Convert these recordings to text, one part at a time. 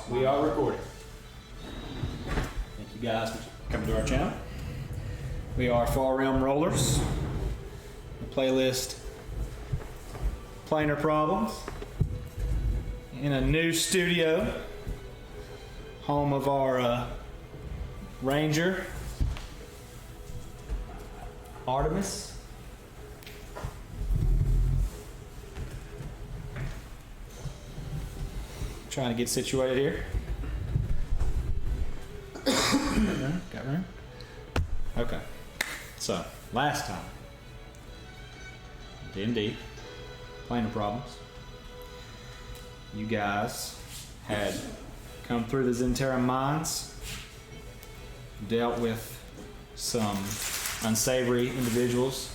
We are recording. Thank you guys for coming to our channel. We are Far Realm Rollers. The playlist Planar Problems in a new studio, home of our Ranger Artemis. Trying to get situated here. Got room? Okay. So, last time, D&D, Planar Problems, you guys had come through the Zentera mines, dealt with some unsavory individuals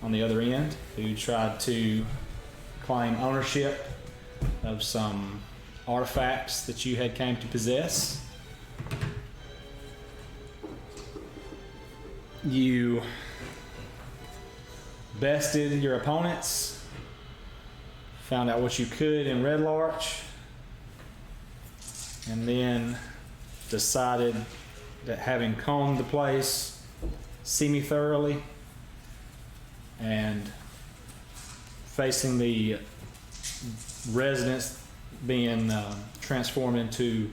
on the other end who tried to claim ownership of some artifacts that you had came to possess. You bested your opponents, found out what you could in Red Larch, and then decided that having combed the place semi-thoroughly and facing the residents being transformed into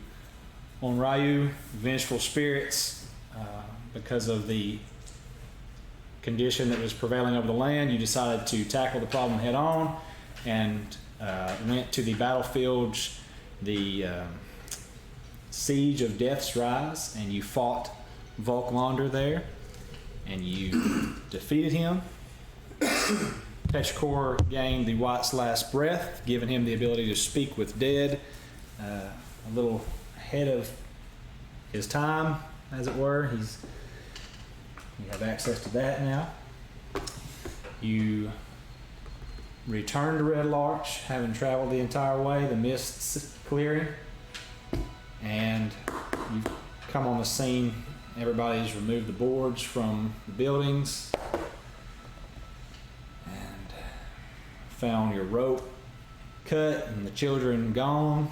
Onryu, vengeful spirits, because of the condition that was prevailing over the land, you decided to tackle the problem head on and went to the battlefield, the Siege of Death's Rise, and you fought Volklander there, and you defeated him. Peshkor gained the White's last breath, giving him the ability to speak with dead, a little ahead of his time, as it were. You have access to that now. You return to Red Larch, having traveled the entire way, the mist's clearing, and you come on the scene. Everybody's removed the boards from the buildings and found your rope cut and the children gone.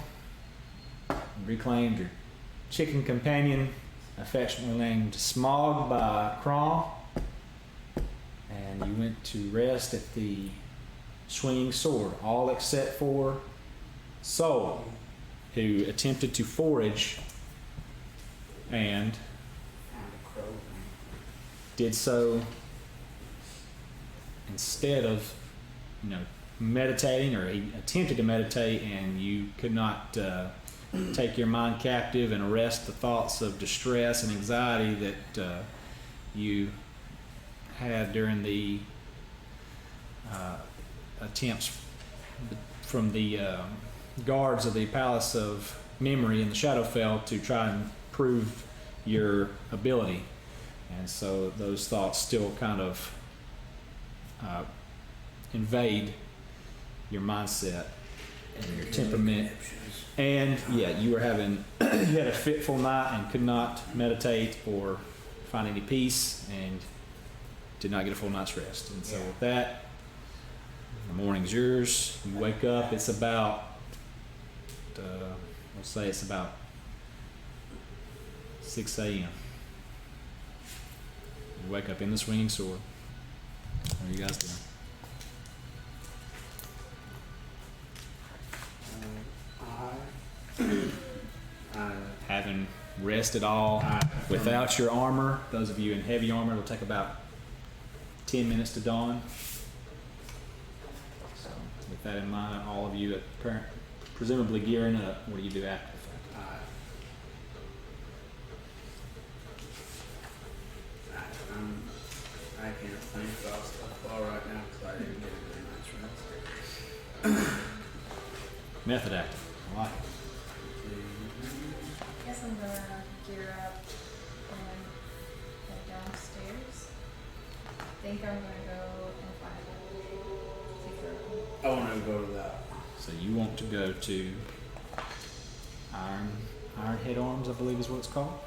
You reclaimed your chicken companion, affectionately named Smog by Crom, and you went to rest at the Swinging Sword, all except for Soul, who attempted to forage and did so instead of, meditating, or he attempted to meditate, and you could not take your mind captive and arrest the thoughts of distress and anxiety that you had during the attempts from the guards of the Palace of Memory in the Shadowfell to try and prove your ability. And so those thoughts still kind of invade your mindset and your temperament. And you were having, you had a fitful night and could not meditate or find any peace and did not get a full night's rest. And so with that, the morning's yours. You wake up, it's about, let's say it's about 6 a.m. You wake up in the Swinging Sword. What are you guys doing? Having rested all without your armor, those of you in heavy armor, it'll take about 10 minutes to dawn. So with that in mind, all of you at current, presumably gearing up, what do you do after the fact? I can't think about stuff all right now because I didn't get a very nice rest. Method acting. I like it. I guess I'm gonna gear up and head downstairs. I think I'm gonna go and find a I want to go to that. So you want to go to Iron Head Arms, I believe is what it's called.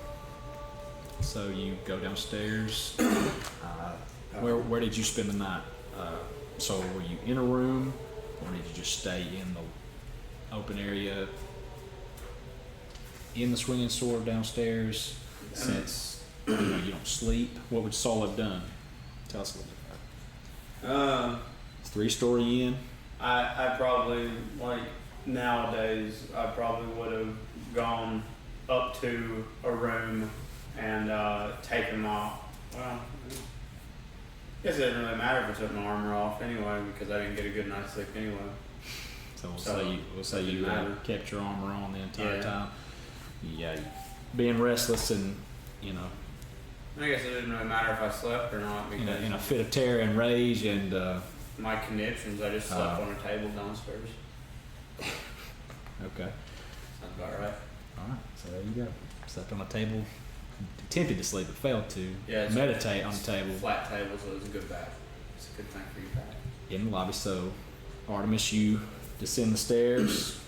So you go downstairs. Where did you spend the night? So were you in a room, or did you just stay in the open area? in the swinging sword downstairs since you don't sleep? What would Saul have done? Tell us a little bit about it. It's 3-story inn. I probably, like, nowadays, I probably would have gone up to a room and taken my, well, I guess it doesn't really matter if I took my armor off anyway, because I didn't get a good night's sleep anyway. So we'll say you kept your armor on the entire time. Yeah, being restless and, you know, I guess it didn't really matter if I slept or not, because in a fit of terror and rage and my conniptions, I just slept on a table downstairs. okay. Sounds about right. All right, so there you go. Slept on a table, attempted to sleep but failed to. Yeah, meditate on the table. Flat table, so it was a good back. It's a good thing for your back. In the lobby. So, Artemis, you descend the stairs,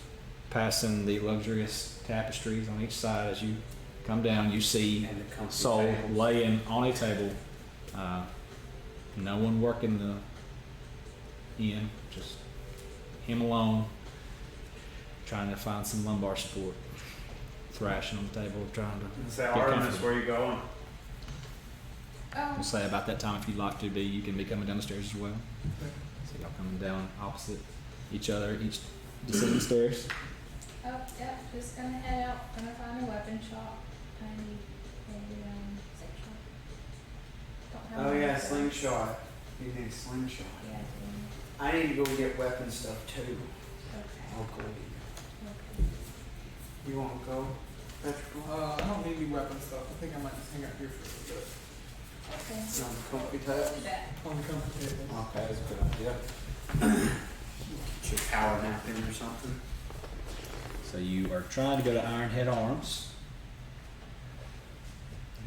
passing the luxurious tapestries on each side. As you come down, you see And the comfy Soul tables. laying on a table. No one working the inn, just him alone, trying to find some lumbar support. Thrashing on the table, trying to Say, get Artemis, comfortable. where you going? Oh, We'll say about that time, if you'd like to be, you can be coming down the stairs as well. So y'all coming down opposite each other, each descending stairs. oh, yeah, just gonna head out, gonna find a weapon shop. I need a slingshot. Don't have Oh one yeah, of those. slingshot. You need a slingshot. Yeah, I need to go get weapon stuff too. okay, I'll go. okay. You want to go? Patrick? I don't need any weapon stuff. I think I might just hang out here for a little bit. Okay. On the comfy We'll table? do that. On the comfy table. Okay, that's a good idea. Get your power nap in or something. So you are trying to go to Ironhead Arms.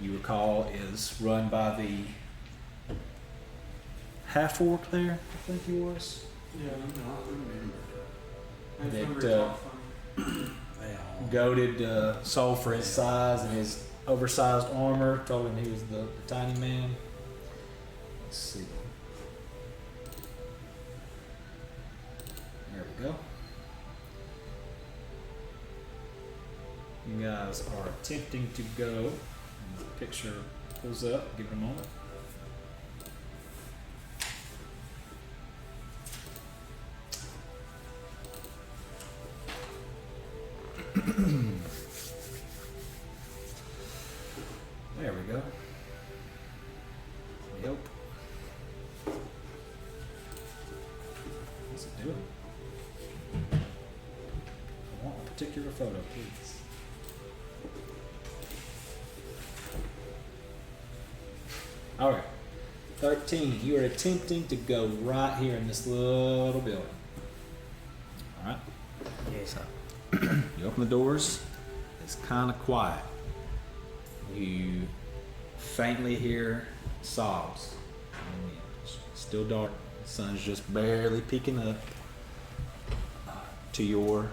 You recall is run by the half-orc there, I think he was. Yeah. Not remember. I just That, remember it's all fun. Goaded Soul for his size and his oversized armor, told him he was the tiny man. Let's see. There we go. You guys are attempting to go. And the picture pulls up. Give it a moment. There we go. Yep. What's it doing? I want a particular photo, please. Alright. 13. You are attempting to go right here in this little building. Alright. Yes. You open the doors. It's kind of quiet. You faintly hear sobs. It's still dark. The sun's just barely peeking up to your,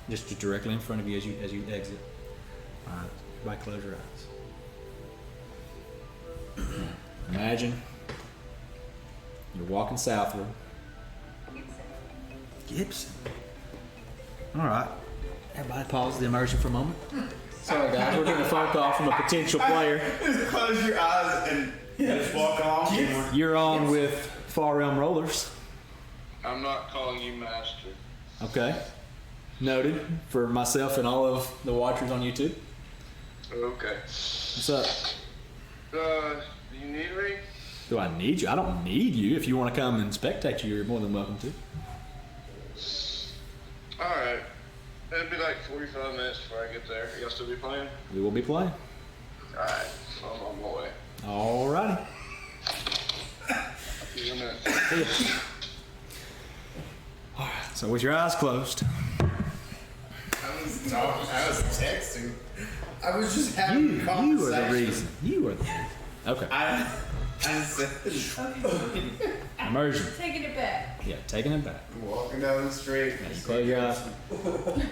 just directly in front of you as you exit. Right, close your eyes. Imagine you're walking southward. Gibson. All right. Everybody pause the immersion for a moment. Sorry guys, we're getting a phone call from a potential player. Just close your eyes and just walk along. You're on with Far Realm Rollers. I'm not calling you master. Okay. Noted for myself and all of the watchers on YouTube. Okay. What's up? Do you need me? Do I need you? I don't need you. If you want to come and spectate you, you're more than welcome to. Alright. It'll be like 45 minutes before I get there. Y'all still be playing? We will be playing. Alright. So I'm on my way. Alrighty. See you in a minute. So with your eyes closed, I was talking. I was texting. I was just having you a are conversation. the reason. You are the reason. Okay. I said, Immersion. Taking it back. Yeah, taking it back. walking down the street. Now you close your eyes.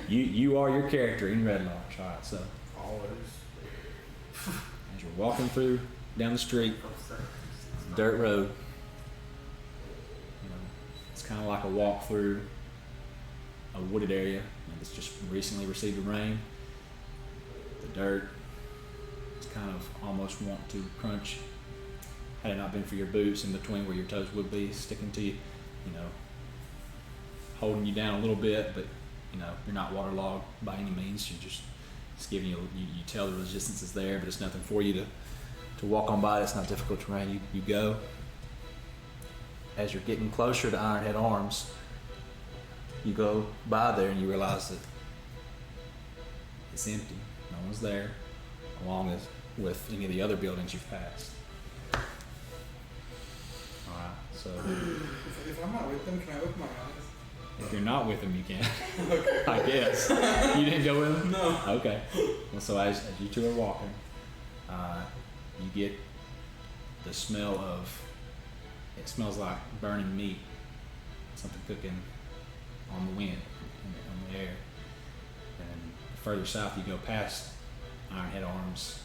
You are your character in Red Lodge. Alright, so Always. as you're walking through down the street, dirt road. You know, it's kind of like a walk through a wooded area that's just recently received a rain. dirt. It's kind of almost want to crunch. Had it not been for your boots in between where your toes would be sticking to you, you know, holding you down a little bit, but you know, you're not waterlogged by any means. You're just, it's giving you, you tell the resistance is there, but it's nothing for you to walk on by. It's not difficult terrain. You go. As you're getting closer to Ironhead Arms, you go by there and you realize that it's empty. No one's there, along with any of the other buildings you've passed. Alright, so If I'm not with them, can I open my eyes? if you're not with them, you can. Okay. I guess. You didn't go with them? No. Okay. Well, so as you two are walking, you get the smell of, it smells like burning meat, something cooking on the wind, on the air. And further south you go past Ironhead Arms,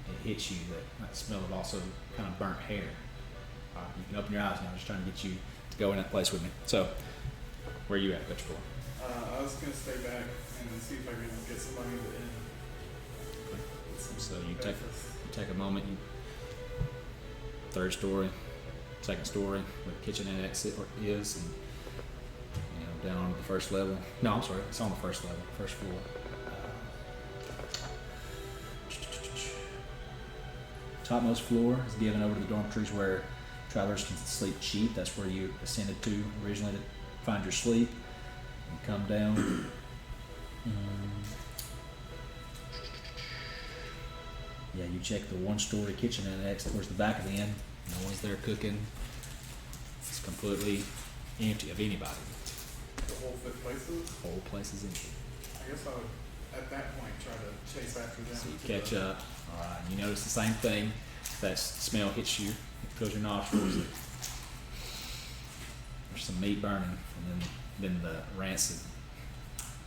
it hits you that smell of also kind of burnt hair. You can open your eyes now. I'm just trying to get you to go in that place with me. So, where are you at, Vegetable? I was gonna stay back and see if I can get somebody in the inn. So you take a moment. You, third story, second story, where the kitchen and exit is, and you know, down on the first level. No, I'm sorry, it's on the first level, first floor. Topmost floor is given over to the dormitories where travelers can sleep cheap. That's where you ascended to originally to find your sleep. You come down. Yeah, you check the one-story kitchen annex towards the back of the inn. No one's there cooking. It's completely empty of anybody. The whole fifth places. The whole place is empty. I guess I would, at that point, try to chase after them. So you to catch the- up. All right, you notice the same thing. That smell hits you. It fills your nostrils. There's some meat burning, and then the rancid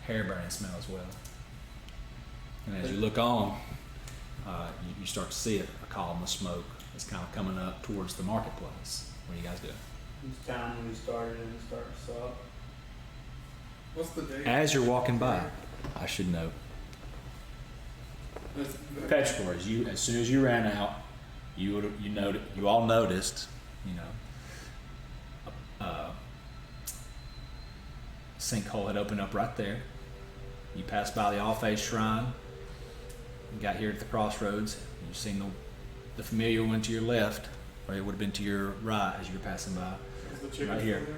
hair burning smell as well. And as you look on, you start to see a column of smoke that's kind of coming up towards the marketplace. What do you guys do? This town we started and started to suck. What's the date? As you're walking by, I should note, Petrichor, as soon as you ran out, you all noticed, you know, a sinkhole had opened up right there. You passed by the All-Faith Shrine. You got here at the crossroads. You've seen the familiar one to your left, or it would have been to your right as you were passing by. Is the chicken Right here. still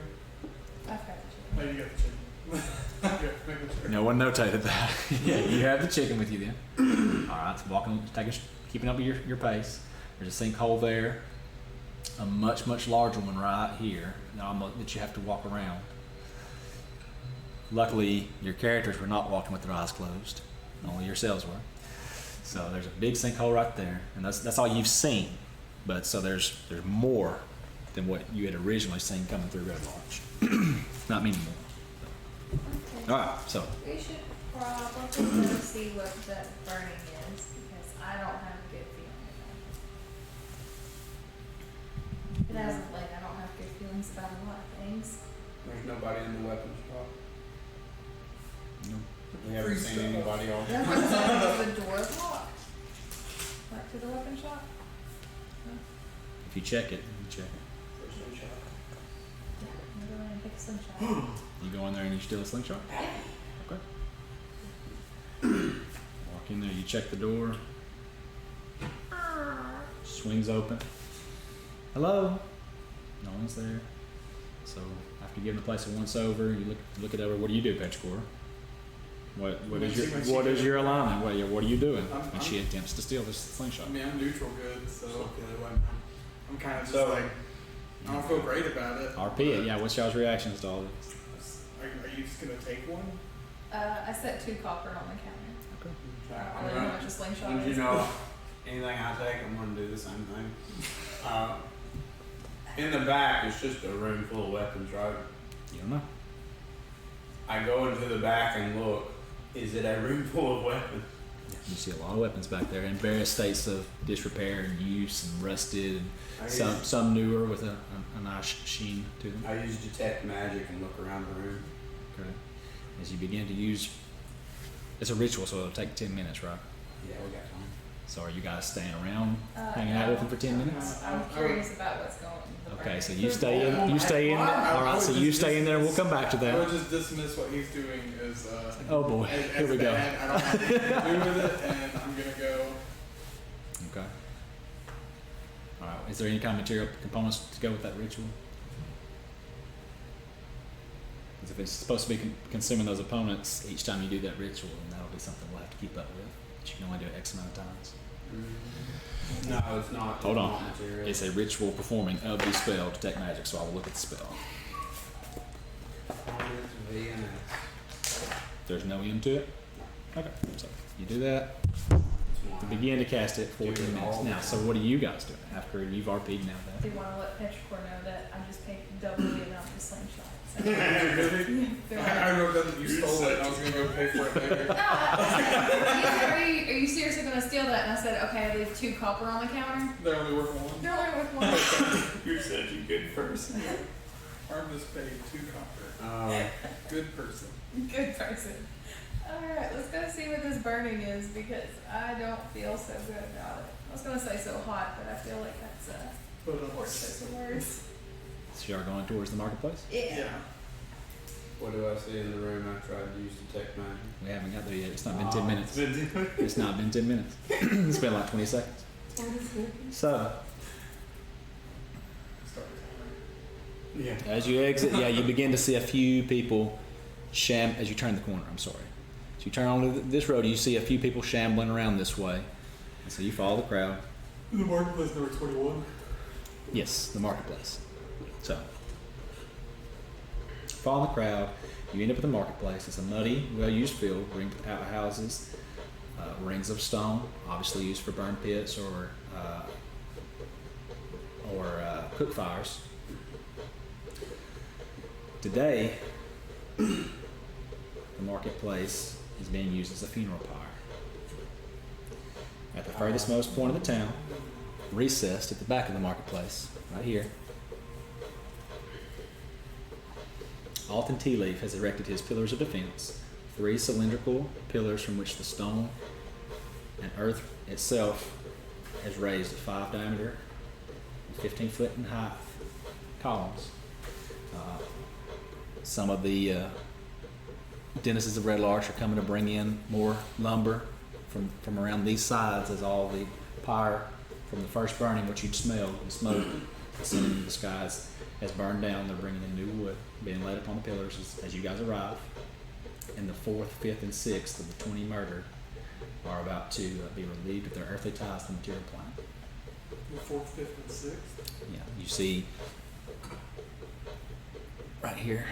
there? I've got the Oh, chicken. you got the chicken. Okay, making sure. No one notated that. Yeah, you have the chicken with you then. All right, so walking, keeping up with your pace. There's a sinkhole there, a much larger one right here that you have to walk around. Luckily, your characters were not walking with their eyes closed. Only yourselves were. So there's a big sinkhole right there, and that's all you've seen. But so there's more than what you had originally seen coming through Red Lodge. Not many more. Okay. All right, so We should probably go see what that burning is, because I don't have a good feeling about it. It hasn't, like, I don't have good feelings about a lot of things. There's nobody in the weapons shop. no. We haven't Free seen stuff. anybody all day. The door's locked. Back to the weapon shop? If you check it, you check it. Yeah, I'm gonna go in and pick a slingshot. You go in there and you steal a slingshot? Yeah. Okay. Walk in there, you check the door. Swings open. Hello? No one's there. So after giving the place a once over, you look it over. What do you do, Petrichor? What is your alignment? What are you doing when she attempts to steal this slingshot? I mean, I'm neutral good, so I'm kind of just So- like, I don't feel great about it. RP it, yeah. What's y'all's reactions to all this? Are you just gonna take one? I set 2 copper on the counter. I don't know how much a slingshot When you is. know anything I take, I'm gonna do the same thing. In the back, it's just a room full of weapons, right? You don't know. I go into the back and look. Is it a room full of weapons? Yeah, you see a lot of weapons back there in various states of disrepair and use and rusted, and some newer with a nice sheen to them. I use detect magic and look around the room. Okay. As you begin to use, it's a ritual, so it'll take 10 minutes, right? Yeah, we got time. So are you guys staying around, hanging no. out with him for 10 minutes? I'm curious about what's going on. Okay, so you stay in. You stay in. All right, so you stay in there. We'll come back to I that. would just dismiss what he's doing as Oh boy, as here we go. bad. I don't have anything to do with it, and I'm gonna go. Okay. All right. Is there any kind of material components to go with that ritual? Because if it's supposed to be consuming those opponents each time you do that ritual, then that'll be something we'll have to keep up with. But you can only do it X amount of times. No, it's not. Hold it's on. not material. It's a ritual performing of the spell, detect magic. So I will look at the spell. It's villainous. There's no end to it. Okay. So you do that. It's You one. begin to cast it 14 Do it minutes. all Now, the so time. what are you guys doing after you've RP'd now Do that? you want to let Petrichor know that I just paid double the amount for slingshot? So. Really? They're I like, wrote down that you stole it, and I was gonna go pay for it later. no, are you seriously going to steal that? And I said, okay, I leave 2 copper on the counter. They're only worth one. They're only worth 1. You're such a good person. Arm just paid 2 copper. Good person. Good person. Alright, let's go see what this burning is because I don't feel so good about it. I was going to say so hot, but I feel like that's But poor choice of words. So you are going towards the marketplace? Yeah. What do I see in the room after I use detect magic? We haven't got there yet. It's not been 10 minutes. It's been 10 minutes. It's not been 10 minutes. It's been like 20 seconds. So, Start Yeah. as you exit, yeah, you begin to see a few people as you turn the corner, I'm sorry. As you turn onto this road, you see a few people shambling around this way. And so you follow the crowd. the marketplace number 21. Yes, the marketplace. So, follow the crowd. You end up at the marketplace. It's a muddy, well-used field, ringed with outhouses, rings of stone, obviously used for burn pits or cook fires. Today, the marketplace is being used as a funeral pyre. At the furthest most point of the town, recessed at the back of the marketplace, right here, Alton Tea Leaf has erected his pillars of defense, 3 cylindrical pillars from which the stone and earth itself is raised at 5 diameter, 15 foot in height columns. Some of the denizens of Red Larch are coming to bring in more lumber from around these sides as all the pyre from the first burning, which you'd smell, the smoke ascending into the skies, has burned down. They're bringing in new wood, being laid upon the pillars as you guys arrive. And the 4th, 5th, and 6th of the 20 murdered are about to be relieved of their earthly ties to the material plane. The 4th, 5th, and 6th. Yeah, you see right here,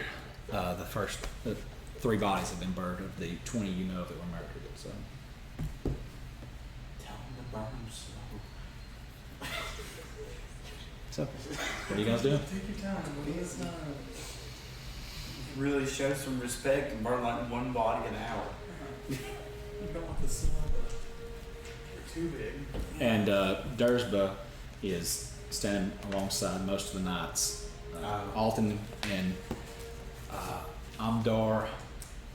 the 3 bodies have been burned of the 20 you know that were murdered. So Tell them to burn them slow. what are you guys doing? Take your time, please. Really show some respect and burn like 1 body an hour. You don't want the smell, but you're too big. And Dursba is standing alongside most of the knights. Alton and Amdar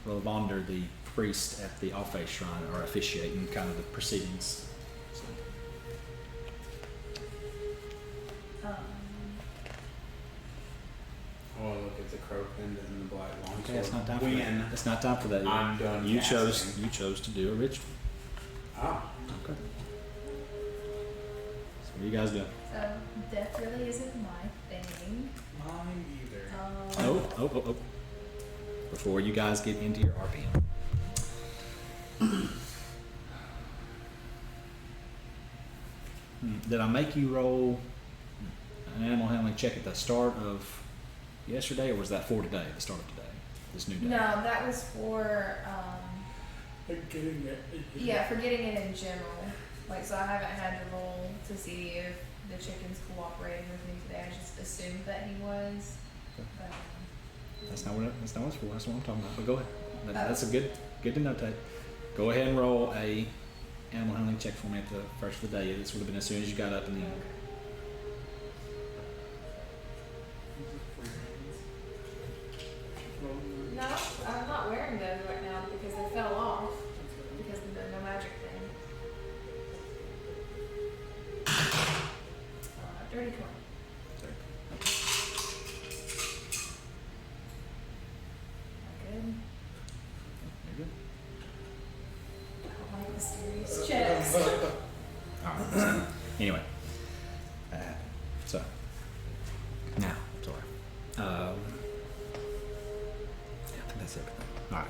Rolvander, the priest at the Alpha Shrine, are officiating kind of the proceedings. So, I want to look at the crow pendant and the black longsword. okay, it's not time for When that. It's not time for that yet. I'm done You chose casting. to do a ritual. Oh. Okay. So what are you guys doing? So, death really isn't my thing. Mine either. Oh. Before you guys get into your RPM. Did I make you roll an animal handling check at the start of yesterday, or was that for today, the start of today, this new day? No, that was for, Like getting it. yeah, for getting it in general. Like, so I haven't had to roll to see if the chicken's cooperating with me today. I just assumed that he was. Okay. But, That's not what it's for. That's what I'm talking about. But go ahead. That's a good to notate. Go ahead and roll a animal handling check for me at the first of the day. This would have been as soon as you got up in the evening. no, I'm not wearing those right now because they fell off. Because of the no magic thing. Dirty 20. Good. You're good. I like mysterious checks. Alright. Anyway. So. Now, sorry. Yeah, I think that's everything. Alright.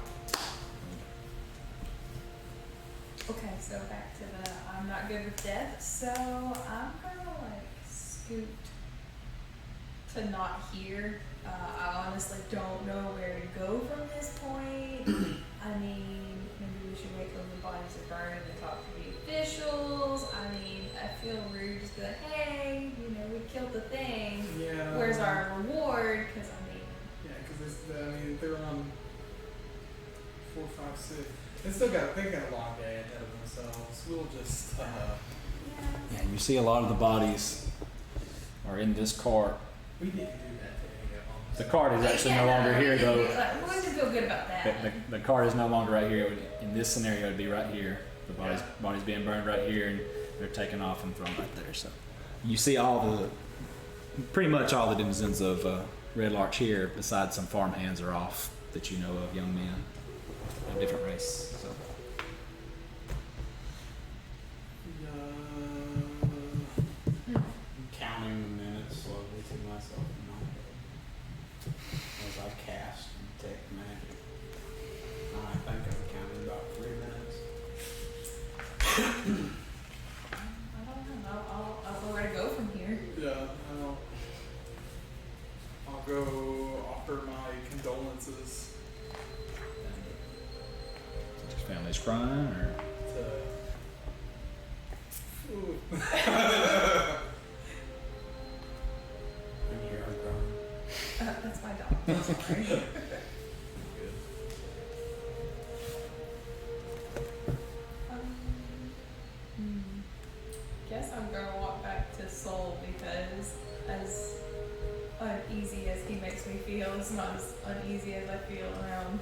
Okay, so back to the I'm not good with death, so I'm gonna like scoot to not here. I honestly don't know where to go from this point. I mean, maybe we should wait till the bodies are burned and talk to the officials. I mean, I feel rude just be like, hey, you know, we killed the thing. Yeah. Where's our reward? Because I mean, Yeah, because they're on 4, 5, 6. They got a long day ahead of themselves. We'll just yeah. Yeah, you see a lot of the bodies are in this cart. we didn't do that today. The cart is actually no longer here though. Like, we're gonna feel good about that. The cart is no longer right here. It would, in this scenario, it'd be right here. The body's being burned right here, and they're taken off and thrown right there. So you see pretty much all the denizens of Red Larch here, besides some farm hands, are off that you know of, young men of different race. So I'm counting the minutes slowly to myself in my head as I cast and detect magic. I think I'm counting about 3 minutes. I don't know. I'll know where to go from here. Yeah, I'll go offer my condolences your family's crying, or to. Ooh. And here I'm growing. That's my dog. I'm sorry. Guess I'm gonna walk back to Soul because as uneasy as he makes me feel, it's not as uneasy as I feel around.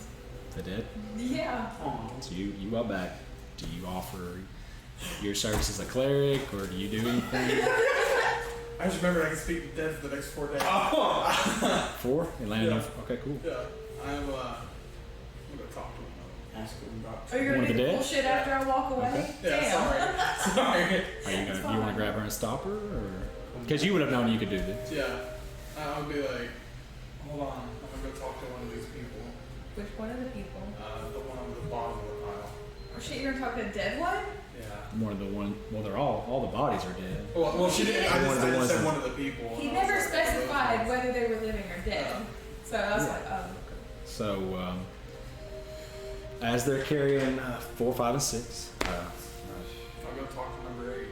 the dead. Yeah. So you walk back. Do you offer your service as a cleric, or do you do anything? I just remembered I can speak to dead for the next 4 days. 4? You landed Yeah. on. Okay, cool. Yeah, I'm gonna talk to him. Ask him about. Are you One gonna of the do dead? bullshit after I walk away? Okay. Yeah, Damn. sorry. Are you gonna? You want to grab her and stop her, or because you would have known you could do this? Yeah, I'll be like, hold on, I'm gonna go talk to one of these people. Which one of the people? The one on the bottom of the pile. Oh shit, you're gonna talk to a dead one? Yeah. One of the one. Well, they're all the bodies are dead. Well, she didn't. I One of the just ones said that- one of the people. He and I was never like, specified whether they were living or dead. So I was Yeah. like, oh. So as they're carrying 4, 5, and 6. I'll go talk to number 8.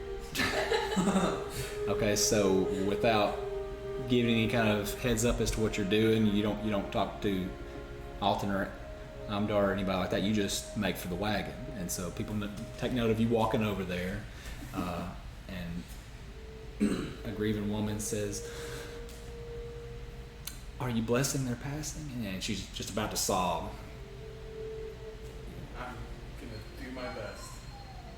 Okay, so without giving any kind of heads up as to what you're doing, you don't talk to Alton or Amdar or anybody like that. You just make for the wagon, and so people take note of you walking over there. And a grieving woman says, "Are you blessing their passing?" And she's just about to sob. I'm gonna do my best.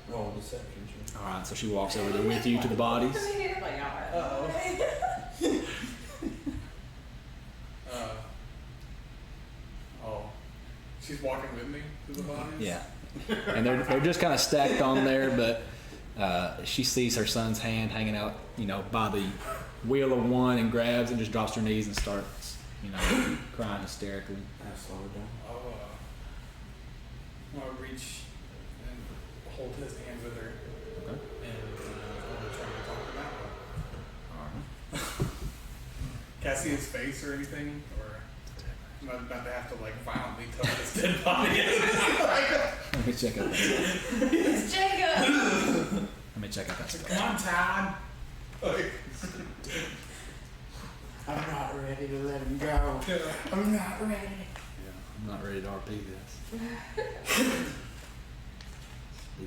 Roll deception check. All right, so she walks over there with you to the bodies. Like, Uh-oh. Oh, she's walking with me to the bodies? Yeah, and they're just kind of stacked on there, but she sees her son's hand hanging out, by the wheel of one, and grabs and just drops to her knees and starts, crying hysterically. I'll slow it down. I'll reach and hold his hand with her, Okay. and I'll try to talk to that one. All right. Can I see his face or anything? Or am I about to have to violently touch his dead body? Let me check out that. it's Jacob! Let me check out that stuff. Come on, Todd. Like, I'm not ready to let him go. yeah. I'm not ready. Yeah, I'm not ready to RP this.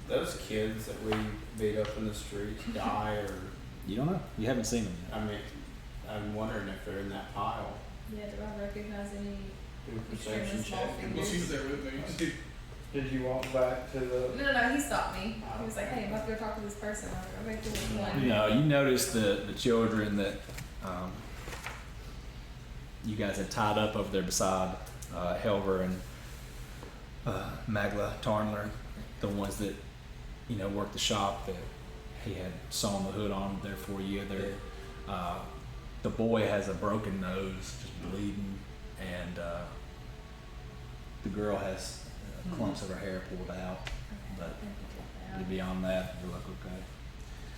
Those kids that we beat up in the streets die, or You don't know. You haven't seen them yet. I mean, I'm wondering if they're in that pile. Yeah, do I recognize any Do a extremely perception small check. Well, figures? she's there with me. She, Did you walk back to the? No, he stopped me. He was like, hey, I'm about to go talk to this person. I was like, okay, cool, which one? You know, you notice the children that you guys had tied up over there beside Helver and Magla Tarnler, the ones that, you know, worked the shop that he had sewn the hood on there for you. There, the boy has a broken nose, just bleeding, and the girl has clumps of her hair pulled out. Okay, But I think beyond that, you look okay.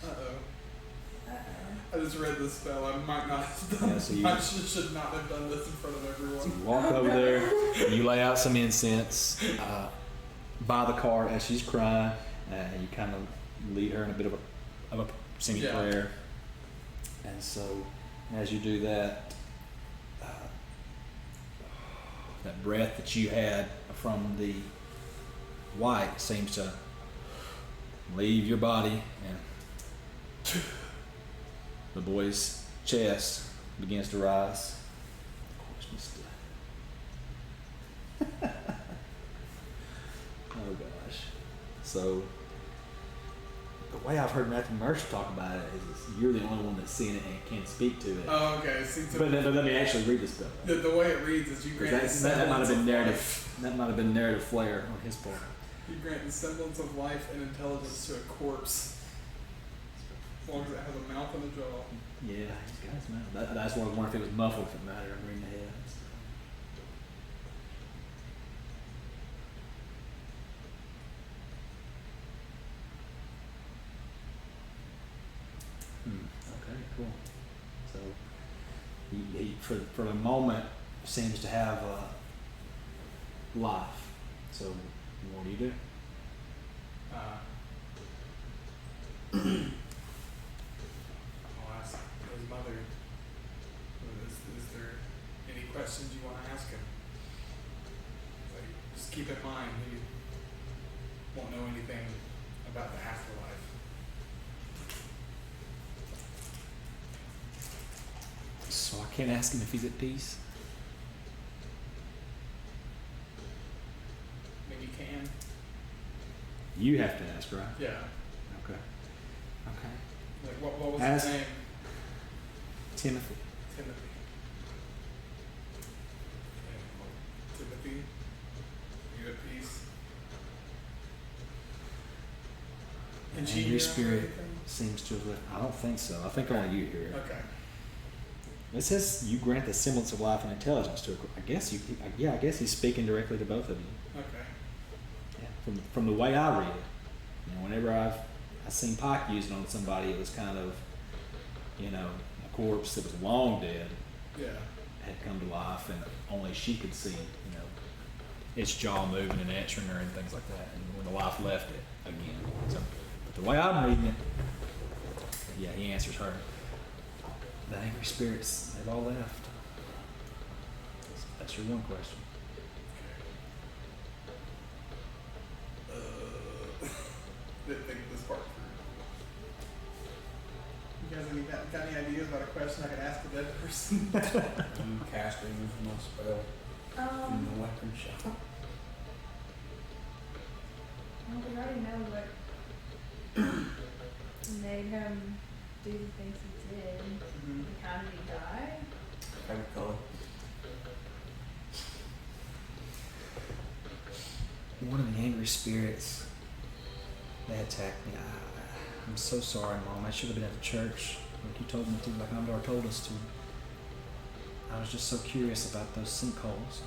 Uh-oh. uh-oh. I just read this spell. I might not have done Yeah, so you- I should not have done this in front of So everyone. you walk over there, and you lay out some incense by the cart as she's crying, and you kind of lead her in a bit of a singing Yeah. prayer. And so, as you do that, that breath that you had from the white seems to leave your body, and the boy's chest begins to rise. Of course, Mr. Oh gosh. So the way I've heard Matthew Mercer talk about it is you're the only one that's seen it and can speak to it. Oh, okay. See, But let me actually read this stuff. the way it reads is you grant the That might have semblance been of narrative. life. That might have been narrative flair on his part. You grant the semblance of life and intelligence to a corpse, as long as it has a mouth and a jaw. Yeah, he's got his mouth. That's why I was wondering if it was muffled, if it mattered. I'm reading ahead. Okay, cool. So he for the moment seems to have life. So what do you do? I'll ask his mother, is there any questions you want to ask him? Like, just keep in mind, he won't know anything about the afterlife. So I can't ask him if he's at peace. I mean, you can. You have to ask, right? Yeah. Okay. Okay. Like, what was Ask- his name? Timothy. Timothy. Okay, Timothy, are you at peace? Can she And hear your him or spirit anything? seems to have left. I don't think so. I think only you hear it. Okay. It says you grant the semblance of life and intelligence to a. I guess you. Yeah, I guess he's speaking directly to both of you. Okay. Yeah. From the way I read it, you know, whenever I seen Pike using on somebody, it was kind of, you know, a corpse that was long dead Yeah. had come to life, and only she could see, you know, its jaw moving and answering her and things like that. And when the life left it again. So, but the way I'm reading it, yeah, he answers her. The angry spirits, they've all left. That's your one question. Didn't think of this part through. You guys got any ideas about a question I could ask a dead person? I'm casting my spell in the weapon shop. Well, we already know what made him do the things he did. Mhm. How did he die? Favorite color? One of the angry spirits, they attacked me. I'm so sorry, Mom. I should have been at the church like you told me to, like Amdar told us to. I was just so curious about those sinkholes.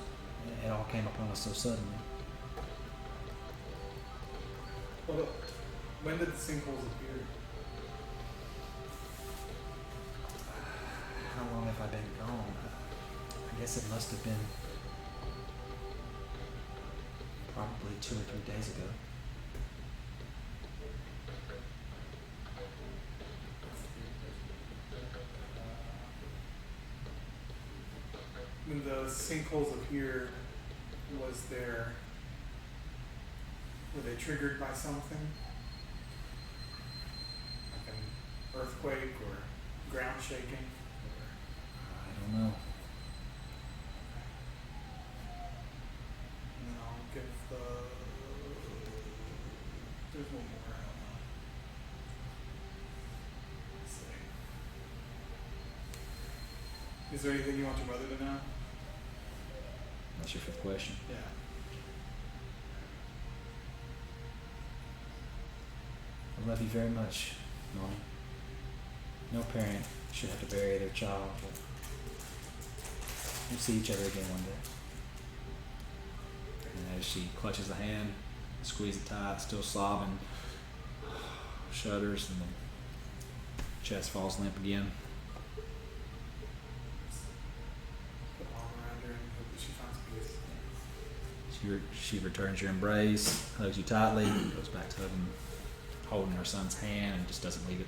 It all came upon us so suddenly. Well, when did the sinkholes appear? How long have I been gone? I guess it must have been probably 2 or 3 days ago. When the sinkholes appeared, were they triggered by something? Like an earthquake or ground shaking? I don't know. And then I'll give the There's one more. I don't know. Let's see. Is there anything you want your mother to know? That's your fifth question. Yeah. I love you very much, Mommy. No parent should have to bury their child, but we'll see each other again one day. And as she clutches the hand, squeezes it tight, still sobbing, shudders, and the chest falls limp again. Put my arm around her and hope that she finds peace. She returns your embrace, hugs you tightly, goes back to holding her son's hand, and just doesn't leave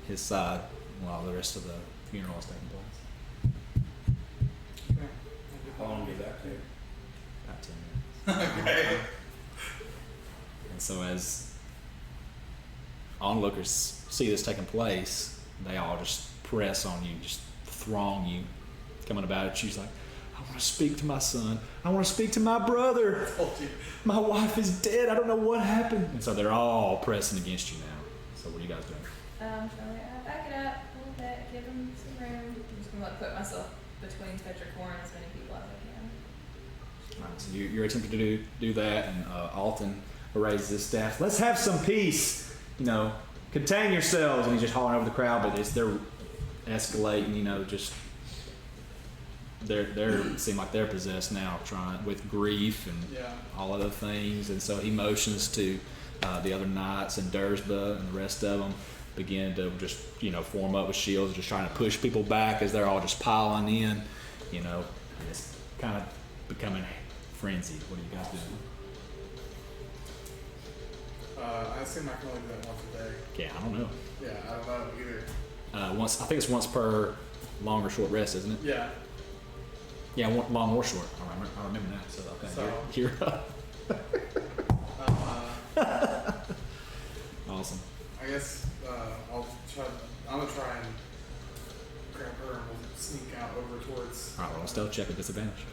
his side while the rest of the funeral is taking place. Okay. How long did that take? About 10 minutes. Okay. And so as onlookers see this taking place, they all just press on you, just throng you, coming about it. She's like, I want to speak to my son. I want to speak to my brother. Told you. My wife is dead. I don't know what happened. And so they're all pressing against you now. So what are you guys doing? So like, back it up a little bit, give him some room. I'm just gonna like put myself between Petrichor and as many people as I can. All right, so you're attempting to do that, and Alton raises his staff. Let's have some peace. Contain yourselves. And he's just hollering over the crowd, but they're escalating. Just they're seem like they're possessed now, trying with grief and all other things. And so he motions to the other knights and Dursba and the rest of them begin to just form up with shields, just trying to push people back as they're all just piling in. And it's kind of becoming frenzied. What are you guys doing? I assume I can only do that once a day. Yeah, I don't know. Yeah, I don't know either. I think it's once per long or short rest, isn't it? Yeah. Yeah, long or short. I remember that. So okay, So- you're up. Um, Awesome. I guess I'm gonna try and grab her and we'll sneak out over towards. All right, well, stealth check with disadvantage.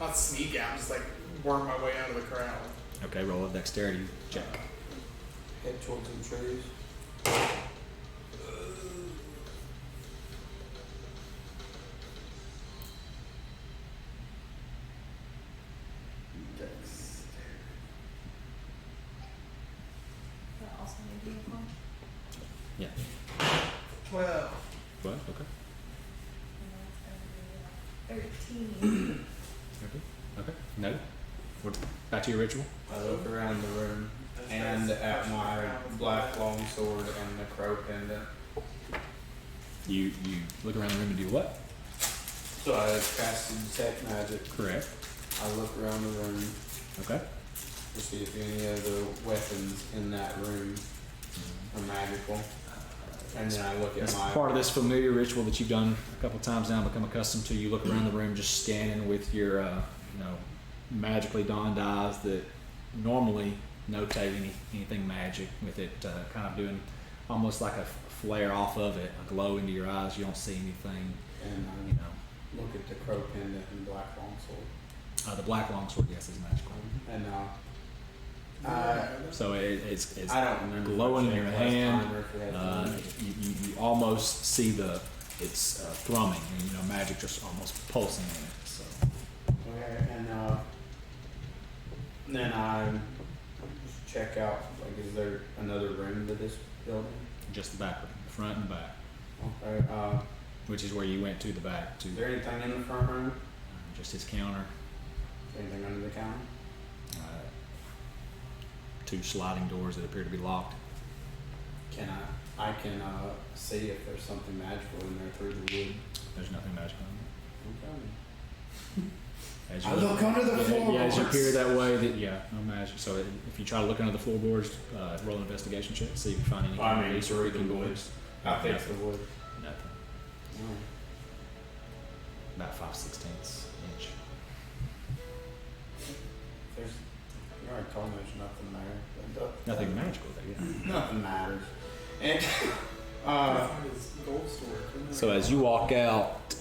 Not sneak out, just like worm my way out of the crowd. Okay, roll a dexterity check. Head towards some trees. That also need to be a one. Yeah. 12. Well, okay. And that's gonna be 13. Okay. No. Back to your ritual. I look around the room and at my black longsword and the crow pendant. You look around the room and do what? So I casted detect magic. Correct. I look around the room Okay. to see if any of the weapons in that room are magical. And then I look at That's my part of this familiar ritual that you've done a couple times now, become accustomed to. You look around the room just scanning with your, magically donned eyes that normally notate anything magic, with it kind of doing almost like a flare off of it, a glow into your eyes. You don't see anything, and look at the crow pendant and black longsword. The black longsword, yes, is magical. And So it's I don't remember glowing in if your it was hand. time or if it had You almost see it's thrumming, and magic just almost pulsing in it. So Okay, and then I just check out, is there another room to this building? just the back, the front and back, Okay, which is where you went to the back to is there anything in the front room? just his counter, Anything under the counter? two sliding doors that appear to be locked. I can see if there's something magical in there through the wood. There's nothing magical in Okay. there. As I look under the Yeah, as you floorboards. peer that way, no magic. So if you try to look under the floorboards, roll an investigation check, see if you find any I mean, release or through the creaking wood. doors. I fix the wood. Nothing. Oh. About 5/16 inch. There's, you already told me there's nothing there. Nothing magical there, yeah. Nothing matters. And Find his gold store. So as you walk out,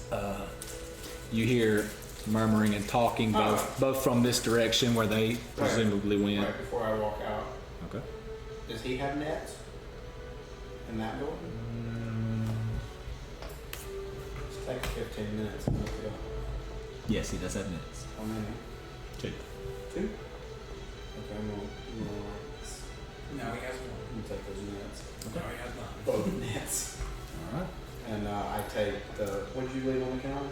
you hear murmuring and talking both from this direction where they presumably went. right before I walk out, Okay. Does he have nets in that building? Just take 15 minutes and look it up. Yes, he does have minutes. How many? 2. 2? Okay, I'm gonna write this. No, he has one. I'm gonna take those nets. No, he has not. Both nets. All right. And I take the, what did you leave on the counter?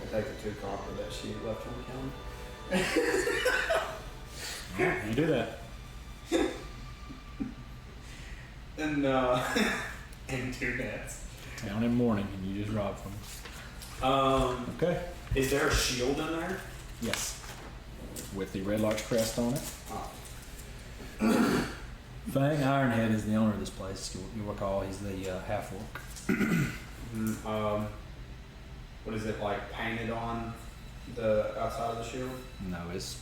I take the 2 copper that she left on the counter. All right, you do that. And, and 2 nets. Town in mourning, and you just rob from them. Okay. Is there a shield in there? Yes. With the Red Larch crest on it. Oh. Fang Ironhead is the owner of this place. You'll recall he's the half-orc. What is it, like painted on the outside of the shield? No, it's,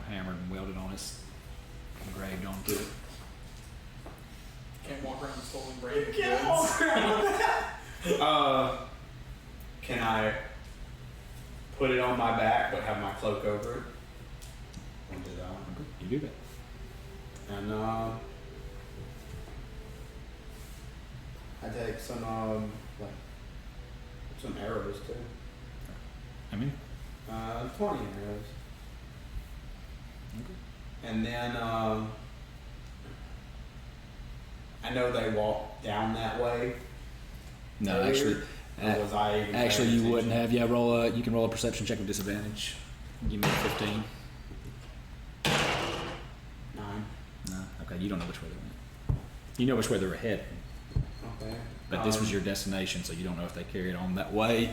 hammered and welded on. It's engraved onto it. Can't walk around with stolen brain goods. Can't walk around with that. Can I put it on my back but have my cloak over it? I'll do that one. Okay, you do that. And I take some arrows too. I mean, 20 arrows. okay. And then I know they walk down that way. No, earlier. actually, Or was I even actually, paying you wouldn't attention? have. Yeah, you can roll a perception check with disadvantage. Give me a 15. 9. No, okay, you don't know which way they went. You know which way they were headed, Okay. but this was your destination, so you don't know if they carried on that way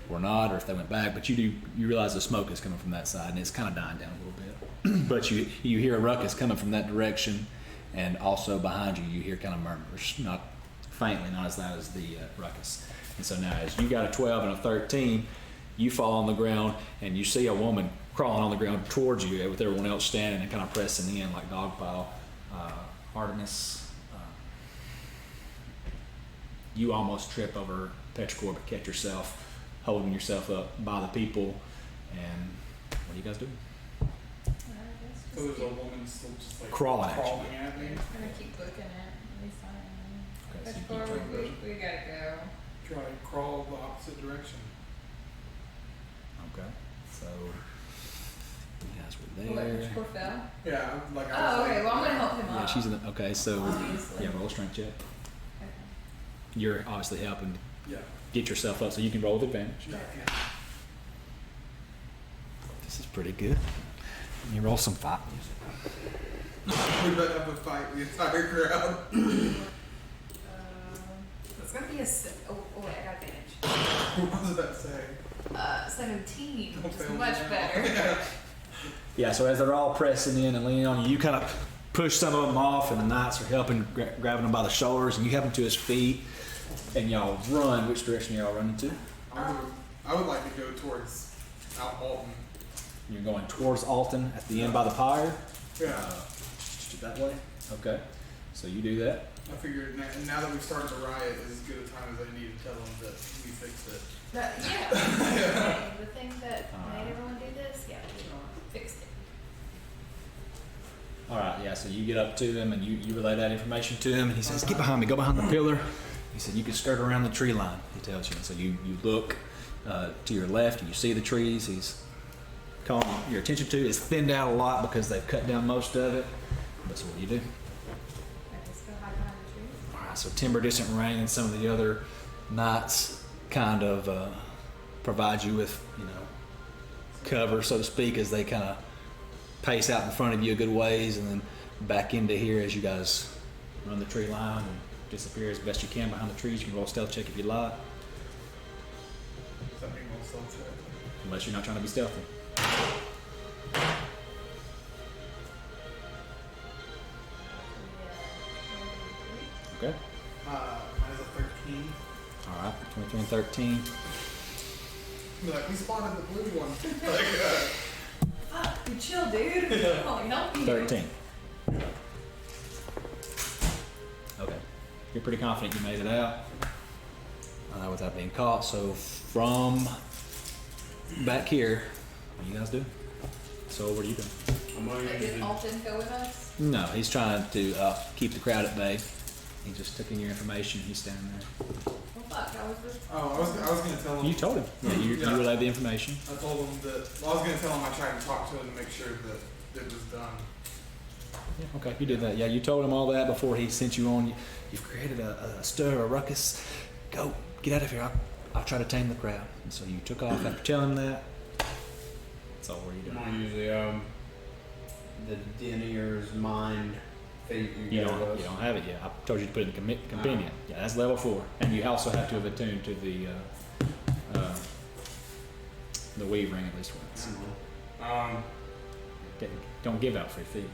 or not, or if they went back. But you realize the smoke is coming from that side, and it's kind of dying down a little bit. But you hear a ruckus coming from that direction, and also behind you hear kind of murmurs, not faintly, not as loud as the ruckus. And so now, as you got a 12 and a 13, you fall on the ground, and you see a woman crawling on the ground towards you, with everyone else standing and kind of pressing in like dogpile. Artemis, you almost trip over Petrichor, but catch yourself holding yourself up by the people. And what are you guys doing? So there's a woman still just like Crawling at you. at me. I'm gonna keep booking it. It'll be fine. Okay, so That's you keep forward, trying we gotta go. Try to crawl the opposite direction. Okay, so you guys were What, there. which poor fell? Yeah, like I was Oh, like, okay, well, I'm gonna help him Yeah, up. she's in the, okay, so Obviously. yeah, roll a strength check. Okay. You're obviously helping yeah. get yourself up, so you can roll with advantage. Yeah. This is pretty good. You roll some five. We better have a fight the entire crowd. It's gonna be oh wait, I got advantage. What was I about to say? 17, Don't which is fail me much now. better. Yeah, so as they're all pressing in and leaning on you, you kind of push some of them off, and the knights are helping, grabbing him by the shoulders, and you have him to his feet, and y'all run. Which direction are y'all running to? I would like to go towards Out Alton. You're going towards Alton at the end by the pyre. Yeah. That way. Okay. So you do that. I figured now that we've started the riot is as good a time as I need to tell them that we fixed it. Yeah. The thing that made everyone do this, yeah, we fixed it. All right. Yeah. So you get up to him and you relay that information to him, and he says, "Get behind me. Go behind the pillar." He said, "You can skirt around the tree line." He tells you. And so you look to your left and you see the trees. He's calling your attention to. It's thinned out a lot because they've cut down most of it. But so what do you do? I just go hide behind the trees. All right, so Timber, Distant Rain, and some of the other knights kind of provide you with, cover, so to speak, as they kind of pace out in front of you a good ways, and then back into here as you guys run the tree line and disappear as best you can behind the trees. You can roll a stealth check if you like, Does that mean we'll still check? unless you're not trying to be stealthy. Okay. Mine is a 13. All right, 23 and 13. Be like, we spotted the blue one. Fuck, you chill, dude. I'll help you. 13. Okay. You're pretty confident you made it out without being caught. So from back here, what do you guys do? So what are you doing? I'm gonna Like, use did it. Alton go with us? No, he's trying to keep the crowd at bay. He just took in your information. He's standing there. Well, fuck, I was just. Oh, I was gonna tell him. You told him. Yeah, you relayed the information. I told him that. Well, I was gonna tell him I tried to talk to him to make sure that it was done. Yeah, okay, you did that. Yeah, you told him all that before he sent you on. You've created a stir, a ruckus. Go, get out of here. I'll try to tame the crowd. And so you took off after telling him that. That's all where you I'm doing. gonna use the Denier's mind feat You gave don't us. have it yet. I told you to put it in the companion. Yeah, that's level 4. And you also have to have attuned to the weave ring at least once. Don't give out free feeds.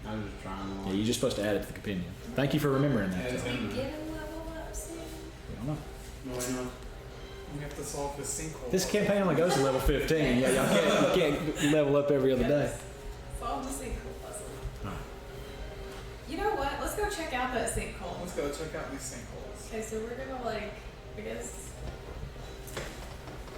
I was just trying to. Yeah, you're just supposed to add it to the companion. Thank you for remembering that. Yeah, Though. Did we get a level up soon? We don't know. No, I know. We have to solve this sinkhole. This campaign only goes to level 15. Yeah, y'all can't level up every other day. Solve the sinkhole puzzle. Alright. You know what? Let's go check out that sinkhole. Let's go check out these sinkholes. Okay, so we're gonna like, I guess.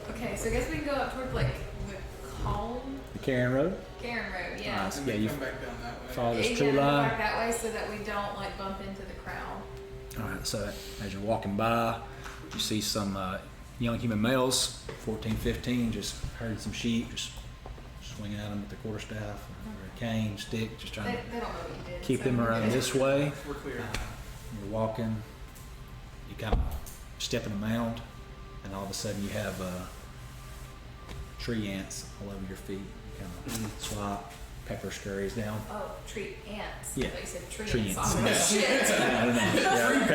Okay, so I guess we can go up toward like the Calm The Karen Road. Karen Road, yeah. Alright, so And yeah, we you come back down that way. follow this You true gotta go line. back that way so that we don't like bump into the crowd. Alright, so as you're walking by, you see some young human males, 14, 15, just herding some sheep, just swinging at them with their quarterstaff or a cane, stick, just They, trying they don't know what you did. to keep so them we're around good. this way. We're clear. You're walking, you kind of step in a mound, and all of a sudden you have tree ants all over your feet. You kind of swap, pepper scurries down. Oh, tree ants. Yeah. I thought you said tree, Tree ants. ants. Oh, Yeah. shit. I don't know. Yeah,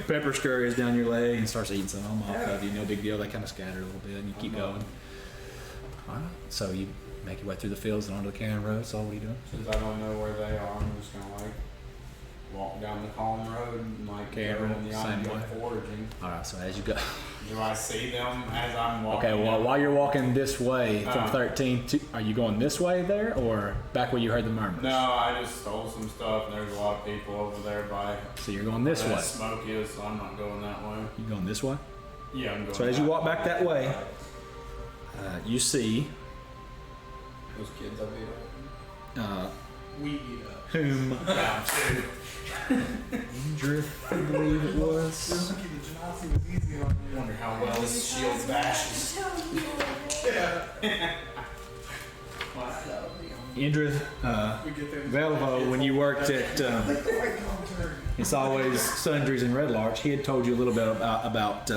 pepper scurries down your leg and starts eating some off of you. No big deal. They kind of scatter a little bit, and you keep going. All right. So you make your way through the fields and onto the Karen Road. So what are you doing? Since I don't know where they are, I'm just gonna like walk down the Calm Road and like Karen go Road, in the same idea way. of foraging. All right. So as you go. Do I see them as I'm walking? Okay. Well, while you're walking this way from 13, are you going this way there or back where you heard the murmurs? No, I just stole some stuff and there's a lot of people over there by So you're going this where way. that smoke is, so I'm not going that way. You going this way? Yeah, I'm going So as you walk back that way, way. you see Those kids I beat up. We eat up. whom Yeah, too. Indrith, I believe it was. Lucky the Genasi was easy on you. Wonder how well his shield bashes. Yeah. Indrith, We get there. Velvo, when you worked at, it's always Sundries and Red Larch, he had told you a little bit about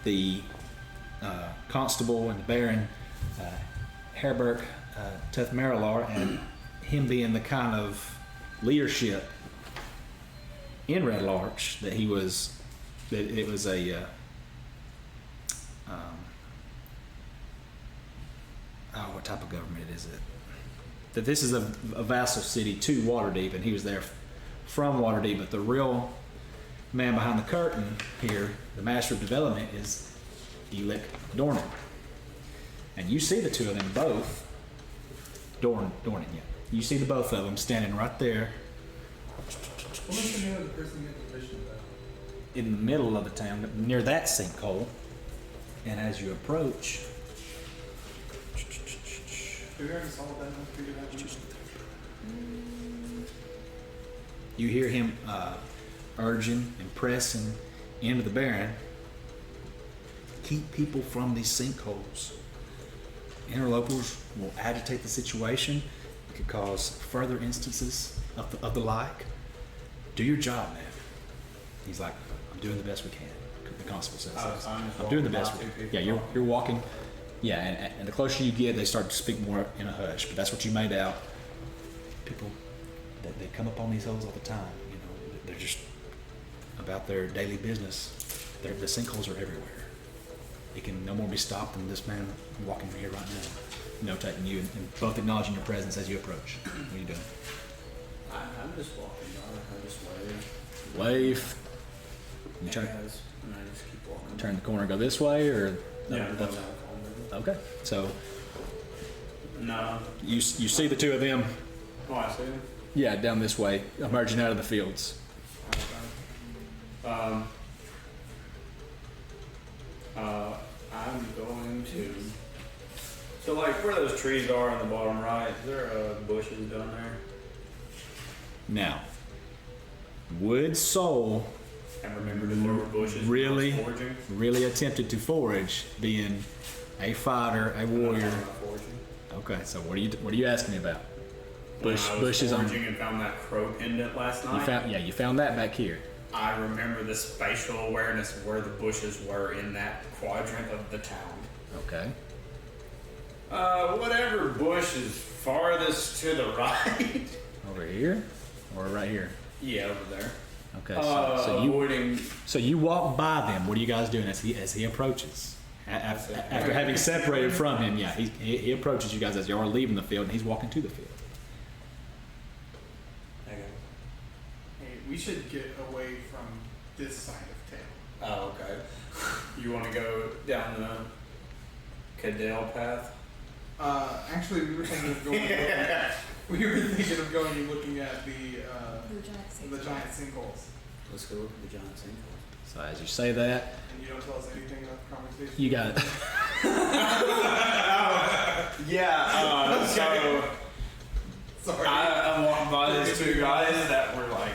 the constable and the baron, Herberg Teth Marilar, and him being the kind of leadership in Red Larch that he was, that it was a what type of government is it? That this is a vassal city to Waterdeep, and he was there from Waterdeep. But the real man behind the curtain here, the master of development, is Elic Dornan. And you see the two of them both, Dornan, yeah. You see the both of them standing right there What was the name of the person getting the mission about? in the middle of the town, near that sinkhole. And as you approach, Did we already solve that one? Figured that one? you hear him urging and pressing into the Baron. Keep people from these sinkholes. Interlopers will agitate the situation. It could cause further instances of the like. Do your job, man. He's like, I'm doing the best we can. The constable says, I'm doing the best we can. Yeah, you're walking. Yeah, and the closer you get, they start to speak more in a hush. But that's what you made out. People, they come up on these holes all the time. You know, they're just about their daily business. The sinkholes are everywhere. It can no more be stopped than this man walking here right now, notating you and both acknowledging your presence as you approach. What are you doing? I'm just walking by. I just wave. Wave. You Hey, guys. And I just keep walking. turn the corner and go this way, or Yeah, that's- no. okay. So No. you see the two of them, Oh, I see them. yeah, down this way, emerging out of the fields. I I'm going to. So, like, where those trees are in the bottom right, is there bushes down there? Now, would Soul And remember that there were bushes. when I was really, foraging? really attempted to forage, being a fighter, a warrior? I'm not foraging. Okay, so what are you asking me about? When I was Bushes on. foraging and found that crow pendant last night. You found that back here. I remember the spatial awareness of where the bushes were in that quadrant of the town. Okay. Whatever bush is farthest to the right. Over here, or right here? Yeah, over there. Okay. So Avoiding. you walk by them. What are you guys doing as he approaches? After having separated from him, yeah, he approaches you guys as you are leaving the field, and he's walking to the field. Hey, we should get away from this side of town. Oh, okay. You want to go down the Cadell path? Actually, we were thinking of going. We were thinking of going and looking at the giant sinkholes. Let's go look at the giant sinkhole. So as you say that, And you don't tell us anything about the conversation. you got it. Yeah. So Sorry. I walked by these two guys that were like,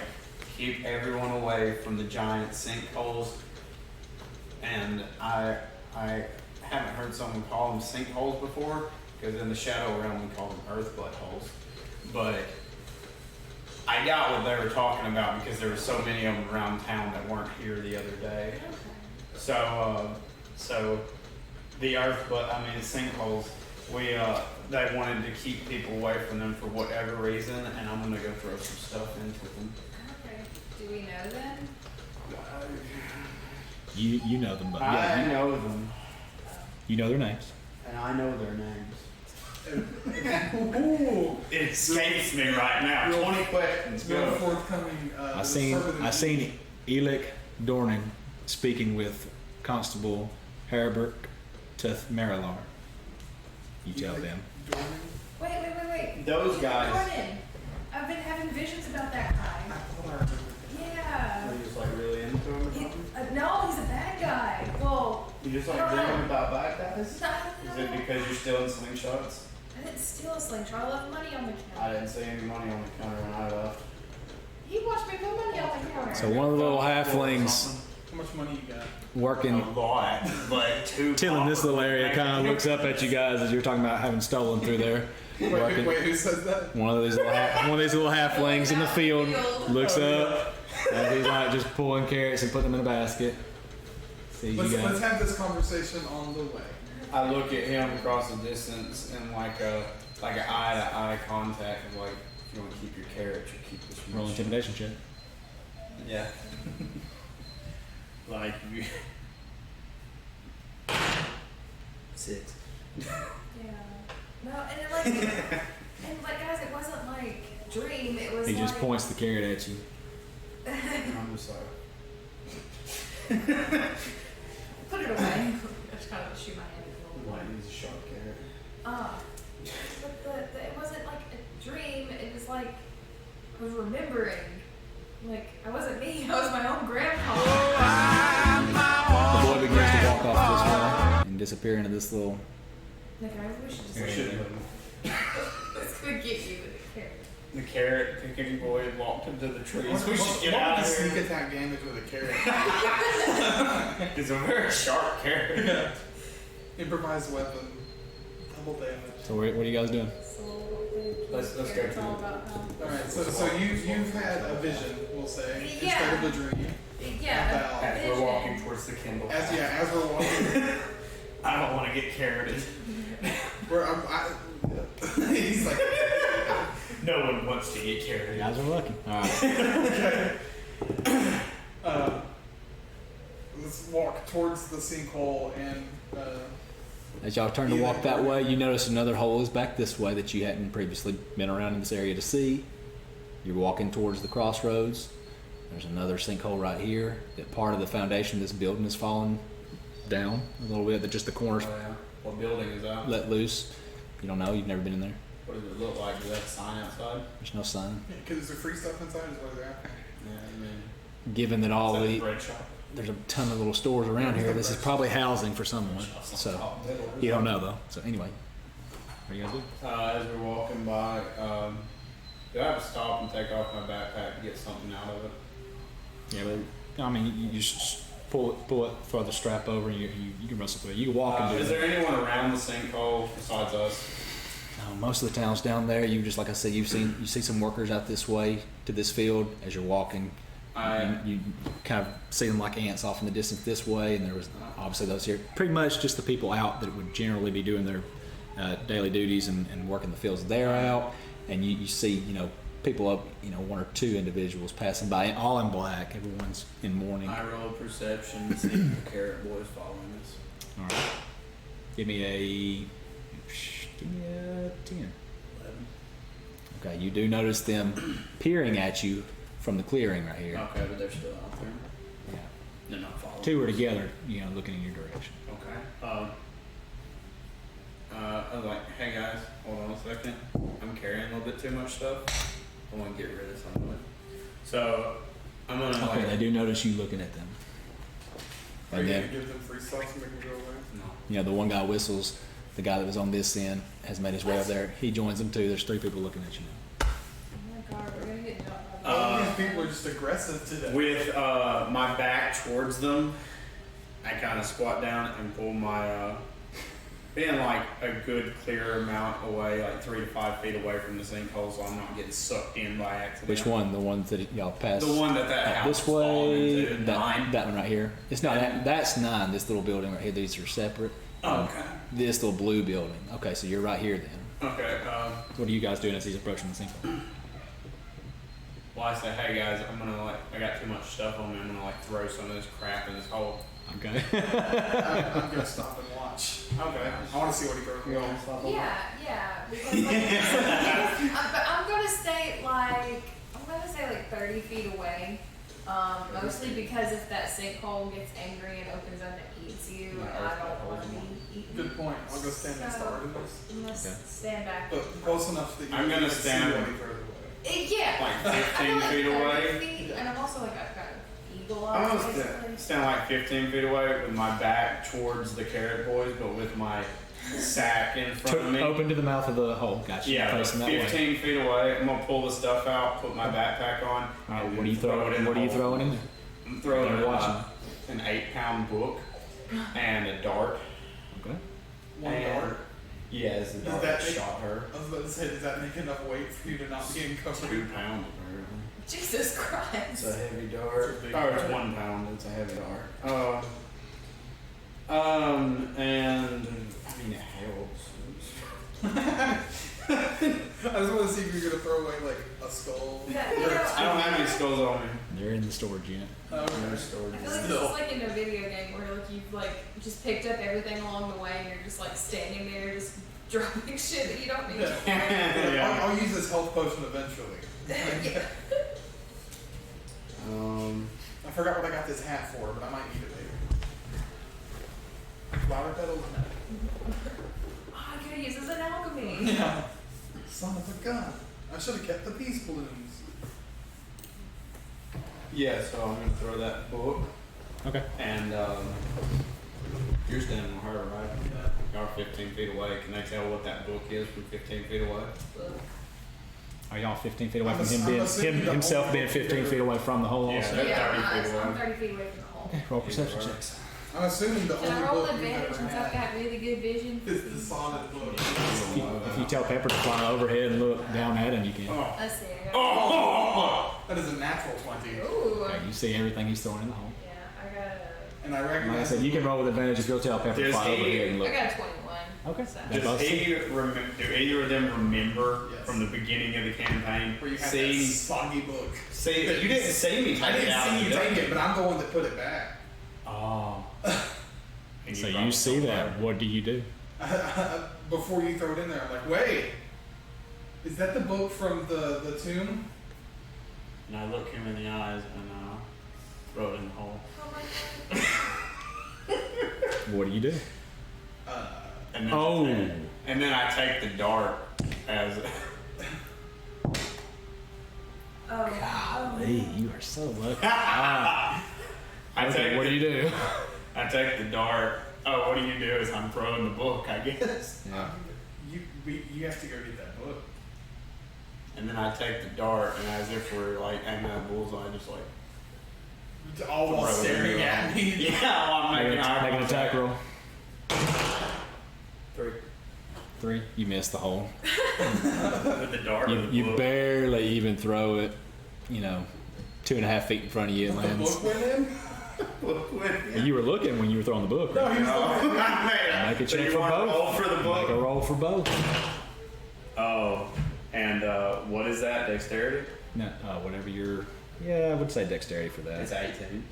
keep everyone away from the giant sinkholes, and I haven't heard someone call them sinkholes before, because in the Shadow Realm we call them earth buttholes. But I got what they were talking about because there were so many of them around town that weren't here the other day. So the sinkholes, they wanted to keep people away from them for whatever reason, and I'm gonna go throw some stuff into them. Okay. Do we know them? You know them, but I yeah, know them, you know their names. and I know their names. Ooh. It escapes me right now. 20 questions. Real Go. forthcoming. I seen Elic Dornan speaking with Constable Herbert Teth Marilar. You tell them. Wait. Those He's guys. Jordan. I've been having visions about that guy. Yeah. Are you just like really into him or He, something? no, he's a bad guy. Well, You just I like don't know. dreaming about bad guys? no, Is it because you're stealing slingshots? I didn't steal a slingshot. I left money on the I counter. didn't see any money on the counter when I left. He watched me put money on the counter. So one of the little halflings How much money you got? working, A lot, but two. tilling this little area, kind of looks up at you guys as you're talking about having stolen through there. Working. Wait, who says that? One of these little halflings in the field looks up as he's like just pulling carrots and putting them in a basket. See you Let's guys. have this conversation on the way. I look at him across the distance and like an eye to eye contact of like, if you want to keep your carrots or keep this Roll much. intimidation check. Yeah. Like you. 6. Yeah. No, and guys, it wasn't like dream. It was He like. just points the carrot at you. I'm just like. Put it away. I just kind of shoot my hand in the Why use a sharp carrot? But it wasn't like a dream. It was like I was remembering. Like I wasn't me. I was my own grandpa. The boy begins to walk off this way and disappear into this little. Like I wish We to should have. This could get you with a carrot. The carrot picking boy walked into the trees. We should What get out would of the sneak here. attack damage with a carrot? It's a very sharp carrot. Improvised weapon. Double damage. So what are you guys doing? Let's go It's all through. about how. Alright, so you've had a vision, we'll say, Yeah. instead of a dream. Yeah. About- As we're walking towards the Kindle. As we're walking, I don't want to get carroted. he's like, No one wants to get You carroted. guys are lucky. Alright. let's walk towards the sinkhole and As y'all turn to walk that way, you notice another hole is back this way that you hadn't previously been around in this area to see. You're walking towards the crossroads. There's another sinkhole right here. That part of the foundation of this building is falling down a little bit. That just the corners What building is that? let loose. You don't know. You've never been in there. What does it look like? Is that a sign outside? There's no sign. because there's free stuff inside is what they're after. Yeah, I mean. Given that all is that the a bread shop? there's a ton of little stores around here. This is probably housing for someone. So you don't know though. So anyway, what are you gonna do? As we're walking by, do I have to stop and take off my backpack to get something out of it? Yeah, but I mean, you just pull it for the strap over, and you can wrestle through it. You can walk and do Is it. there anyone around the sinkhole besides us? Most of the towns down there, you just like I said, you see some workers out this way to this field as you're walking. You kind of see them like ants off in the distance this way, and there was obviously those here. Pretty much just the people out that would generally be doing their daily duties and working the fields. They're out, and you see people up, one or two individuals passing by, all in black. Everyone's in mourning. I roll perception to see if the carrot boy's following us. All right, give me a 10. 11. Okay, you do notice them peering at you from the clearing right here. Okay, but they're still out there. Yeah. They're not following. Two are together, looking in your direction. Okay. I was like, hey guys, hold on a second. I'm carrying a little bit too much stuff. I want to get rid of some of it. So I'm gonna Okay, they do notice you looking at them. Are And you then, gonna give them free stuff to make them go away? no. the one guy whistles. The guy that was on this end has made his way up there. He joins them too. There's 3 people looking at you now. Oh my god, we're gonna get jumped by All the these people are just aggressive today. With my back towards them, I kind of squat down and pull my, being like a good clear amount away, like 3 to 5 feet away from the sinkhole, so I'm not getting sucked in by accident. Which one? The ones that y'all passed? The one that house this is falling way. into. That 9. That one right here. It's not that. That's 9. This little building right here. These are separate. Oh, okay. This little blue building. Okay, so you're right here then. Okay. What are you guys doing as he's approaching the sinkhole? Well, I say, hey guys, I got too much stuff on me. I'm gonna throw some of this crap in this hole. Okay. I'm gonna stop and watch. Okay. I want to see what he throws. Yeah, because I'm gonna stay like 30 feet away. Mostly because if that sinkhole gets angry and opens up and eats you, I don't want to be eaten. Good point. I'll go stand and start in this. I'm gonna Okay. stand back. But close enough that you I'm gonna can stand- see what he throws away. Yeah. Like 15 I'm feet like 30 away. feet, and I'm also I've got an eagle I'm eye, gonna basically. stand like 15 feet away with my back towards the carrot boys, but with my sack in front of me. Open to the mouth of the hole. Gotcha. Yeah, but Facing that way. 15 feet away. I'm gonna pull the stuff out, put my backpack on. All right, and what are you throw it in throwing? What the are you hole. throwing in there? I'm throwing They're watching. an 8-pound book and a dart. Okay. One And- dart. Yeah, it's the Does dart that that make- shot her. I was about to say, does that make enough weight for you to not be in 2 cover? pounds apparently. Jesus Christ. It's a heavy dart. It's a big Oh, it's dart. 1 pound. It's a heavy dart. And I mean it helps. I just want to see if you're gonna throw away like a skull. Yeah, Or- I don't have any skulls on me. They're in the storage unit. Oh, okay. I feel like this is like in a video game where you've just picked up everything along the way and you're just standing there just dropping shit that you don't need. Yeah. Yeah. I'll use this health potion eventually. Yeah. I forgot what I got this hat for, but I might need it later. Flower petals? Oh, I could use this as an alchemy. Yeah. Son of a gun. I should have kept the peace balloons. Yeah, so I'm gonna throw that book Okay. and you're standing on her, right? Y'all are 15 feet away. Can I tell what that book is from 15 feet away? Are y'all 15 feet away I'm from ass- him I'm being assuming the himself whole- being 15 feet away from the hole Yeah. also? They're Yeah, 30 feet I'm away. 30 feet away from the hole. Okay, roll perception Right. checks. I'm assuming the Can I only roll book you've advantage ever since I've had got really good vision? is the sonnet book. If you tell Pepper to fly overhead and look down at him, you can. Oh. Let's see. I got Oh! That is a natural 20. Ooh. Okay, you see everything he's throwing in the hole. Yeah, I got a. And I Like I recognize said, you can roll with advantage if you'll tell Pepper to Does fly he- overhead and I look. got a 21. Okay. So. They both Does he do either of them remember Yes. from the beginning of the campaign? where you have See, that soggy book. see, you didn't see me take I it didn't out. see you take it, but I'm the one that put it back. Oh. And So brought you it see over. that. What do you do? Before you throw it in there, I'm like, wait, is that the book from the tomb? And I look him in the eyes and throw it in the hole. Oh my god. What do you do? And then Oh. and then I take the dart as Oh. Golly, you are so lucky. Ah. I Okay, take what do you do? I take the dart. Oh, what do you do is I'm throwing the book, I guess. Yeah. You have to go get that book. And then I take the dart, and as if we're like aiming at a bullseye, just like All while throw it in staring the at wall. me. Yeah, while I'm making eye Make an attack contact. roll. 3. You missed the hole. With the dart. or the You book. barely even throw it. 2.5 feet in front of you. It The lands. book went in? You were looking when you were throwing the book. No, Right? he was looking at me. Make a So check you for want to both. roll for the Make a book? roll for both. Oh, and what is that? Dexterity? No, whatever your. Yeah, I would say dexterity for that. It's 18.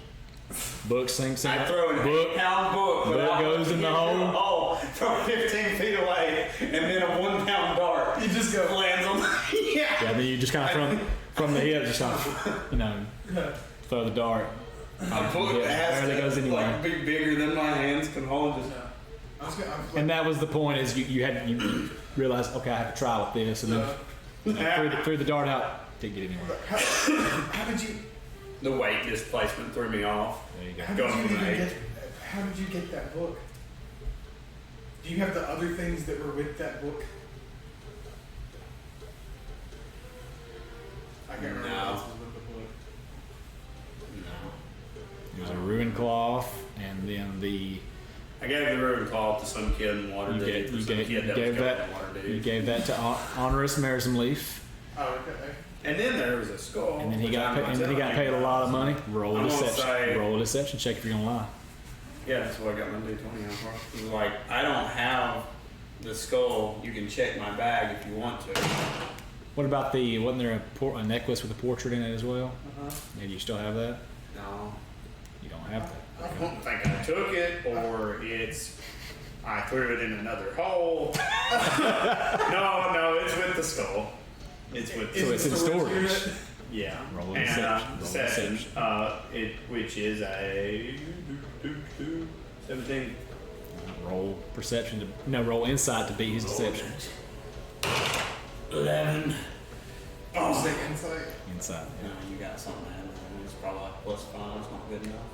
Book sinks in. I throw an book. 8-pound book. book without goes in the looking hole. From 15 feet away, and then a 1-pound dart. You just go. Lands on. Yeah. Yeah, then you just kind of from the hip, just kind of, throw the dart. A book that has barely to goes anywhere. like be bigger than my hands can hold. Just And that was the point, is you realized, okay, I have to try with this, and then threw the dart out, didn't get anywhere. How did you? the weight displacement threw me off. There you go. How Going did you from even eight. get? How did you get that book? Do you have the other things that were with that book? I can't remember No. what else was with the book. No. It was a ruined cloth, and then I gave the ruined cloth to some kid in Waterdeep. You gave- for you some gave- kid you that gave was going that- to Waterdeep. you gave that to Honorous Leaf, Oh, okay. And then there was a skull. and then he which got I'm and then he got telling paid a you lot of guys. money. Roll a I'm gonna deception. say- Roll a deception check if you're gonna lie. Yeah, that's what I got my D20 on for. It was like, I don't have the skull. You can check my bag if you want to. What about wasn't there a necklace with a portrait in it as well? Uh-huh. Maybe you still have that? No. You don't have that. I don't think I took it, or I threw it in another hole. no, it's with the skull. It's with So it's in storage. yeah. Roll a And deception. Roll a deception. deception. Which is a 17. Roll perception roll insight to beat his deception. 11. Oh, stick insight. Insight. No, you got something to add. It's probably like +5. It's not good enough.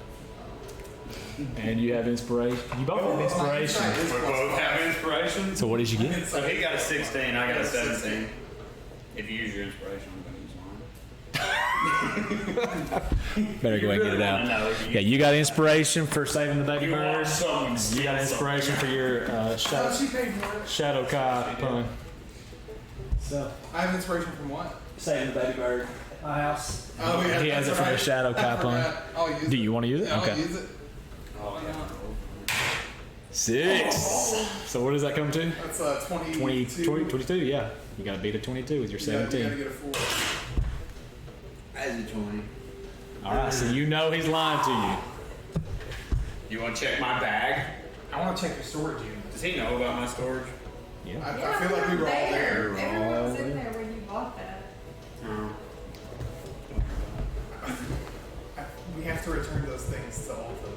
And you have inspiration. You both have inspiration. We both have inspiration. So what did you get? So he got a 16, I got a 17. If you use your inspiration, I'm gonna use mine. Better go ahead and get it out. Yeah, you got inspiration for saving the baby You want bird. someone You got inspiration for your Oh, she paid for it. Shadow Kai pun. So I have inspiration from what? saving the baby bird at my house. Oh, yeah. He has it that's from the right. Shadow I Kai pun. forgot. I'll use Do it. you want to use it? Yeah, Okay. I'll use it. Oh, yeah. 6. So what does that come to? That's 20, 22. 22, yeah. You got to beat a 22 with your You gotta 17. get a 4. As a 20. All right, so you know he's lying to you. You want to check my bag? I want to check your storage unit. Does he know about my storage? Yeah. I feel like we were all there. Everyone was all in there. there when you bought that. We have to return those things to Alta.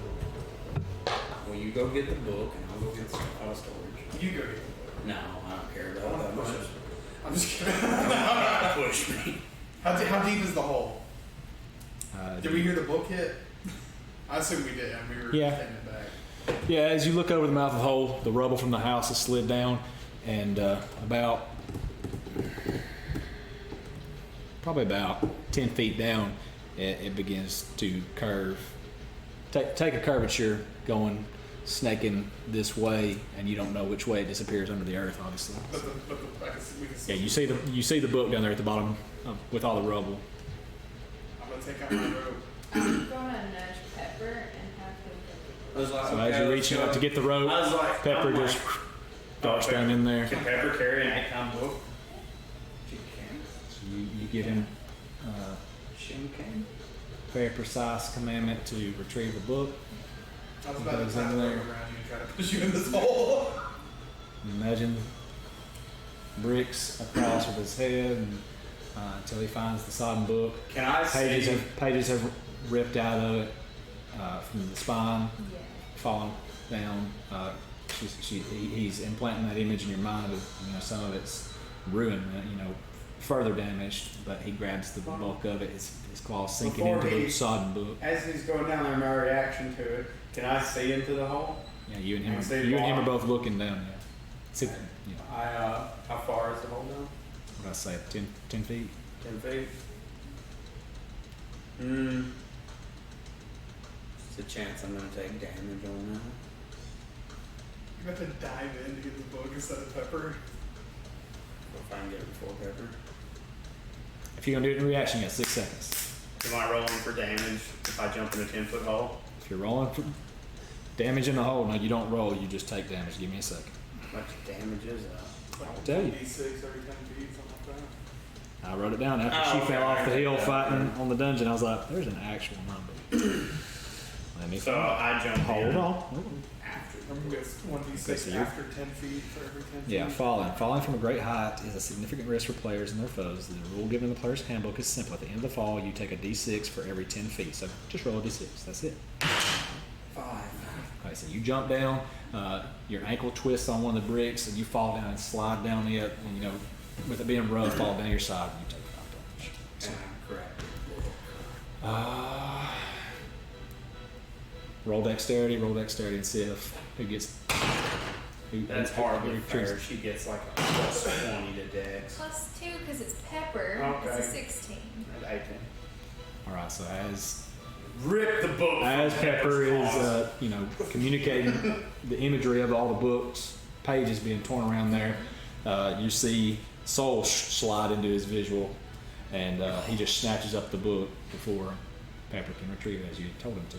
Well, you go get the book, and I'll go get stuff out of storage. You go get them. No, I don't care I about want that to push much. it. I'm just kidding. Push me. How deep is the hole? Uh, Did we hear the book hit? I assume we did, and we were Yeah. taking it back. Yeah, as you look over the mouth of the hole, the rubble from the house has slid down, and probably about 10 feet down, it begins to curve. Take a curvature going, snaking this way, and you don't know which way it disappears under the earth, obviously. But I can see, we can see. Yeah, you see the book down there at the bottom with all the rubble. I'm gonna take out my rope. I'm gonna nudge Pepper and have him I was like, So as you're reaching up to get the rope, I was like, Pepper just darts down in there. Can Pepper carry an 8-pound book? She can. So you give him She can. very precise commandment to retrieve the book. I was about Goes to tie in the there. rope around you and try to push you in this hole. Imagine bricks across with his head until he finds the sodden book. Can I see? Pages have ripped out of it from the spine, Yeah. falling down. He's implanting that image in your mind of some of it's ruined. further damaged, but he grabs the bulk of it. His claws sinking Before into the he- sodden book. As he's going down there, my reaction to it, can I see into the hole? Yeah, you and him. I see You and him are ball. both looking down. Yeah. See, you know, How far is the hole down? what did I say? 10 feet. 10 feet? There's a chance I'm gonna take damage on that. You have to dive in to get the book instead of Pepper. If I can get it before Pepper. If you're gonna do it in reaction, you got 6 seconds. Am I rolling for damage if I jump in a 10-foot hole? If you're rolling for damage in the hole, no, you don't roll. You just take damage. Give me a second. How much damage is that? I'll tell you. D6 every 10 feet, something like that. I wrote it down after Oh, she fell okay. off the hill Yeah. fighting on the dungeon. I was like, "There's an actual number." Let me So find it. I jump Hold in on. Hold on. after. I'm gonna guess 1d6 Okay, so you're- after 10 feet for every 10 feet. Yeah, falling. Falling from a great height is a significant risk for players and their foes. The rule given in the player's handbook is simple. At the end of the fall, you take a d6 for every 10 feet. So just roll a d6. That's it. 5. Okay, so you jump down, your ankle twists on one of the bricks, and you fall down and slide down it. And you know, with it being rough, fall down your side, and you take 5 damage. And I'm correct. Roll dexterity, and see if who gets. That's who hardly retrieves- fair. She gets like a plus 20 to dex. +2 because it's pepper. Okay. It's a 16. At 18. All right, so Rip the book. as from Pepper Pepper's is, claws. communicating the imagery of all the books, pages being torn around there, you see Soul slide into his visual, and he just snatches up the book before Pepper can retrieve it as you told him to.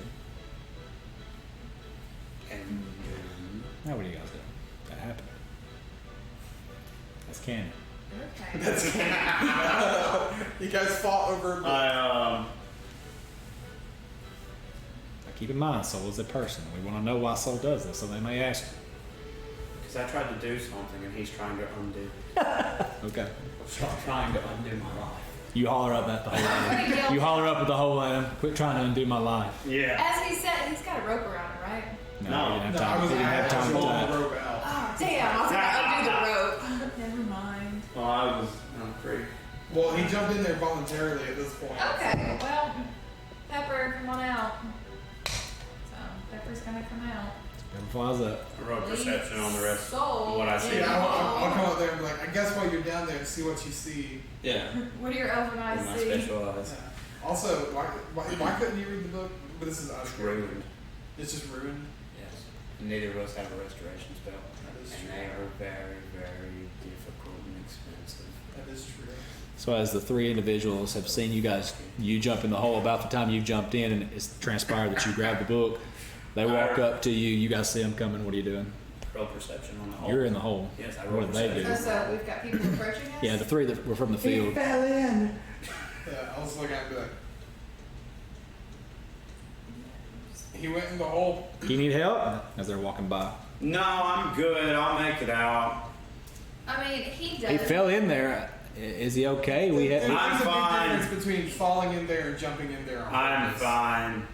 And Now what do you guys do? That happened. That's canon. Okay. You guys fought over a book. Now keep in mind, Soul is a person. We want to know why Soul does this, so they may ask you. because I tried to do something and he's trying to undo. Okay. Trying to undo my life. You holler up at the whole I'm item. gonna yell. You holler up at the whole item. Quit trying to undo my life. Yeah. As he said, he's got a rope around him, right? No, No, he didn't No, have I time. was He didn't have time to pulling tie the it. rope out. Oh, damn. I was gonna undo the rope. Never mind. Well, I'm free. Well, he jumped in there voluntarily at this point. Okay, well, Pepper, come on out. So, Pepper's gonna come out. Never flies up. I roll perception on the rest Soul of what I see. Yeah, I'll come out there and be like, I guess while you're down there and see what you see. Yeah. What do your elven In eyes my see? special eyes. Yeah. Also, why couldn't you read the book? But this is It's ruined. It's just ruined. Yes. Neither of us have a restoration spell. That is And true. they are very, very difficult and expensive. That is true. So as the three individuals have seen you guys, you jump in the hole about the time you jumped in, and it's transpired that you grabbed the book. They walk up to you. You guys see them coming. What are you doing? Roll perception on the hole. You're in the hole. Yes, I What roll did they do? perception. Oh, so we've got people approaching us? Yeah, the three that were from the field. fell in. Yeah, I was looking at it and be like, he went in the hole. Do you need help? As they're walking by. No, I'm good. I'll make it out. I mean, he does. He fell in there. Is he okay? We There's had. I'm a big fine. difference between falling in there and jumping in there. On I'm purpose. fine.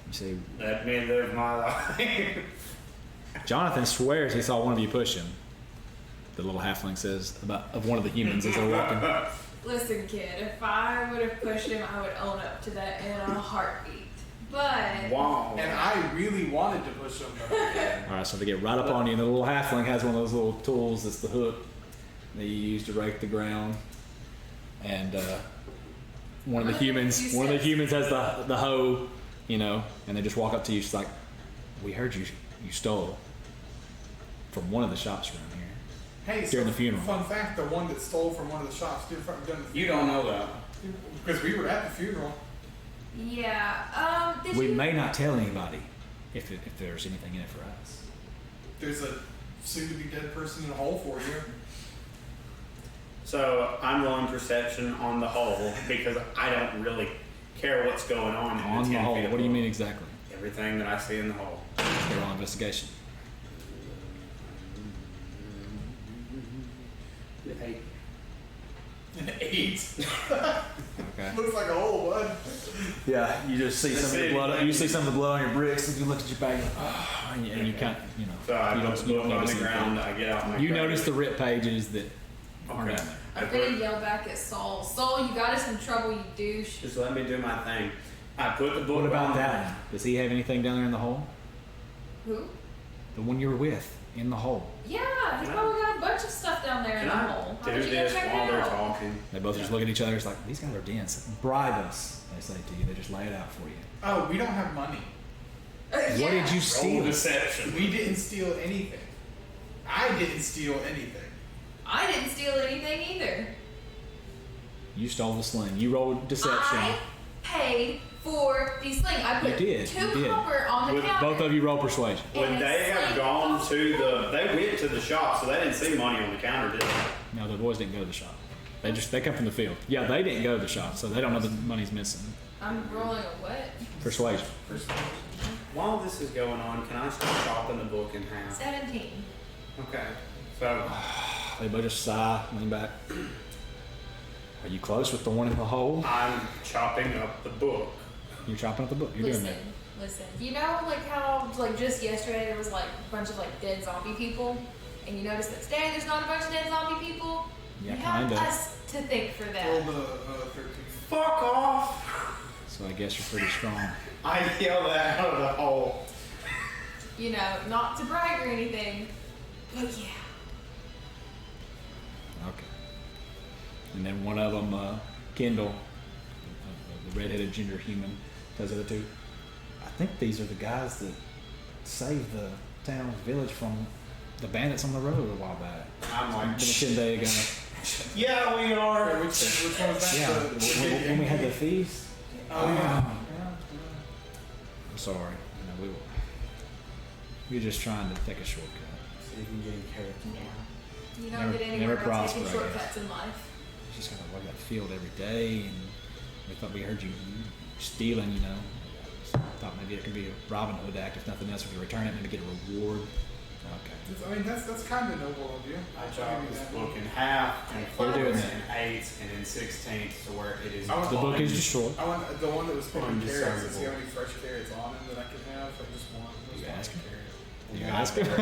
You see, Let me live my life. Jonathan swears he saw one of you push him. The little halfling says of one of the humans as they're walking. Listen, kid, if I would have pushed him, I would own up to that in a heartbeat. But Wow. And I really wanted to push him, but I didn't. All right, so they get right up on you, and the little halfling has one of those little tools that's the hook that you use to rake the ground. And one of the humans has the hoe, you know, and they just walk up to you. She's like, "We heard you stole from one of the shops around here." Hey, During so the funeral. Fun fact: the one that stole from one of the shops during the You don't know that. because we were at the funeral. yeah, did We you? may not tell anybody if there's anything in it for us. There's a soon-to-be dead person in a hole for you. So I'm rolling perception on the hole because I don't really care what's going on in On the the 10 hole, feet of what do you hole. mean exactly? Everything that I see in the hole. They're on investigation. 8. An 8. Okay. Looks like a hole, bud. Yeah, you just see some of the blood. You see some of the blood on your bricks, and you look at your bag, and you can't, you know. So I you put the book on notice the anything. ground. I get out my You grave. notice the rip pages that aren't Okay. in there. I'm gonna yell back at Saul. Saul, you got us in trouble, you douche. Just let me do my thing. I put the book What about on. that one? Does he have anything down there in the hole? Who? The one you were with in the hole. Yeah, he's Can I- probably got a bunch of stuff down there in Can the I hole. How do about you go this check while it they're out? talking? They both just look at each other. It's like, these guys are dense. Bribe us, they say to you. They just lay it out for you. Oh, we don't have money. What Yeah. did you Roll steal? deception. We didn't steal anything. I didn't steal anything. I didn't steal anything either. You stole the sling. You rolled deception. I paid for the sling. I put You did, 2 you did. copper on the With counter. Both of you roll persuasion. Would And they have sling gone cost to the? $2. They went to the shop, so they didn't see money on the counter, did they? No, the boys didn't go to the shop. They come from the field. Yeah, they didn't go to the shop, so they don't know the money's missing. I'm rolling a what? Persuasion. While this is going on, can I start chopping the book in half? 17. Okay. So They both just sigh, lean back. Are you close with the one in the hole? I'm chopping up the book. You're chopping up the book. You're doing that. Listen. You know, like how, like just yesterday there was like a bunch of like dead zombie people, and you notice that today there's not a bunch of dead zombie people. Yeah, you have kinda. us to thank for Roll that. the 13. Fuck off! So I guess you're pretty strong. I yelled that out of the hole. You know, not to brag or anything, but yeah. Okay. And then one of them, Kendall, the redheaded ginger human, tells the other two, I think these are the guys that saved the town village from the bandits on the road a while back. I'm like, Been a 10 day ago. yeah, we are. Which one was that? Yeah, when we had the feast. Oh, yeah. I'm sorry. We're just trying to take a shortcut. See if you can get any character. You don't Never- get anywhere never by prosper, taking I guess. shortcuts in life. Just gotta walk that field every day, and we thought we heard you stealing, you know. Thought maybe it could be a Robin Hood act, if nothing else, we could return it and get a reward. Okay. I mean, that's kind of noble of you. I chopped this book in half and We're doing fourths that. and eighths and in sixteenths to where it is. I want The book is destroyed. I want the one that was picking carrots. Does he Undiscernible. have any fresh carrots on him that I could have? Like just one. You Just one asking? carrot. You asking? I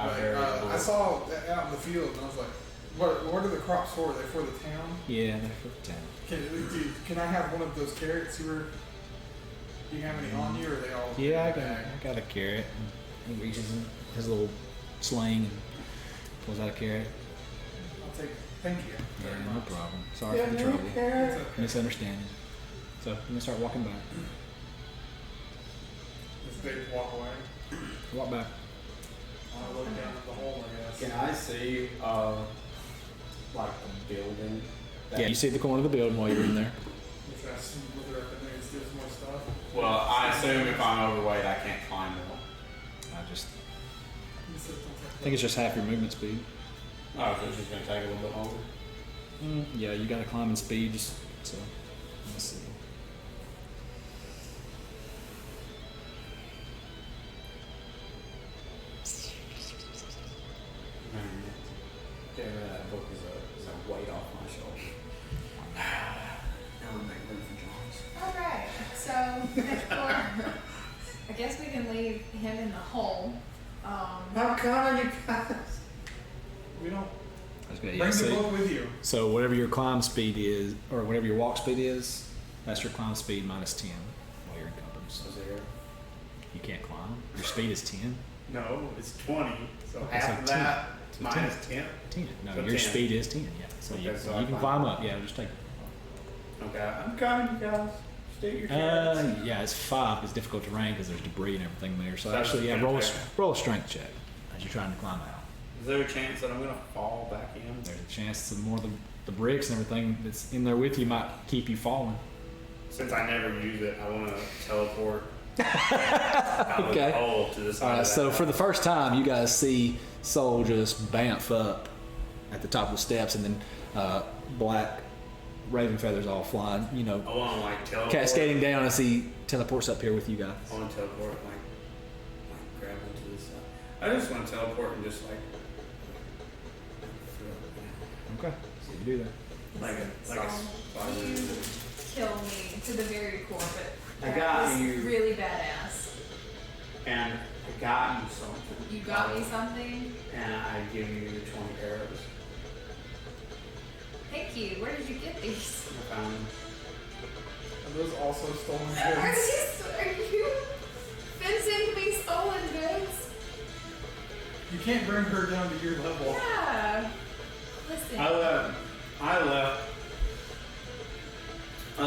was like, I saw that out in the field and I was like, what are the crops for? Are they for the town? Yeah, they're for the town. Can I have one of those carrots? Do you have any on you or are they all? Yeah, in the bag? I got a carrot. He reaches in his little sling and pulls out a carrot. I'll take it. Thank you. Yeah, very no much. problem. Sorry for the trouble. It's okay. Misunderstanding. So I'm gonna start walking back. Just they walk away. Walk back. I'll look down at the hole, I guess. Can I see, like a building? Yeah, you see the corner of the building while you're in there. If I slither up in there and steal some more stuff. Well, I assume if I'm overweight, I can't climb it. I think it's just half your movement speed. Oh, so it's just gonna take a little bit longer. Yeah, you got a climbing speed, just so let's see. Man, getting rid of that book is a weight off my shoulder. Now I'm making room for John's. Alright, so next door. I guess we can leave him in the hole. I'm coming, you guys. We don't I was gonna, bring yeah, the see, book with you. so whatever your climb speed is, or whatever your walk speed is, that's your climb speed minus 10 while you're in company. So you can't climb. Your speed is 10. No, it's 20. So Okay, half so of 10. that So minus 10. 10. No, So your 10. speed is 10. Yeah. So Okay, you, so I you can climb up. Yeah, just take it. Okay, I'm coming, you guys. Steal your carrots. Yeah, it's 5. It's difficult terrain because there's debris and everything there. So So actually, yeah, it's roll gonna a, take- roll a strength check as you're trying to climb out. Is there a chance that I'm gonna fall back in? There's a chance that more of the bricks and everything that's in there with you might keep you falling. Since I never use it, I want to teleport out of Okay. the hole to the side. All right, of that so for the house. first time, you guys see Soul just bamf up at the top of the steps, and then black raven feathers all flying, you know, I want to like teleport. cascading down as he teleports up here with you guys. I want to teleport, like grab onto this side. I just want to teleport and just like. Okay, so you do that. Like a Saul, you kill me to the very core, but I that got was you. really badass. And I got you something. You got me something? And I give you 20 arrows. Thank you. Where did you get these? I found them. Are those also stolen Are goods? you fencing me stolen goods? You can't bring her down to your level. Yeah. Listen. I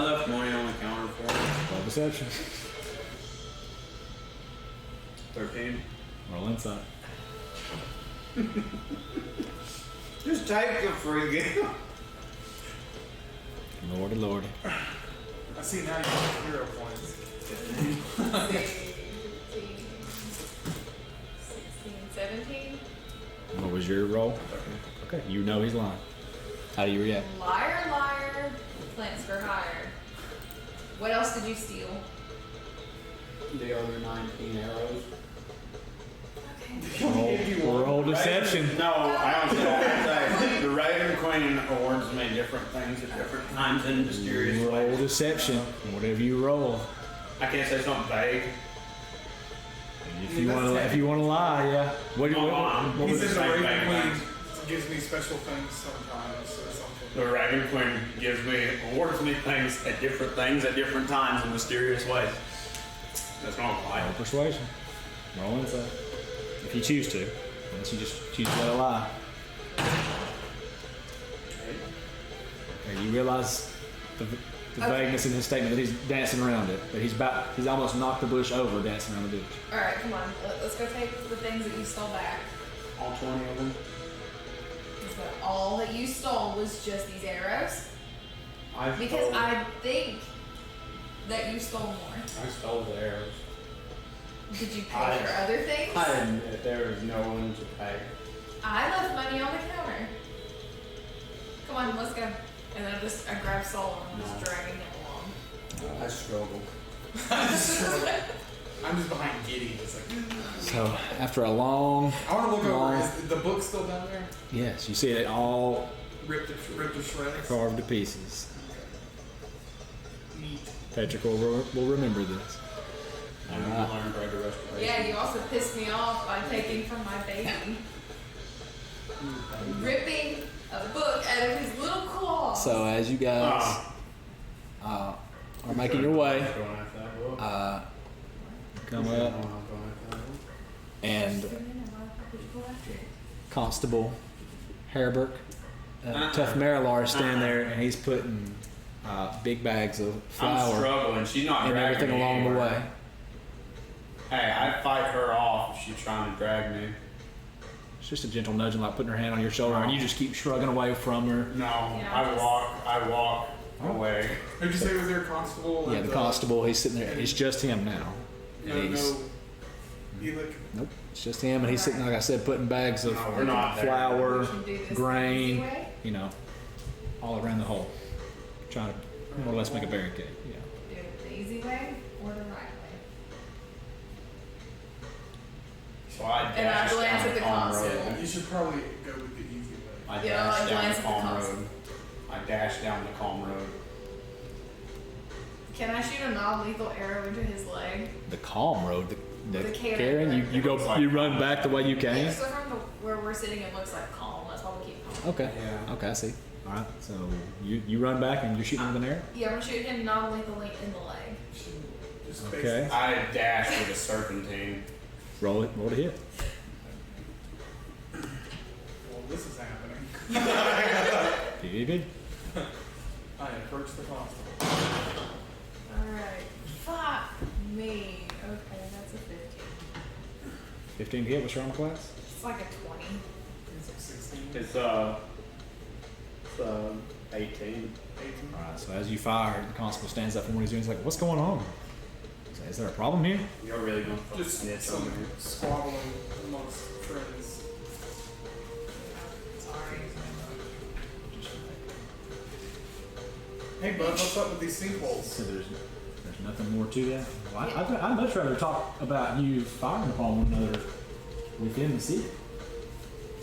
left money on the counter for him. Roll deception. 13. Roll insight. Just take the free gift. Lordy, lordy. I see now you have 0 points. 15, 16, 17. What was your roll? Okay, you know he's lying. How do you react? Liar, liar. Plants for hire. What else did you steal? The other 19 arrows. Okay. Roll deception. No, I don't say. The Raven Queen awards me different things at different times in mysterious Roll ways. deception. Whatever you roll. I can't say something vague. If you want to lie, yeah. What He was says the the same Raven thing, Queen guys? gives me special things sometimes or something. The Raven Queen awards me things at different times in mysterious ways. That's not a Roll lie. persuasion. Roll insight. If you choose to. Unless you just choose to let it lie. Okay, you realize the vagueness in his statement that he's dancing around it. That he's almost knocked the bush over dancing around the bush. Alright, come on. Let's go take the things that you stole back. All 20 of them. So all that you stole was just these arrows? I Because I think that you stole more. I stole the arrows. Did you pay for other things? I admit there was no one to pay. I left money on the counter. Come on, let's go. And then I grabbed Saul and I'm just dragging him along. I struggle. I'm just behind Giddy. It's like, So after a long, I want to look long, over. Is the book still down there? yes, you see it all Ripped to shreds. carved to pieces. Neat. Patrick will remember this. I'm gonna learn Great Restoration. Yeah, you also pissed me off by taking from my baby. Ripping a book out of his little claws. So as you guys are making your way, Going after that book. come up and Constable Herbert, Tough Marilar is standing there and he's putting big bags of I'm flour struggling. She's not and dragging everything me along the anywhere. way. Hey, I'd fight her off if she's trying to drag me. It's just a gentle nudging, like putting her hand on your shoulder, and you just keep shrugging away from her. No, Yeah, I walk away. Did you say it was their constable? Yeah, and, the constable, he's sitting there. It's just him now. No, And he's- no. Elick. Nope, it's just him, and he's sitting, like I said, putting bags of No, we're not there. flour, We can do this the easy grain, way. all around the hole, trying to more or less make a barricade. Yeah. Do it the easy way or the right way. So I And I dash glance down at the Palm constable. Road. You should probably go with the easy way. I Yeah, I dash down glance the at the Palm constable. Road. I dash down the Calm Road. Can I shoot a non-lethal arrow into his leg? The calm road, the The Karen Karen, road. you go, Looks like you run back the way you Yeah, came. so from where we're sitting, it looks like calm. That's why we keep calm. Okay. Yeah. Okay, I see. All right. So you run back and you're shooting with an arrow. Yeah, I'm gonna shoot him non-lethally in the leg. Just Okay. I dash with a serpentine. Roll it. Roll to hit. Well, this is happening. PvP. I approach the constable. Alright. Fuck me. Okay, that's a 15. 15 to hit. What's your armor class? It's like a 20. It's like 16. It's 18. 18. All right. So as you fire, the constable stands up from what he's doing. He's like, "What's going on? Is there a problem here?" You're really gonna fucking Just snitch some on me. squabbling amongst friends. Sorry. Hey, bud, what's up with these sinkholes? So there's nothing more to that. Well, I'd much rather talk about you firing upon one another within the city.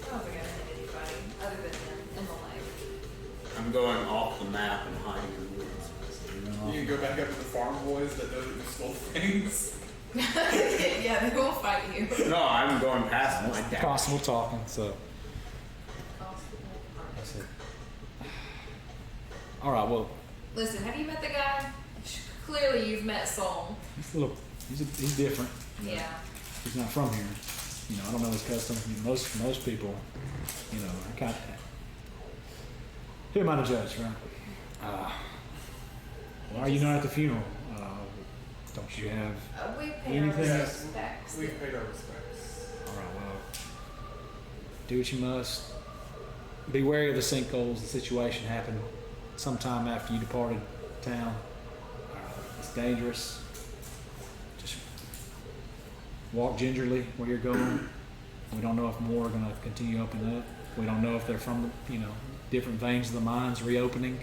I don't think I hit anybody other than him in the leg. I'm going off the map and hiding in the woods. You can go back up to the farm boys that know that you stole things. Yeah, they will fight you. No, I'm going past my dash. Constable talking. So Constable. All right. Well, Listen, have you met the guy? Clearly, you've met Soul. he's different. Yeah. He's not from here. You know, I don't know his customs. Most people, you know, are kind of. Who am I to judge, right? Why are you not at the funeral? Don't you have? We pay Anything our else? respects. We've paid our respects. All right. Well, do what you must. Be wary of the sinkholes. The situation happened sometime after you departed town. It's dangerous. Just walk gingerly where you're going. We don't know if more are going to continue opening up. We don't know if they're from, different veins of the mines reopening.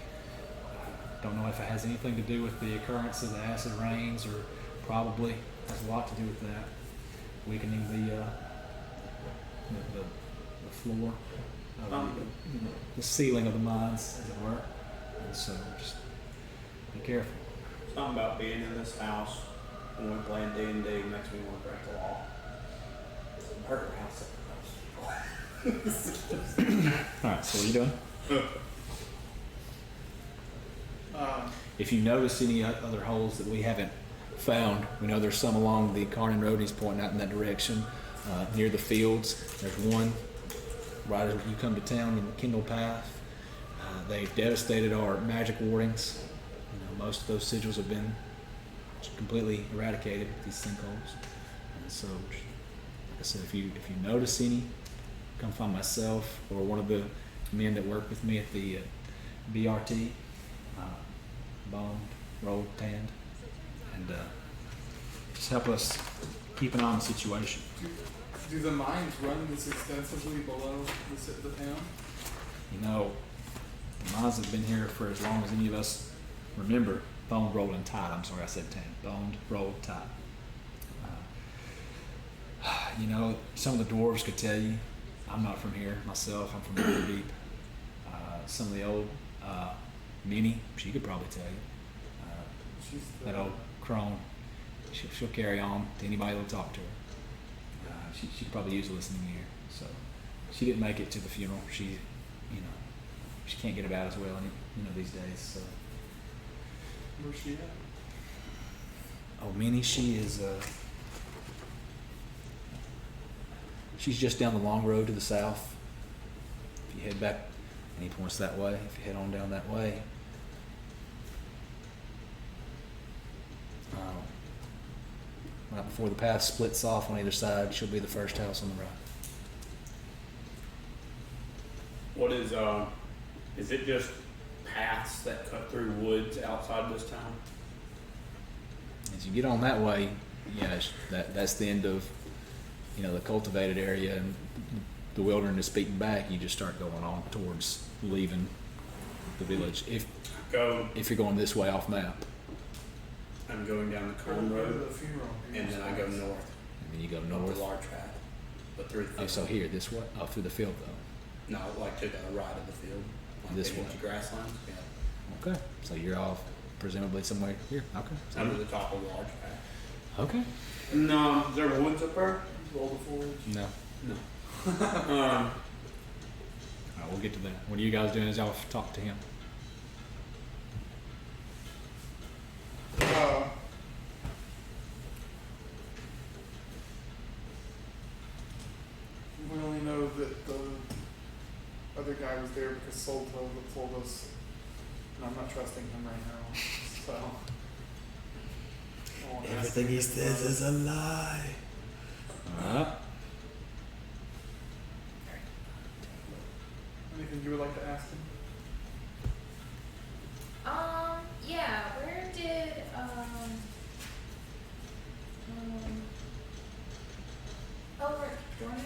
Don't know if it has anything to do with the occurrence of the acid rains, or probably has a lot to do with that, weakening the floor, the ceiling of the mines, as it were. And so just be careful. Something about being in this house when we're playing D&D makes me want to break the law. It's a murder house. All right, so what are you doing? If you notice any other holes that we haven't found, we know there's some along the Carnan Road. He's pointing out in that direction, near the fields. There's one right as you come to town in the Kendall Path. They've devastated our magic wardings. Most of those sigils have been completely eradicated with these sinkholes. And so, like I said, if you notice any, come find myself or one of the men that work with me at the BRT. Boned, rolled, tanned, and just help us keep an eye on the situation. Do the mines run this extensively below the town? You know, the mines have been here for as long as any of us remember. Boned, rolled, and tied. I'm sorry, I said tanned. Boned, rolled, tied. Some of the dwarves could tell you. I'm not from here myself. I'm from River Deep. Some of the old Minnie, she could probably tell you. She's That old crone, she'll carry on to anybody that'll talk to her. She could probably use a listening ear. So she didn't make it to the funeral. She can't get about as well, these days. So. Where's she at? Oh, Minnie, she is. She's just down the long road to the south. If you head back. And he points that way. If you head on down that way, right before the path splits off on either side, she'll be the first house on the right. What is it just paths that cut through woods outside this town? As you get on that way, that's the end of, the cultivated area, and the wilderness beaten back. You just start going on towards leaving the village. If you're going this way off map, I'm going down the Go Corn to Road, the funeral. and then I go north. and then you go Up north. the large path, but through the Oh, field. so here, this way? Oh, through the field though. No, like to the right of the field. Like This the way. empty grasslands. Yeah. Okay. So you're off presumably somewhere here. Okay. So Under the top of the large path. okay. No, is there woods up there? Roll the forage? No. No. All right, we'll get to that. What are you guys doing as y'all talk to him? We only know that the other guy was there because Soul told us, and I'm not trusting him right now. So I won't ask Everything he anything says about is a lie. All right. it. Anything you would like to ask him? Yeah, where did, Ulrich Jordan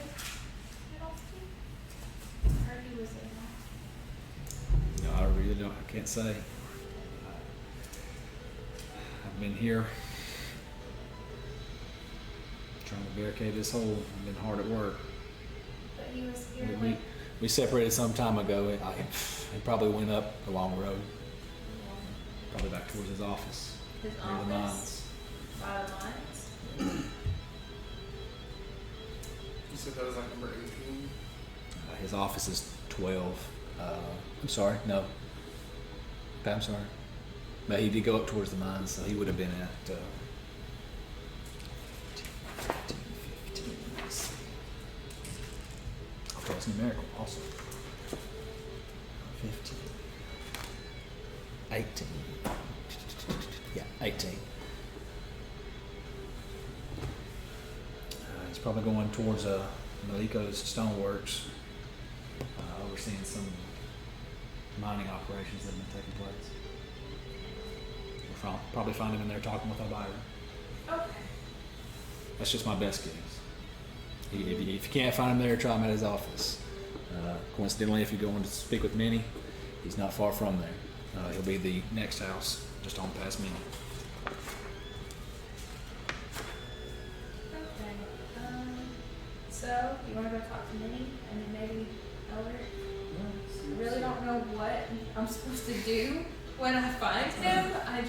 get off to? I heard he was in. No, I really don't. I can't say. I've been here trying to barricade this hole. I've been hard at work. But he was here We separated some time ago. It probably went up a long road, probably back towards his office. his near the office mines. by the mines. You said that was like number 18. His office is 12. I'm sorry, no. I'm sorry. But he did go up towards the mines, so he would have been at 15, 15, let's see. Okay, it's numerical also. 15. 18. Yeah, 18. He's probably going towards Maliko's stoneworks, overseeing some mining operations that have been taking place. We'll probably find him in there talking with Elvira. Okay. That's just my best guess. If you can't find him there, try him at his office. Coincidentally, if you're going to speak with Minnie, he's not far from there. He'll be the next house, just on past Minnie. Okay. So you want to go talk to Minnie and then maybe Elder? I really don't know what I'm supposed to do when I find him. I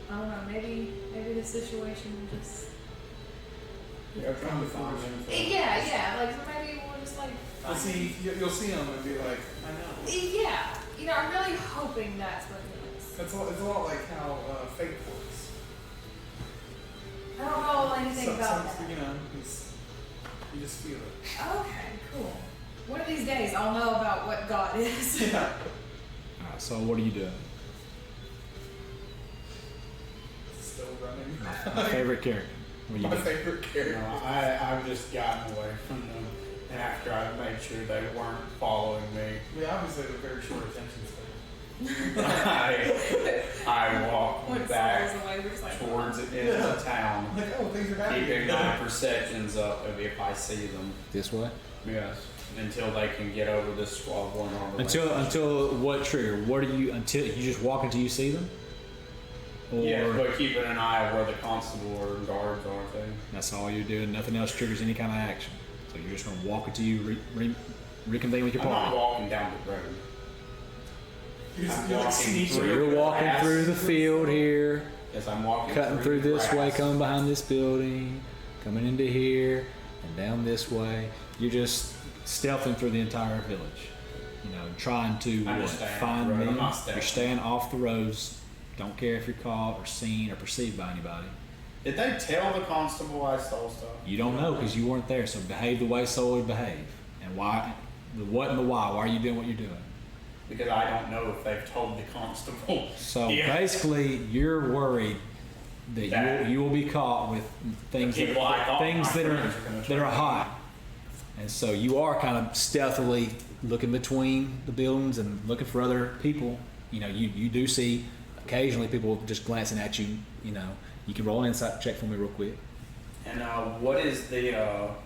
don't know. Maybe the situation will just. Yeah, trying to find him. Yeah. Like so maybe we'll just like. You'll Find see, him. you'll see him and be like, I know. Yeah. You know, I'm really hoping that's what it is. It's a lot like how fate works. I don't know anything about that. You know, you just feel it. Okay, cool. One of these days I'll know about what God is. Yeah. Alright, so what are you doing? Still running. My favorite character. What are you My doing? favorite character. I've just gotten away from them after I made sure they weren't following me. We obviously have a very short attention span. I walk When it back falls away, we're just like, towards the end of town, Like, oh, things are happening. keeping my perceptions up of if I see them. This way? Yes. Until they can get over this squabbling on the Until what trigger? What are you until you just walk until you see them? Or Yeah, but keeping an eye of where the constable or guards are too. that's all you're doing. Nothing else triggers any kind of action. So you're just gonna walk until you reconvene with your I'm not party. walking down the road. You're I'm like walking sneaking. So through you're walking grass. through the field here, As I'm walking cutting through the this way, grass. coming behind this building, coming into here, and down this way. You're just stealthing through the entire village. You know, trying to I'm just staying off find the road. I'm them. not stealthing. You're staying off the roads. Don't care if you're caught or seen or perceived by anybody. Did they tell the constable I stole stuff? You don't know because you weren't there. So behave the way Soul would behave. And why? The what and the why. Why are you doing what you're doing? Because I don't know if they've told the constable. So Yeah. basically, you're worried that That- you will be caught with things The people I thought things my that are friends were gonna that are try. hot. And so you are kind of stealthily looking between the buildings and looking for other people. You know, you do see occasionally people just glancing at you. You know, you can roll an insight check for me real quick. And what is the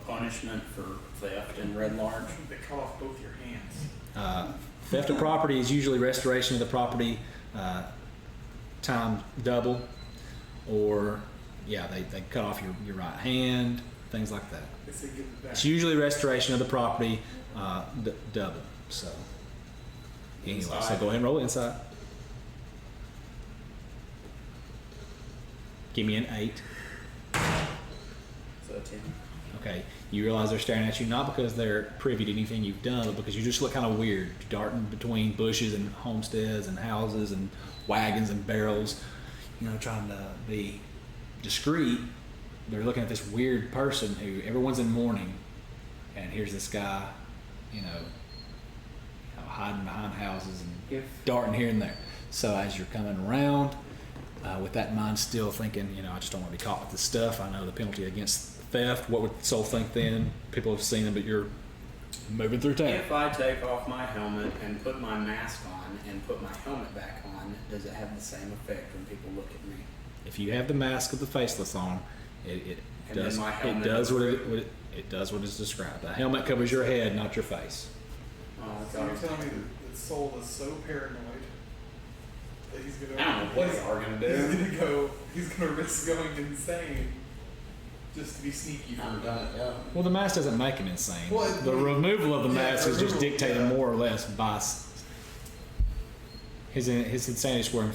punishment for theft in Red Large? They cut off both your hands. Theft of property is usually restoration of the property times double, or yeah, they cut off your right hand, things like that. They say give it back. It's usually restoration of the property double. So anyway, so Inside. go ahead and roll inside. Give me an 8. So 10. Okay, you realize they're staring at you not because they're privy to anything you've done, but because you just look kind of weird, darting between bushes and homesteads and houses and wagons and barrels, you know, trying to be discreet. They're looking at this weird person who everyone's in mourning, and here's this guy, you know, hiding behind houses and darting here and there. So as you're coming around, with that in mind, still thinking, you know, I just don't want to be caught with this stuff. I know the penalty against theft. What would Soul think then? People have seen him, but you're moving through town. If I take off my helmet and put my mask on and put my helmet back on, does it have the same effect when people look at me? If you have the mask of the faceless on, it And then does my it helmet does is what red. it does what is described. The helmet covers your head, not your face. Oh, So you're telling me that Soul is so paranoid that he's gonna. I don't know what they are gonna do. He's gonna risk going insane just to be sneaky for I'm a done. minute. Yeah. Well, the mask doesn't make him insane. Well, the removal of the yeah, mask is just removal, dictated yeah. more or less by his insanity square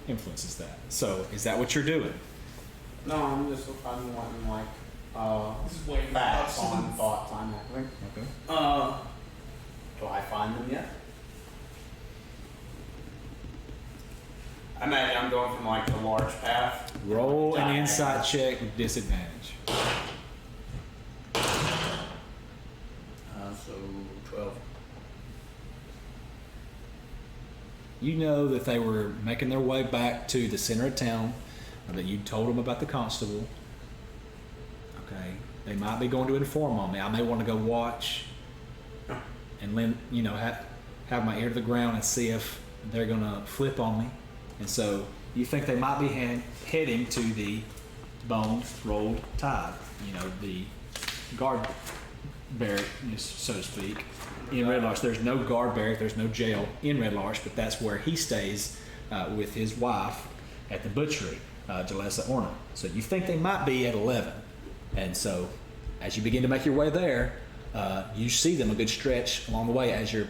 influences that. So, is that what you're doing? No, I'm wanting like This is waiting for facts on options. thoughts I'm having. Okay. Do I find them yet? I imagine I'm going from like the large path. Roll an insight check with disadvantage. So 12. You know that they were making their way back to the center of town, or that you told them about the constable. Okay, they might be going to inform on me. I may want to go watch and then, you know, have my ear to the ground and see if they're gonna flip on me. And so you think they might be heading to the Bone Rolled Tide, you know, the guard barrack, so to speak, in Red Larch. There's no guard barrack, there's no jail in Red Larch, but that's where he stays with his wife at the butchery, Jalessa Orna. So you think they might be at 11. And so as you begin to make your way there, you see them a good stretch along the way as you're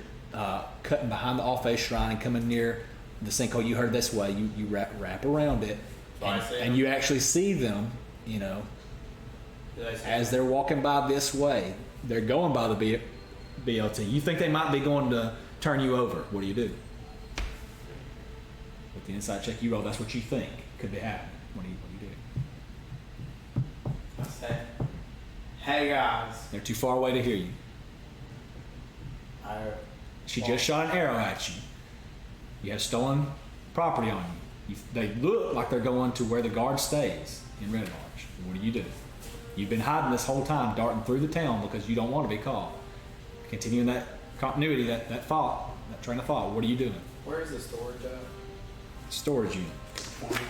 cutting behind the All-Faith Shrine and coming near the sinkhole. You heard this way, you wrap around it, and you actually see them, you know, as they're walking by this way. They're going by the BLT. You think they might be going to turn you over. What do you do? With the inside check you roll, that's what you think could be happening. What do you do? I say, hey guys. They're too far away to hear you. She just shot an arrow at you. You have stolen property on you. They look like they're going to where the guard stays in Red Larch. What do? You've been hiding this whole time, darting through the town because you don't want to be caught. Continuing that continuity, that train of thought. What are you doing? Where is the storage at? Storage unit. 20.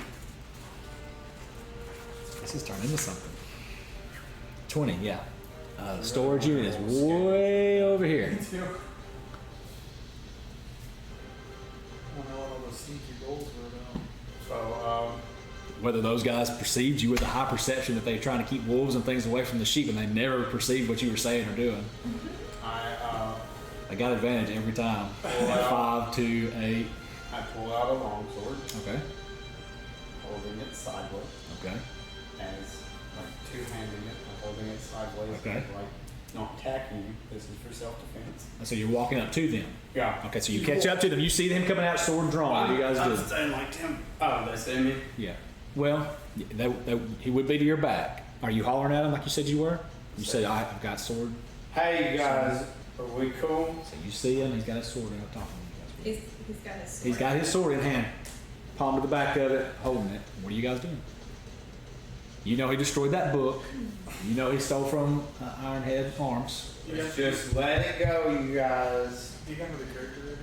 This is turning into something. 20, yeah. Storage unit is way over here. I don't know what all those sneaky rolls were about. So, Whether those guys perceived you with a high perception that they're trying to keep wolves and things away from the sheep, and they never perceived what you were saying or doing. I got advantage every time. At 5, 2, 8. I pull out a longsword, Okay. holding it sideways, Okay. as like two-handing it, holding it sideways, Okay. like not attacking you. This is for self-defense. And so you're walking up to them. Yeah. Okay, so you catch up to them. You see them coming out, sword drawn. What do you guys I'm do? staying like them. Oh, they see me. Yeah. Well, he would be to your back. Are you hollering at him like you said you were? You said, I've got sword. Hey, you guys, are we cool? So you see him, he's got his sword out top of him. He's got his sword. He's got his sword in hand, palm to the back of it, holding it. What are you guys doing? You know he destroyed that book. You know he stole from Ironhead Arms. Let's just let it go, you guys. Do you have the character ready?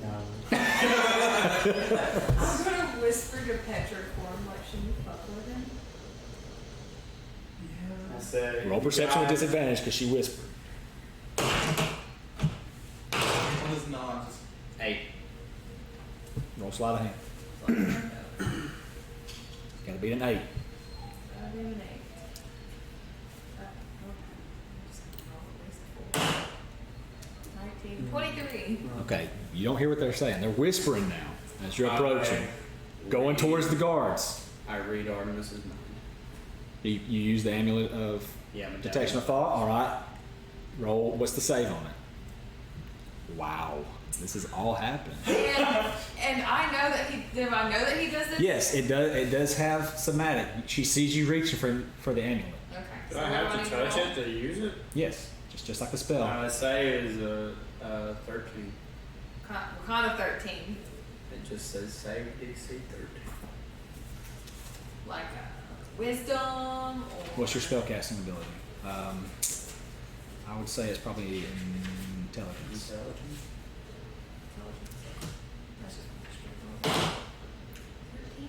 No. I'm gonna whisper to Petricorn, like, should you fuck with him? I said, Roll perception with guys, disadvantage because she whispered. What is not? Just 8. Roll sleight of hand. Gotta beat an 8. I do an 8. Okay. 19, 23. Okay, you don't hear what they're saying. They're whispering now as you're approaching, going towards the guards. I read Artemis's mind. You use the amulet of Yeah, I'm detection of thought. All right, roll. What's the save on it? Wow, this has all happened. And I know that he. Do I know that he does this? Yes, it does. It does have somatic. She sees you reaching for the amulet. Okay. Do so I what have do to need touch roll? it to use it? Yes, just like the spell. I say is 13. What kind of 13? It just says save DC 13. Like wisdom or. What's your spellcasting ability? I would say it's probably intelligence. Intelligence. That's just my strength roll. 13?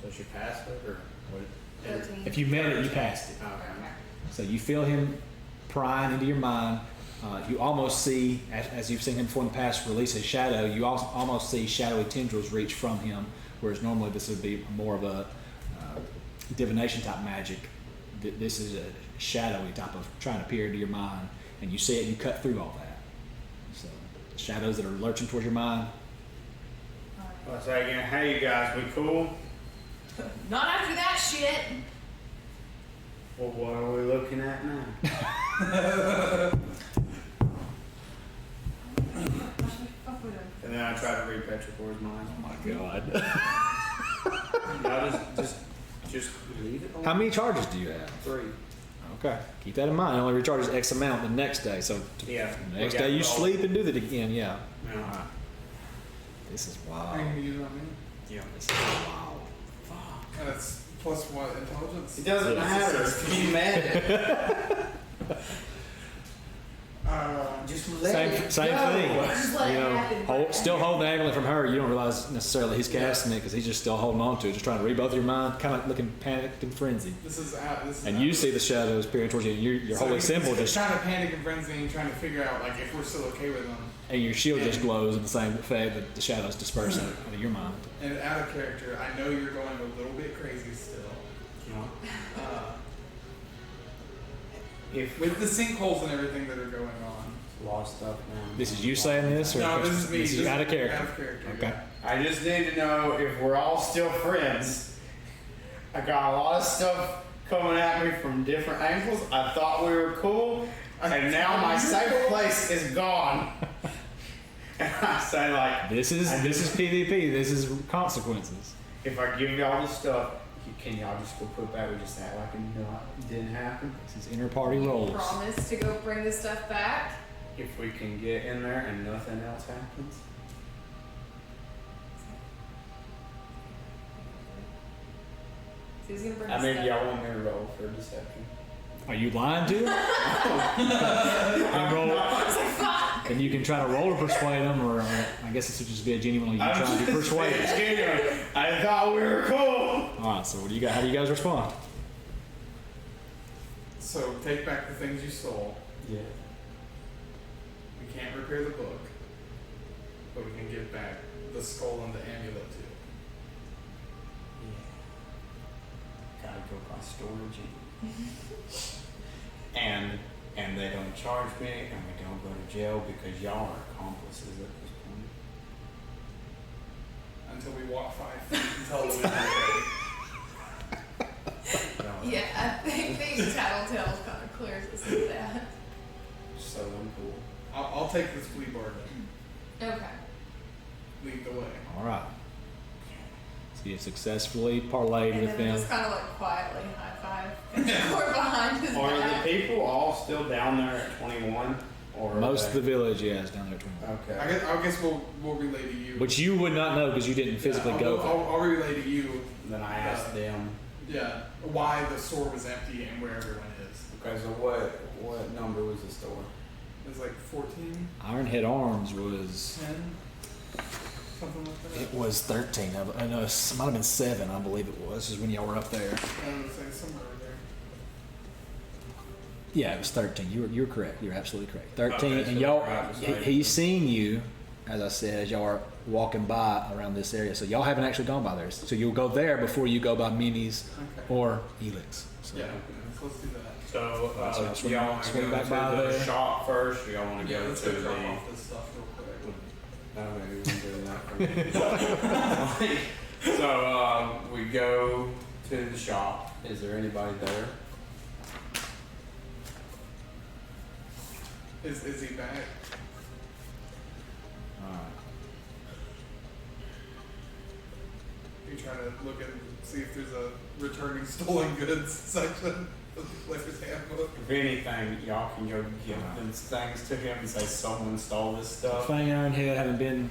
So she passed it or what? 13. If you met it, you passed it. Okay. Okay. So you feel him prying into your mind. You almost see, as you've seen him before in the past, release his shadow. You almost see shadowy tendrils reach from him, whereas normally this would be more of a divination type magic. This is a shadowy type of trying to peer into your mind, and you see it and you cut through all that. So shadows that are lurching towards your mind. I'll say again, hey you guys, we cool? Not after that shit. Well, what are we looking at now? Fuck with him. And then I I try to read Petricor's mind. Oh my god. Y'all just leave it. How many charges do you have? 3. Okay, keep that in mind. It only recharges X amount the next day. So Yeah. the next We day got you roll. sleep and do that again. Yeah. Yeah. Alright. This is Are wild. you gonna use it on me? Yeah. This is wild. And it's plus what, intelligence? It doesn't Yes. matter. Be mad. Just let Same it thing. Just let You it know, happen. still holding the amulet from her. You don't realize necessarily he's casting it because he's just still holding on to it, just trying to read both of your mind, kind of looking panicked and frenzied. This is out. This is And out. you see the shadows peering towards you, and your So holy he's symbol just, trying to panic and frenzy and trying to figure out like if we're still okay with them. and your shield just glows in the same effect that the shadows disperse out of your mind. And out of character, I know you're going a little bit crazy still. Uh, If with the sinkholes and everything that are going on. A lot of stuff now. This is you saying this, or No, this is me. This is This out of Out character. of character. Okay. I just need to know if we're all still friends. I got a lot of stuff coming at me from different angles. I thought we were cool, and now my safe place is gone. And I say like, This is PvP. This is consequences. if I give y'all this stuff, can y'all just go put it back? We just act like it didn't happen. This is inter-party You roles. promise to go bring this stuff back? If we can get in there and nothing else happens. So he's gonna bring I this mean, stuff. y'all want me to roll for deception? Are you lying to him? and, roll, and you can try to roll to persuade him, or I guess this would just be a genuine you trying to persuade him. I thought we were cool. All right. So what do you got? How do you guys respond? So take back the things you stole. Yeah. We can't repair the book, but we can give back the skull and the amulet too. Gotta go by storage. And they don't charge me, and we don't go to jail because y'all are accomplices at this point. Until we walk 5 feet and tell them it's okay. Y'all are Yeah, I think the tattletale kind of clears us of that. so uncool. I'll take this flea bargain. Okay. Lead the way. All right. So you successfully parlayed And with then them. just kind of like quietly high five or behind his Are back. the people all still down there at 21? Or are Most of the they- village, yeah, is down there. 21. Okay. I guess we'll relay to you. Which you would not know because you didn't physically Yeah, go there. I'll relay to you. Then I asked them, Yeah, why the store was empty and where everyone is. because of what number was the store? It was like 14, Ironhead Arms was 10, something like that. it was 13. I know it might have been 7. I believe it was. This is when y'all were up there. I would say somewhere there. Yeah, it was 13. You were correct. You're absolutely correct. 13, Okay, and so y'all. right beside it. He's seeing you, as I said, as y'all are walking by around this area. So y'all haven't actually gone by there. So you'll go there before you go by Minis Okay. or Elix. So. Yeah, so let's do that. So, So I'll swing- y'all want to swing go back to by the there. shop first, or y'all want to Yeah, go let's to go drop the... off this stuff real quick. I don't know who's doing that for me. So we go to the shop. Is there anybody there? Is he back? Alright. You trying to look and see if there's a returning stolen goods section of the player's handbook? If anything, y'all can go give these things to him and say someone stole this stuff. Fang Ironhead having been,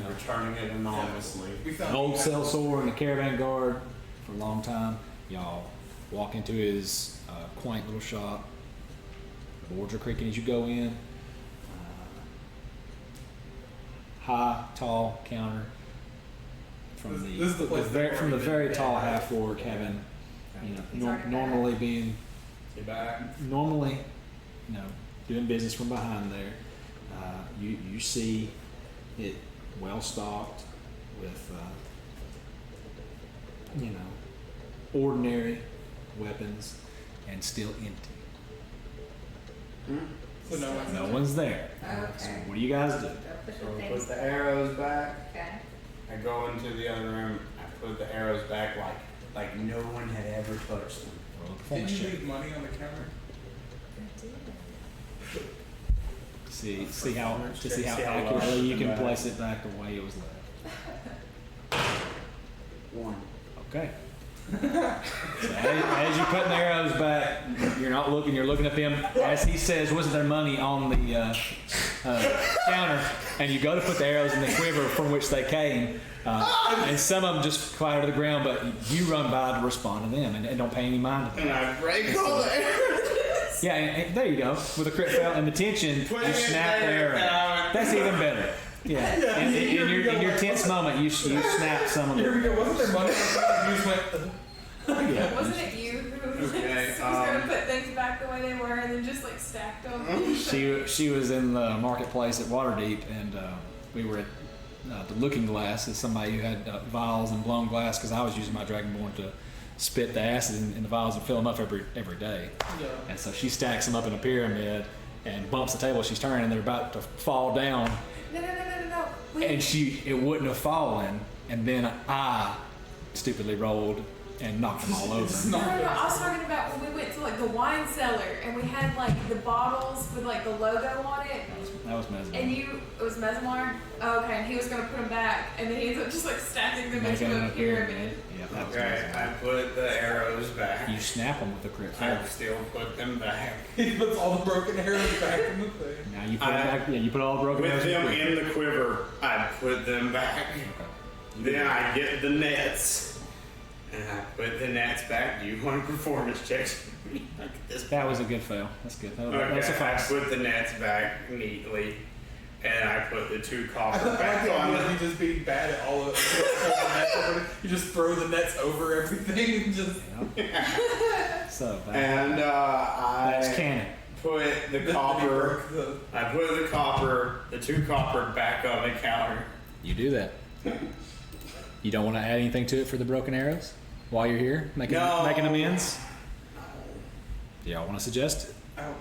Returning it anonymously. We an found old the sellsword and a caravan guard for a long time. Y'all walk into his quaint little shop. Boards are creaking as you go in. High, tall counter. From This is the place that from the we're very in. tall half orc having, He's already back. normally being You back? normally, doing business from behind there. You see it well stocked with, ordinary weapons and still empty. So no one's No one's there. Okay. So what do you guys do? Go put So the we things put the arrows back. Okay. I go into the other room. I put the arrows back like no one had ever touched them. Roll a Did performance you check. leave money on the counter? see how See how accurately low you can back. place it back the way it was left. 1. Okay. So as you're putting the arrows back, you're not looking. You're looking at them as he says, "Wasn't there money on the counter?" And you go to put the arrows in the quiver from which they came, and some of them just fly to the ground. But you run by to respond to them and don't pay any mind to them. And I break all the arrows. Yeah, and there you go. With a crit fail and the tension, Put you it snap the there, arrow. and I would- That's even better. Yeah. In your tense moment, you snap some of Here we them. go. Wasn't there money? You just went. Yeah. Wasn't it you who Okay, was gonna put things back the way they were and then just like stacked them? She was in the marketplace at Waterdeep, and we were at the Looking Glass as somebody who had vials and blown glass, because I was using my Dragonborn to spit the acid in the vials and fill them up every day. Yeah. And so she stacks them up in a pyramid and bumps the table she's turning, and they're about to fall down. No. And it wouldn't have fallen, and then I stupidly rolled and knocked them all over. No, I was talking about when we went to like the wine cellar and we had like the bottles with like the logo on it. That was mesmerizing. And it was Mesmar? Oh, okay, and he was gonna put them back, and then he ends up just like stacking them Making into it a a pyramid. Yeah, that was Okay, mesmerizing. I put the arrows back. You snap them with the crit fail. I still put them back. He puts all the broken arrows back in the thing. Now you put it back. Yeah, you put all the broken With arrows them the in the quiver, I put them back. Okay. Then I get the nets. And I put the nets back. Do you want a performance check? Look at this. That was a good fail. That's good. That's a Okay, I five. put the nets back neatly. And I put the 2 I copper like back the on idea of the... you just being bad at all of it. You just throw the nets over everything and just. Yeah. So And that's I canon. put the Then copper... you broke I put the 2 copper back on the counter. You do that. You don't want to add anything to it for the broken arrows while you're here making No. amends. Do y'all want to suggest it? Ow.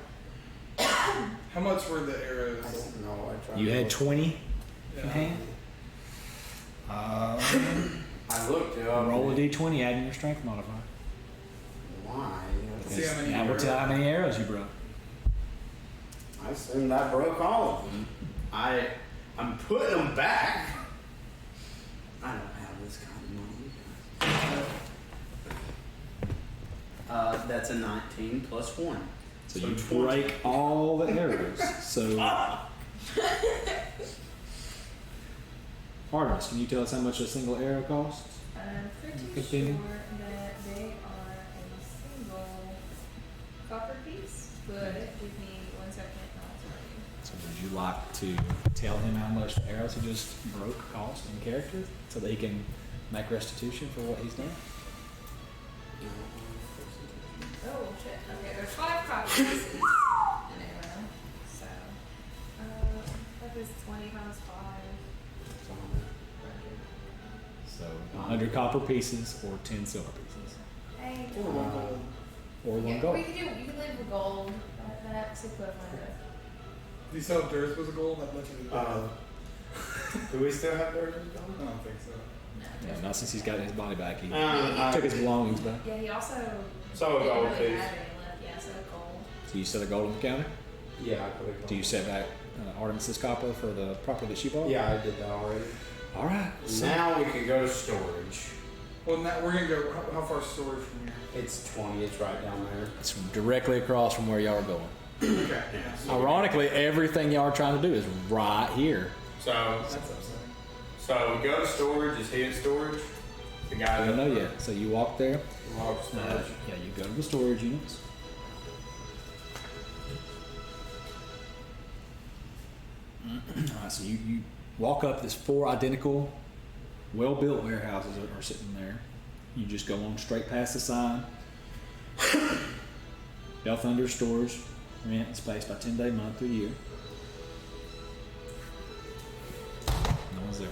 How much were the arrows? I don't know. I tried You to had look. 20 Yeah. in hand. I looked it up. Roll a d20, adding your strength modifier. Why? See how many That will tell how many arrows you broke. I assumed I broke all of them. I'm putting them back. I don't have this kind of money. That's a 19 plus 1. So you 20. break all the arrows. So, Artemis, can you tell us how much a single arrow costs? I'm pretty Continue. sure that they are a single copper piece, but give me 1 second, I'll tell you. So would you like to tell him how much the arrows he just broke cost in character, so that he can make restitution for what he's done? Oh shit, okay, there's 5 copper pieces in arrow, so, that is 20 times 5. So 100 copper pieces or 10 silver pieces. Hey, Or one yeah, gold. you can leave with gold, that's equivalent of. Do you still have Durst was a goal? That much of it. Do we still have theirs? I don't think so. Yeah, not since he's got his body back. He I took his belongings back. Yeah, he also So a didn't gold really piece. have any left, yeah, so gold. So you set a gold on the counter? Yeah, I put it. Do you set back Artemis's copper for the property that she bought? Yeah, I did that already. All right. So Now we can go to storage. Well, now we're gonna go. How far is storage from here? It's 20. It's right down there. it's directly across from where y'all are going. Okay. Yeah. Ironically, everything y'all are trying to do is right here. So That's upsetting. So we go to storage. Is he in storage? The guy I don't know yet. So you walk there. Walk to storage. Yeah, you go to the storage units. Alright, so you walk up. There's 4 identical, well-built warehouses are sitting there. You just go on straight past the sign. Bell Thunder stores rent and space by 10-day month through year. No one's there.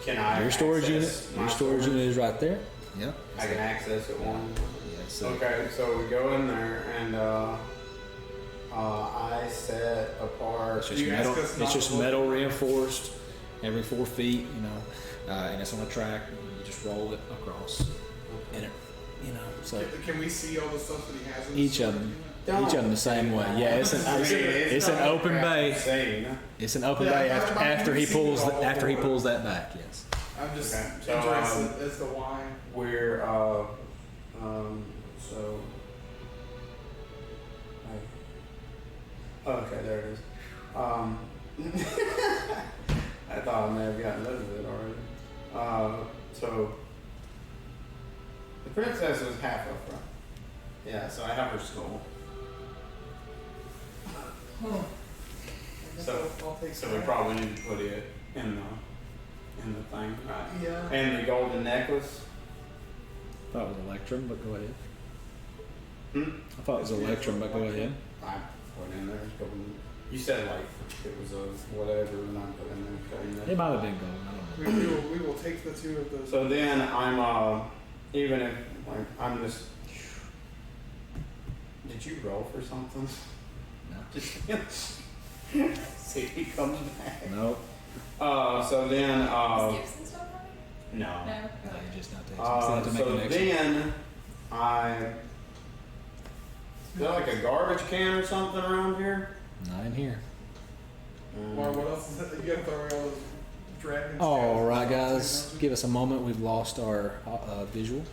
Can I? Your storage unit. access my Your storage unit is right there. Yep. I can access it one. Yeah, so Okay, so we go in there and I set apart. it's just You metal. ask us It's not just to look? metal reinforced every 4 feet, you know, and it's on a track. And you just roll it across, and it, you know, so Can we see all the stuff that he has in each the of storage them. unit? Each of them the same way. Yeah, it's an open bay. It's an open bay after he pulls that back. Yes. I'm just Okay, so, interested as to why. We're so. Okay, there it is. I thought I may have gotten rid of it already. So the princess was half up front. Yeah, so I have her skull. So we probably need to put it in the thing, right? Yeah. And the golden necklace. I thought it was Electrum, but go ahead. Hmm? I thought it was Electrum, but go ahead. I put in there. You said like it was a whatever, and I put in there. It might have been gold. I don't know. We will take the two of those. So then I'm even if like I'm just. Did you roll for something? No. Just see if he comes back. Nope. So then Is Gibson still coming? no. No. No, you just not taking. So have to make So an extra. then I. Is there like a garbage can or something around here? Not in here. Why, what else is it? You gotta throw away all those dragons. All right, guys. Give us a moment. We've lost our visual.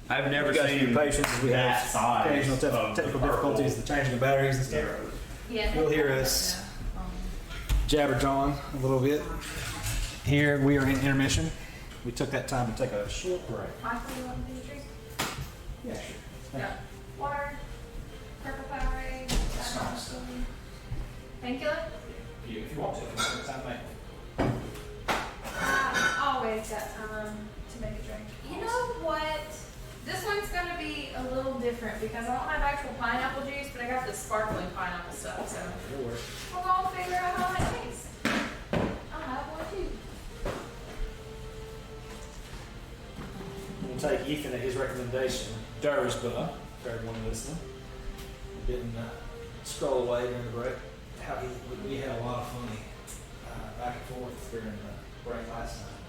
I've never We got seen some patience as we that have size occasional of technical purple difficulties, the changing of batteries and stuff. arrows. Yeah. You'll hear us jabber jawing a little bit. Here we are in intermission. We took that time to take a short break. Michael, you want to do the drink? Yeah, sure. Yeah. Water, purple Powerade, painkiller. If you want to, it's time to make. Always got time to make a drink. You know what? This one's gonna be a little different because I don't have actual pineapple juice, but I got the sparkling pineapple stuff, so It'll work. we'll all figure out how that tastes. I'll have one too. We'll take Ethan at his recommendation. Dursba, for everyone listening. Didn't scroll away during the break. We had a lot of funny back and forth during the break last night.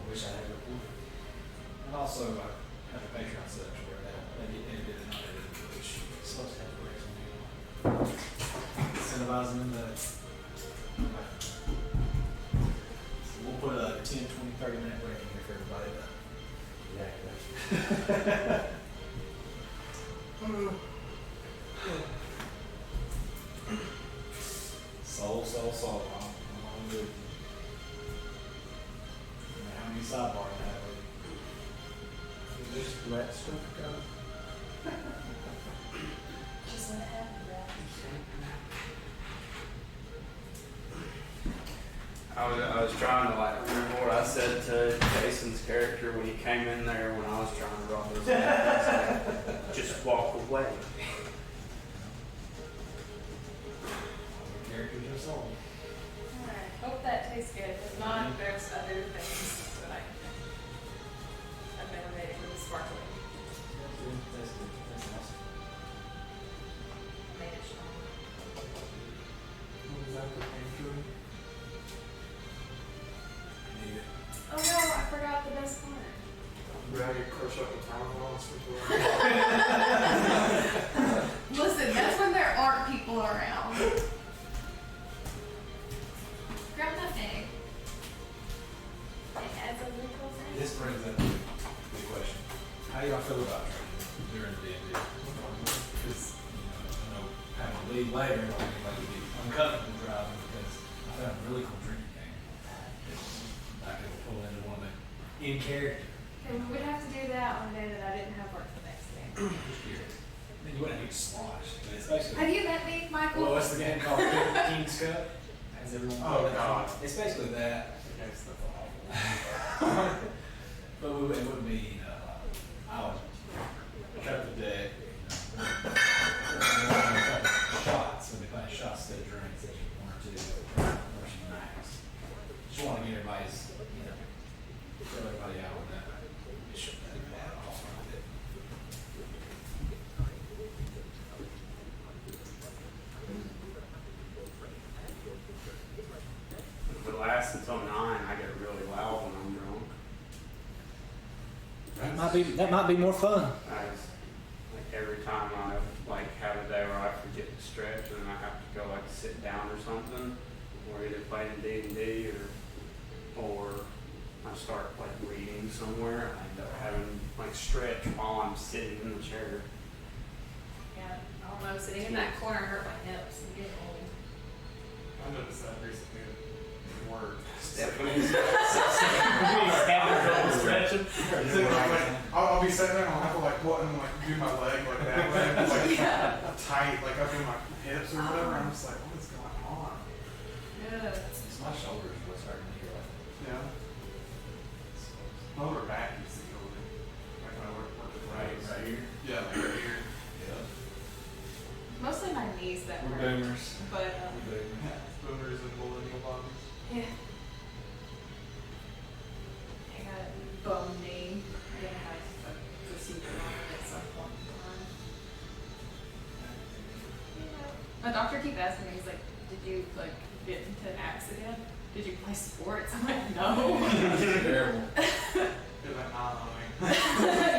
I wish I had recorded. And also, I have a Patreon section where they get edited and not edited, which is supposed to have breaks on you. Incentivize them in the. So we'll put a 10, 20, 30-minute break in here for everybody to react. Soul. I'm good. How many sidebars have we? Just let stuff go. Just let it happen, Brad. I was trying to like remember what I said to Jason's character when he came in there when I was trying to rob his house. Just walk away. Characters are sold. Alright, hope that tastes good. If not, there's other things that I've never made it with sparkling. That's good. That's awesome. I made it strong. What is that pertain to? Need it. Oh no, I forgot the best part. Ready to crush up the town walls for Listen, that's when there aren't people around. Grab that egg. It adds a little thing. This brings up a good question. How do y'all feel about drinking during the D&D? Because, I know having to leave later, I don't think anybody would be uncomfortable driving because I found a really cool drinking game. I could pull into one of the in character. Okay, we would have to do that on the day that I didn't have work the next day. Then you wouldn't have to slosh. But it's basically. Have you met me, Michael? Well, what's the game called? King's Cup? Has everyone played that? God. It's basically that. But it wouldn't be, I would cut the deck, shots, so they play shots instead of drinks, one or two, versus max. Just want to get everybody's, throw everybody out with that. It shouldn't be bad off with it. If it lasts until 9, I get really loud when I'm drunk. That might be more fun. I time I like have a day where I forget to stretch and then I have to go like sit down or something, or either playing D&D or I start like reading somewhere. I end up having like stretch while I'm sitting in the chair. Yeah, I don't know, sitting in that corner hurt my hips. I'm getting old. I noticed that recently at work. Stephanie's stretching. I'll be sitting there and I'll have to like what and like do my leg like that way, like tight, like up in my hips or whatever. I'm just like, what is going on? Yeah. It's my shoulders what's hurting me here. Yeah. My lower back used to go with it. Like when I work with Right here. Yeah, like right here. Yeah. Mostly my knees that We're hurt. boomers. But, Yeah. Boomers and millennial bodies. yeah. I got a bum knee. I'm gonna have a procedure on it at some point in time. Yeah. My doctor keeps asking me, he's like, did you like get into an accident? Did you play sports? I'm like, no. Terrible. You're like, nah,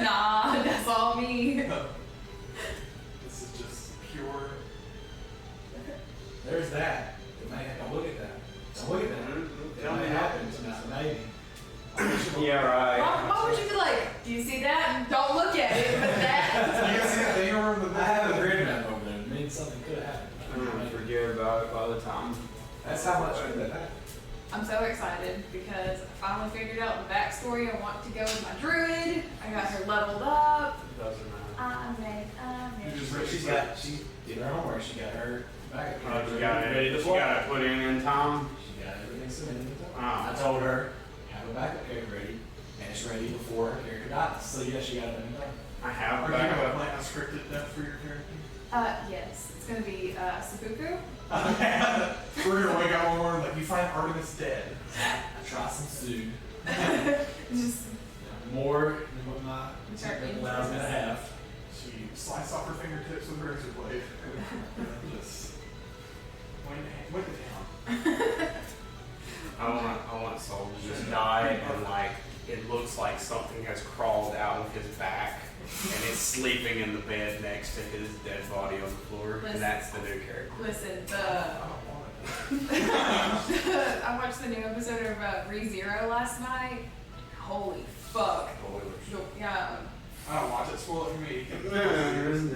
Nah, that's all me. this is just pure. There's that. Man, don't look at that. Don't look at that. It only happens. It's maybe. Yeah, right. Why would you be like, do you see that? Don't look at it, but You that. guys see that thing over the I have a grid map over there. It means something could have happened. I'm gonna forget about it by the time. That's how much that happened. I'm so excited because I finally figured out the backstory. I want to go with my druid. I got her leveled up. Doesn't matter. I'm ready. You just ready. She did her homework. She got her back. You got to put in time. She got everything submitted. Wow. I told her, have a backup character ready, and it's ready before her character dies. So yeah, she got everything done. I have Are a you gonna backup. plan a scripted death for your character? Yes, it's gonna be Seppuku. We're gonna wake up one morning like, you find Artemis dead. I try some food. Just More than what my Start technical allows me to have. She sliced off her fingertips with a razor blade. Just went to town. I want Soul to just die and like it looks like something has crawled out of his back and it's sleeping in the bed next to his dead body on the floor. Listen. And that's the new character. listen. I don't want it. I watched the new episode of ReZero last night. Holy fuck! Yeah, I don't watch it. Spoil it for me.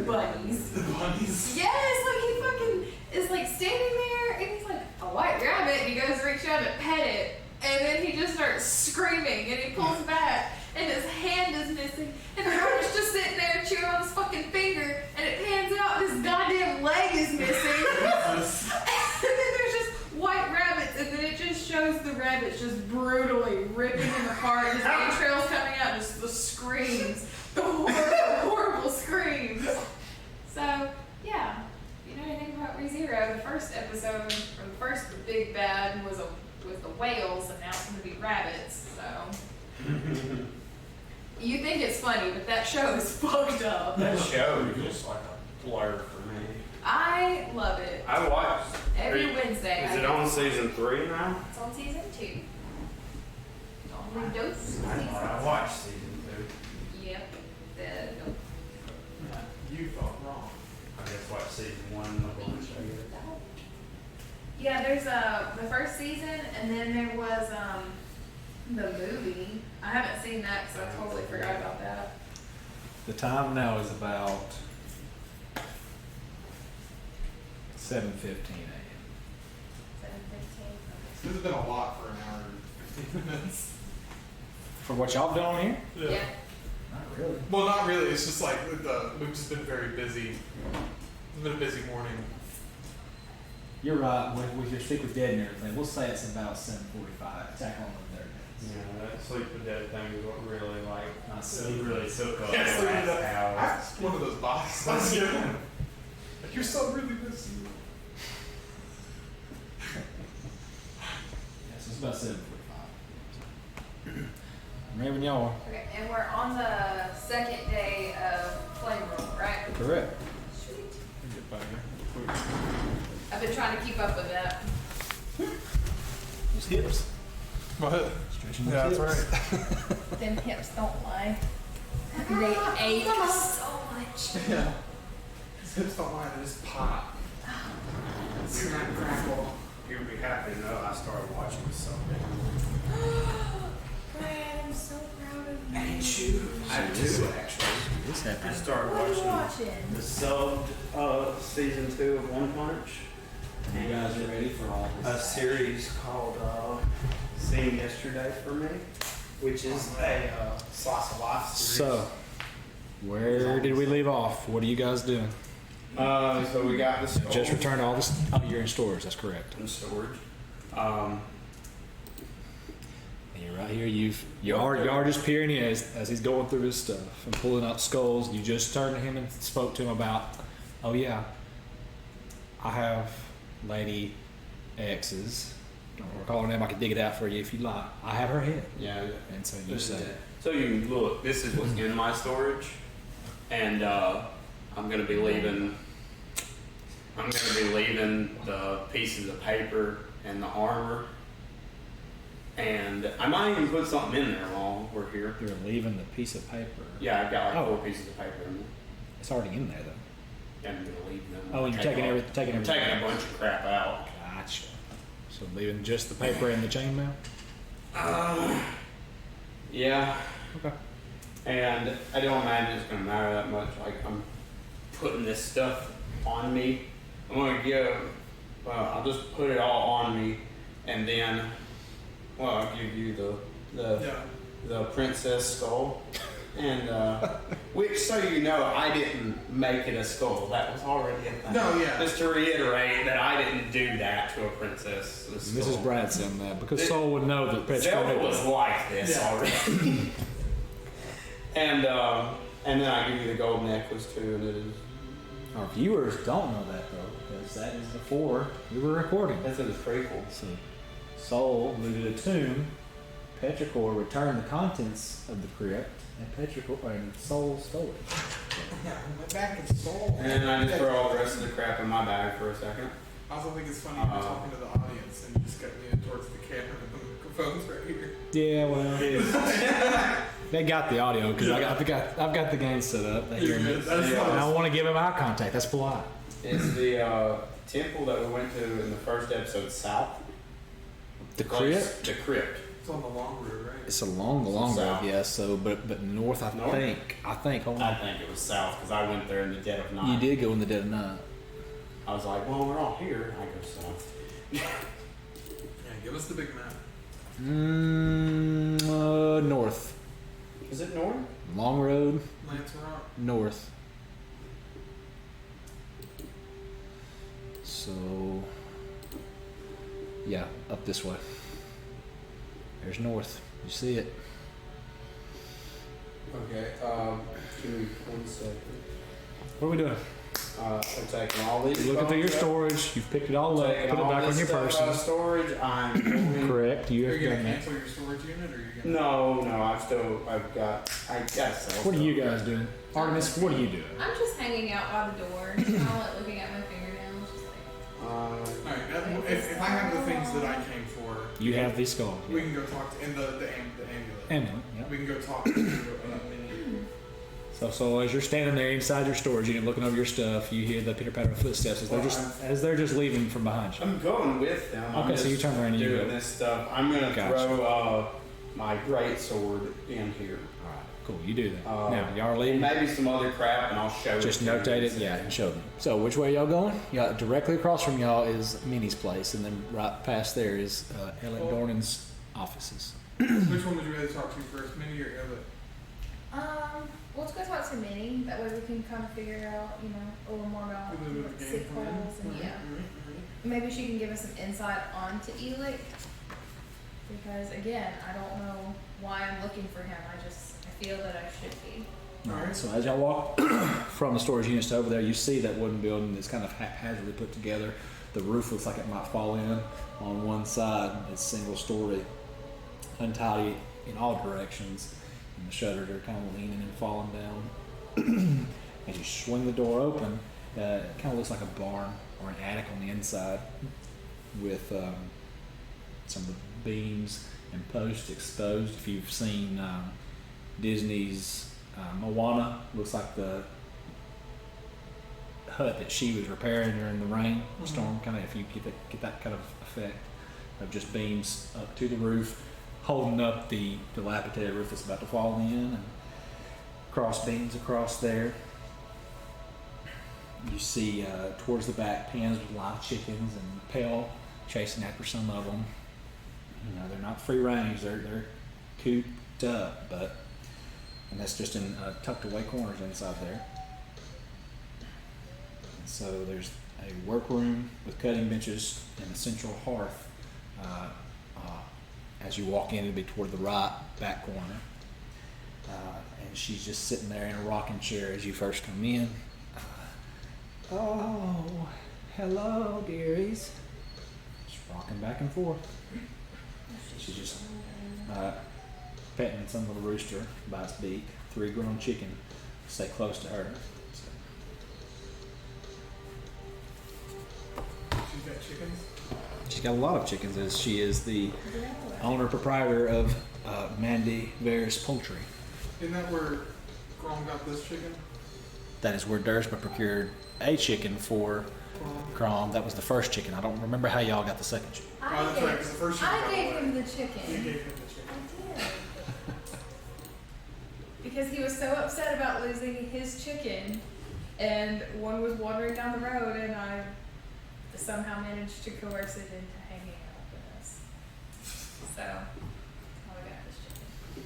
bunnies. The bunnies. Yes, like he fucking is like standing there and he's like a white rabbit. And he goes to reach out to pet it, and then he just starts screaming and he pulls back and his hand is missing and the rabbit's just sitting there chewing on his fucking finger and it pans out and his goddamn leg is missing. And then there's just white rabbits and then it just shows the rabbits just brutally ripping him apart. His entrails coming out, just the screams, the horrible screams. So yeah. If you know anything about ReZero, the first episode, or the first big bad was the whales, and now it's going to be rabbits. So you think it's funny, but that show is fucked up. That show is just like a blur for me. I love it. I watched. Every Wednesday. Is it on season 3 now? It's on season 2. Only dose season. I watched season Yep. You thought wrong. 2. I just watched season 1 and the bunch. Yeah, there's the first season, and then there was the movie. I haven't seen that because I totally forgot about that. The time now is about 7:15 a.m. 7:15. This has been a lot for an hour and 15 minutes. For what y'all doing here? Yeah. Not really. Well, not really. It's just like we've just been very busy. It's been a busy morning. You're right. With your Sleep with Dead and everything, we'll say it's about 7:45. Tack on the 30 minutes. Yeah, that Sleep with Dead thing is what really like Not sleep. really took up Yeah, the Sleep with last Dead. I hour. asked one of those boxes. Let's get one. Like, you're so really busy. Yes, it's about 7:45. I'm raving y'all. Okay, and we're on the second day of Flame Roll, right? Correct. Sweet. Get by here. I've been trying to keep up with that. Those hips. What? Stretching those Yeah, hips. that's right. Them hips don't lie. They ache so much. Yeah. Hips don't lie, they just pop. Snap, crackle. You'd be happy to know I started watching so Brad, I'm so proud of you. Ain't you? I do, actually. This I happened. started What are you watching watching? the subbed season 2 of One Punch. You guys are ready for all this? A series called Seeing Yesterday for Me, which is a slice of life series. So, where did we leave off? What are you guys doing? So we got this Just returned all this. Oh, you're in storage. That's correct. in storage. And you're right here. You are just peering in as he's going through his stuff and pulling out skulls. You just turned to him and spoke to him about, oh yeah, I have Lady X's. We're calling them. I can dig it out for you if you like. I have her head. Yeah. And so you say, So you can look. This is what's in my storage, and I'm gonna be leaving. I'm gonna be leaving the pieces of paper and the armor, and I might even put something in there while we're here. you're leaving the piece of paper. Yeah, I've got like Oh. 4 pieces of paper in there. It's already in there though. And I'm gonna leave them. Oh, and you're taking everything. Taking I'm everything. taking a bunch of crap out. Gotcha. So leaving just the paper and the chainmail. Yeah. Okay. And I don't imagine it's gonna matter that much. Like I'm putting this stuff on me. I'm gonna I'll just put it all on me, and then, I'll give you the princess skull, and which, so you know, I didn't make it a skull. That was already a thing. No, yeah. Just to reiterate that I didn't do that to a princess. Mrs. Brad said that because Soul would know that Petrichor Zelda was like this Yeah. already. and then I give you the gold necklace too, and it is. Our viewers don't know that though, because that is before we were recording. That's in the prequel. So, Soul looted a tomb. Petrichor returned the contents of the crypt, and Petrichor and Soul stole it. Yeah, I went back and stole. And then I just throw all the rest of the crap in my bag for a second. I also think it's funny you're talking to the audience and you just got leaning towards the camera and the microphone's right here. Yeah, well, they got the audio because I've got the game set up. They hear me. That's And fine. I want to give them eye contact. That's polite. It's the temple that we went to in the first episode, south. The crypt. The crypt. It's on the long road, right? It's along the long road, South. yes. So, but north, I North? think. Hold I on. think it was south because I went there in the dead of night. You did go in the dead of night. I was like, well, we're all here. I go south. Yeah, give us the big map. North. Is it north? Long road, Lance Rock. north. So, yeah, up this way. There's north. You see it. Okay. Give me 1 second. What are we doing? I'm taking all these. You're looking through your phones storage. You've picked it all up. Taking Put it all back this on your stuff person. out of storage. I'm going. Correct. You Are have you done gonna that. cancel your storage unit or are you gonna? No, I guess. What are you guys doing? Artemis, what are you doing? I'm just hanging out by the door, kind of like looking at my fingernails, just like. Alright, if I have the things that I came for, You have these skulls. we can go talk to, in the amulet. Amulet, yeah. We can go talk to Minnie. So as you're standing there inside your storage unit looking over your stuff, you hear the pitter patter of footsteps as they're just leaving from behind you. I'm going with them. Okay, I'm so you just turn around and you doing go. this stuff. I'm gonna Gotcha. throw my great sword in here. All right, cool. You do that. Uh, Now y'all are And leaving. maybe some other crap, and I'll show Just it. to you. notate it, yeah, and show them. So which way y'all going? Yeah, directly across from y'all is Minnie's place, and then right past there is Ellen Dornan's offices. Which one would you rather talk to first, Minnie or Elliot? Let's go talk to Minnie. That way we can kind of figure out, a little more about A little bit of game sick plan. holes and yeah. Maybe she can give us some insight onto Elic. Because again, I don't know why I'm looking for him. I feel that I should be. Alright, so as y'all walk from the storage units to over there, you see that wooden building that's kind of haphazardly put together. The roof looks like it might fall in on one side. It's single story, untidy in all directions, and the shutters are kind of leaning and falling down. As you swing the door open, it kind of looks like a barn or an attic on the inside with some of the beams and posts exposed. If you've seen Disney's Moana, looks like the hut that she was repairing during the rain storm. Kind of, if you get that kind of effect of just beams up to the roof, holding up the dilapidated roof that's about to fall in, and cross beams across there. You see towards the back pens with live chickens and Pell chasing after some of them. You know, they're not free range; they're cooped up, and that's just in tucked away corners inside there. And so there's a workroom with cutting benches and a central hearth. As you walk in, it'll be toward the right back corner. And she's just sitting there in a rocking chair as you first come in. Oh, hello, dearies. Just rocking back and forth. She's just petting some little rooster by its beak. 3 grown chicken stay close to her. She's got chickens. She's got a lot of chickens, as she is the owner proprietor of Mandy Veris Poultry. Isn't that where Grom got this chicken? That is where Dersma procured a chicken for Crom. That was the first chicken. I don't remember how y'all got the second chicken. Oh, that's right, 'cause the first chicken I got gave away. him the You chicken. gave him the chicken. I did. Because he was so upset about losing his chicken, and one was wandering down the road, and I somehow managed to coerce it into hanging out with us. So, I got this chicken.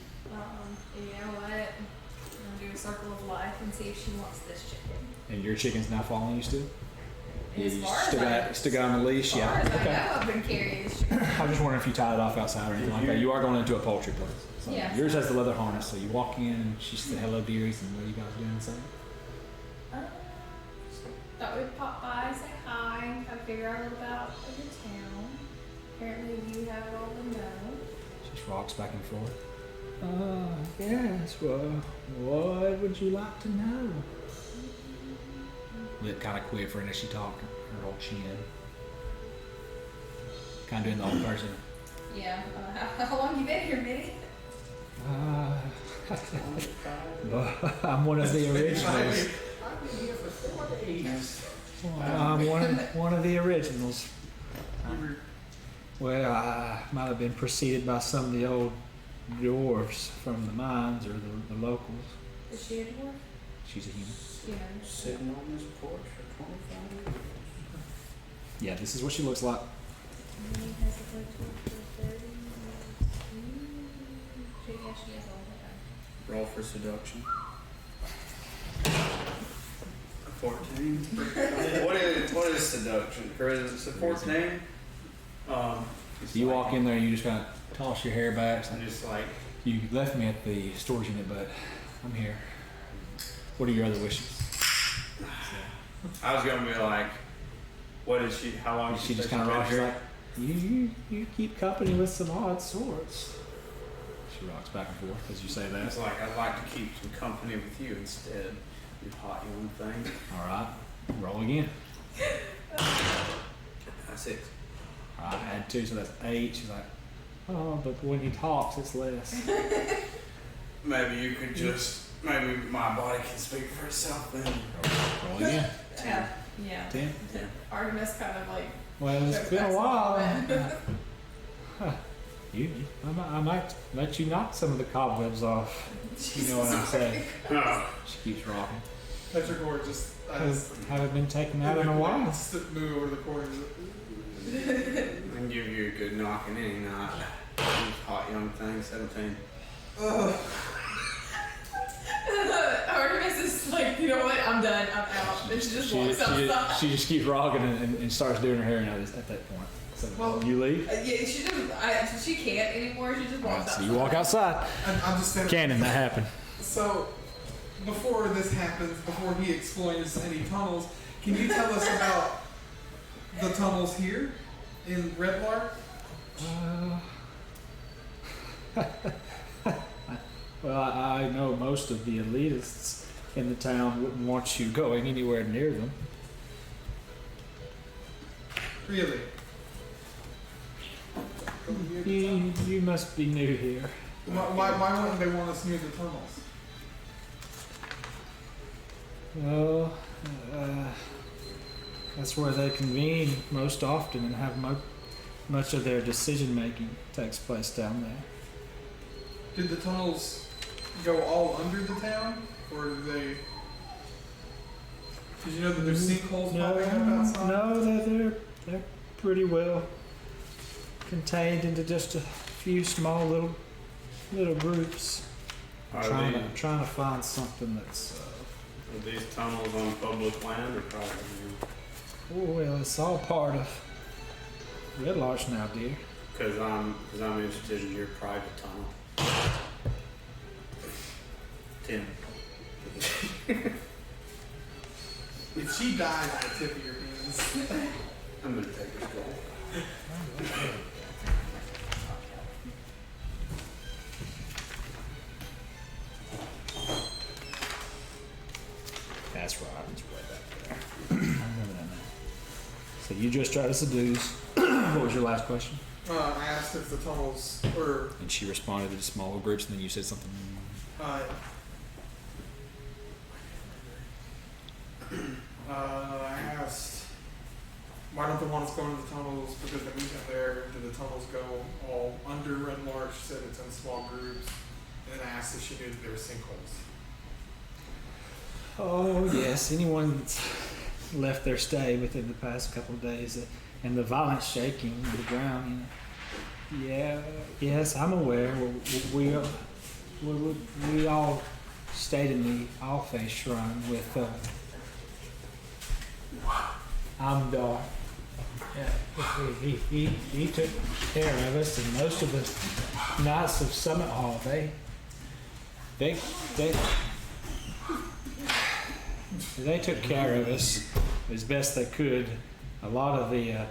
You know what? I'm gonna do a circle of life and see if she wants this chicken. And your chicken's now following you still? Yeah, As you far as still got on the leash? As far as I Okay. know, I've been carrying this chicken. I was just wondering if you tied it off outside or anything like that. You are going into a poultry place. So Yeah. yours has the leather harness, so you walk in and she said, hello, dearies, and what are you guys doing inside? Thought we'd pop by, say hi, and kind of figure out a little about your town. Apparently you have it all to know. She just rocks back and forth. Yes, well, what would you like to know? Lip kind of quivering as she talked, her old chin. Kind of doing the old person. Yeah. How long you been here, Minnie? But I'm one of the originals. I've been here for 4 days. I'm one of the originals. You were Well, I might have been preceded by some of the old dwarves from the mines or the locals. Is she a dwarf? She's a human. Yeah. Sitting on this porch for 25 years. Yeah, this is what she looks like. Minnie has a good dwarf for 30 years. Yeah, she is old. Okay. Roll for seduction. 14. what is seduction? Is it 14? You walk in there and you just kind of toss your hair back. It's like, I'm just like, you left me at the storage unit, but I'm here. What are your other wishes? I was gonna be like, what is she? How long? She just kind of rocks. She's like, you keep company with some odd sorts. She rocks back and forth as you say that. It's like I'd like to keep some company with you instead. You hot young thing. All right, roll again. 6. All right, add 2, so that's 8. She's like, oh, but when he talks, it's less. Maybe you could just. Maybe my body can speak for itself then. Roll again. Yeah. 10. Artemis kind of like. Well, it's shows been back a some while. comment. I might let you knock some of the cobwebs off. You know what I'm saying? She keeps rocking. Petrichor just Haven't been taken out in a while. move over the corner. I can give you a good knocking any night. You hot young thing, 17. Artemis is like, you know what? I'm done. I'm out. And she just walks outside. She just keeps rocking and starts doing her hair now at that point. So Well, you leave. Yeah, she doesn't. She can't anymore. She just All walks right, so outside. you walk outside. I'm just saying. Canon, that happened. So, before this happens, before he explains any tunnels, can you tell us about the tunnels here in Redlar? Well, I know most of the elitists in the town wouldn't want you going anywhere near them. Really? You must be new here. Why wouldn't they want us near the tunnels? Well, That's where they convene most often and have much of their decision making takes place down there. Did the tunnels go all under the town, or did they? Did you know that there's sinkholes popping up outside? No, they're pretty well contained into just a few small little groups. Are Trying to find something that's. Are these tunnels on public land or private land? Oh well, it's all part of Red Larch now, dear. Because I'm interested in your private tunnel. 10. If she dies at the tip of your penis. I'm gonna take this goal. That's right. It's way back there. I remember that now. So you just tried to seduce. What was your last question? I asked if the tunnels were. And she responded to the smaller groups, and then you said something. I asked, why don't the ones go into the tunnels because they moved in there? Do the tunnels go all under Red Larch? She said it's in small groups. And then I asked if she knew that there were sinkholes. Oh yes, anyone that's left their stay within the past couple of days, and the violent shaking of the ground. You know. Yeah. Yes, I'm aware. We all stayed in the All-Face Shrine with Amdar. Yeah, he took care of us, and most of the Knights of Summit Hall, they took care of us as best they could. A lot of the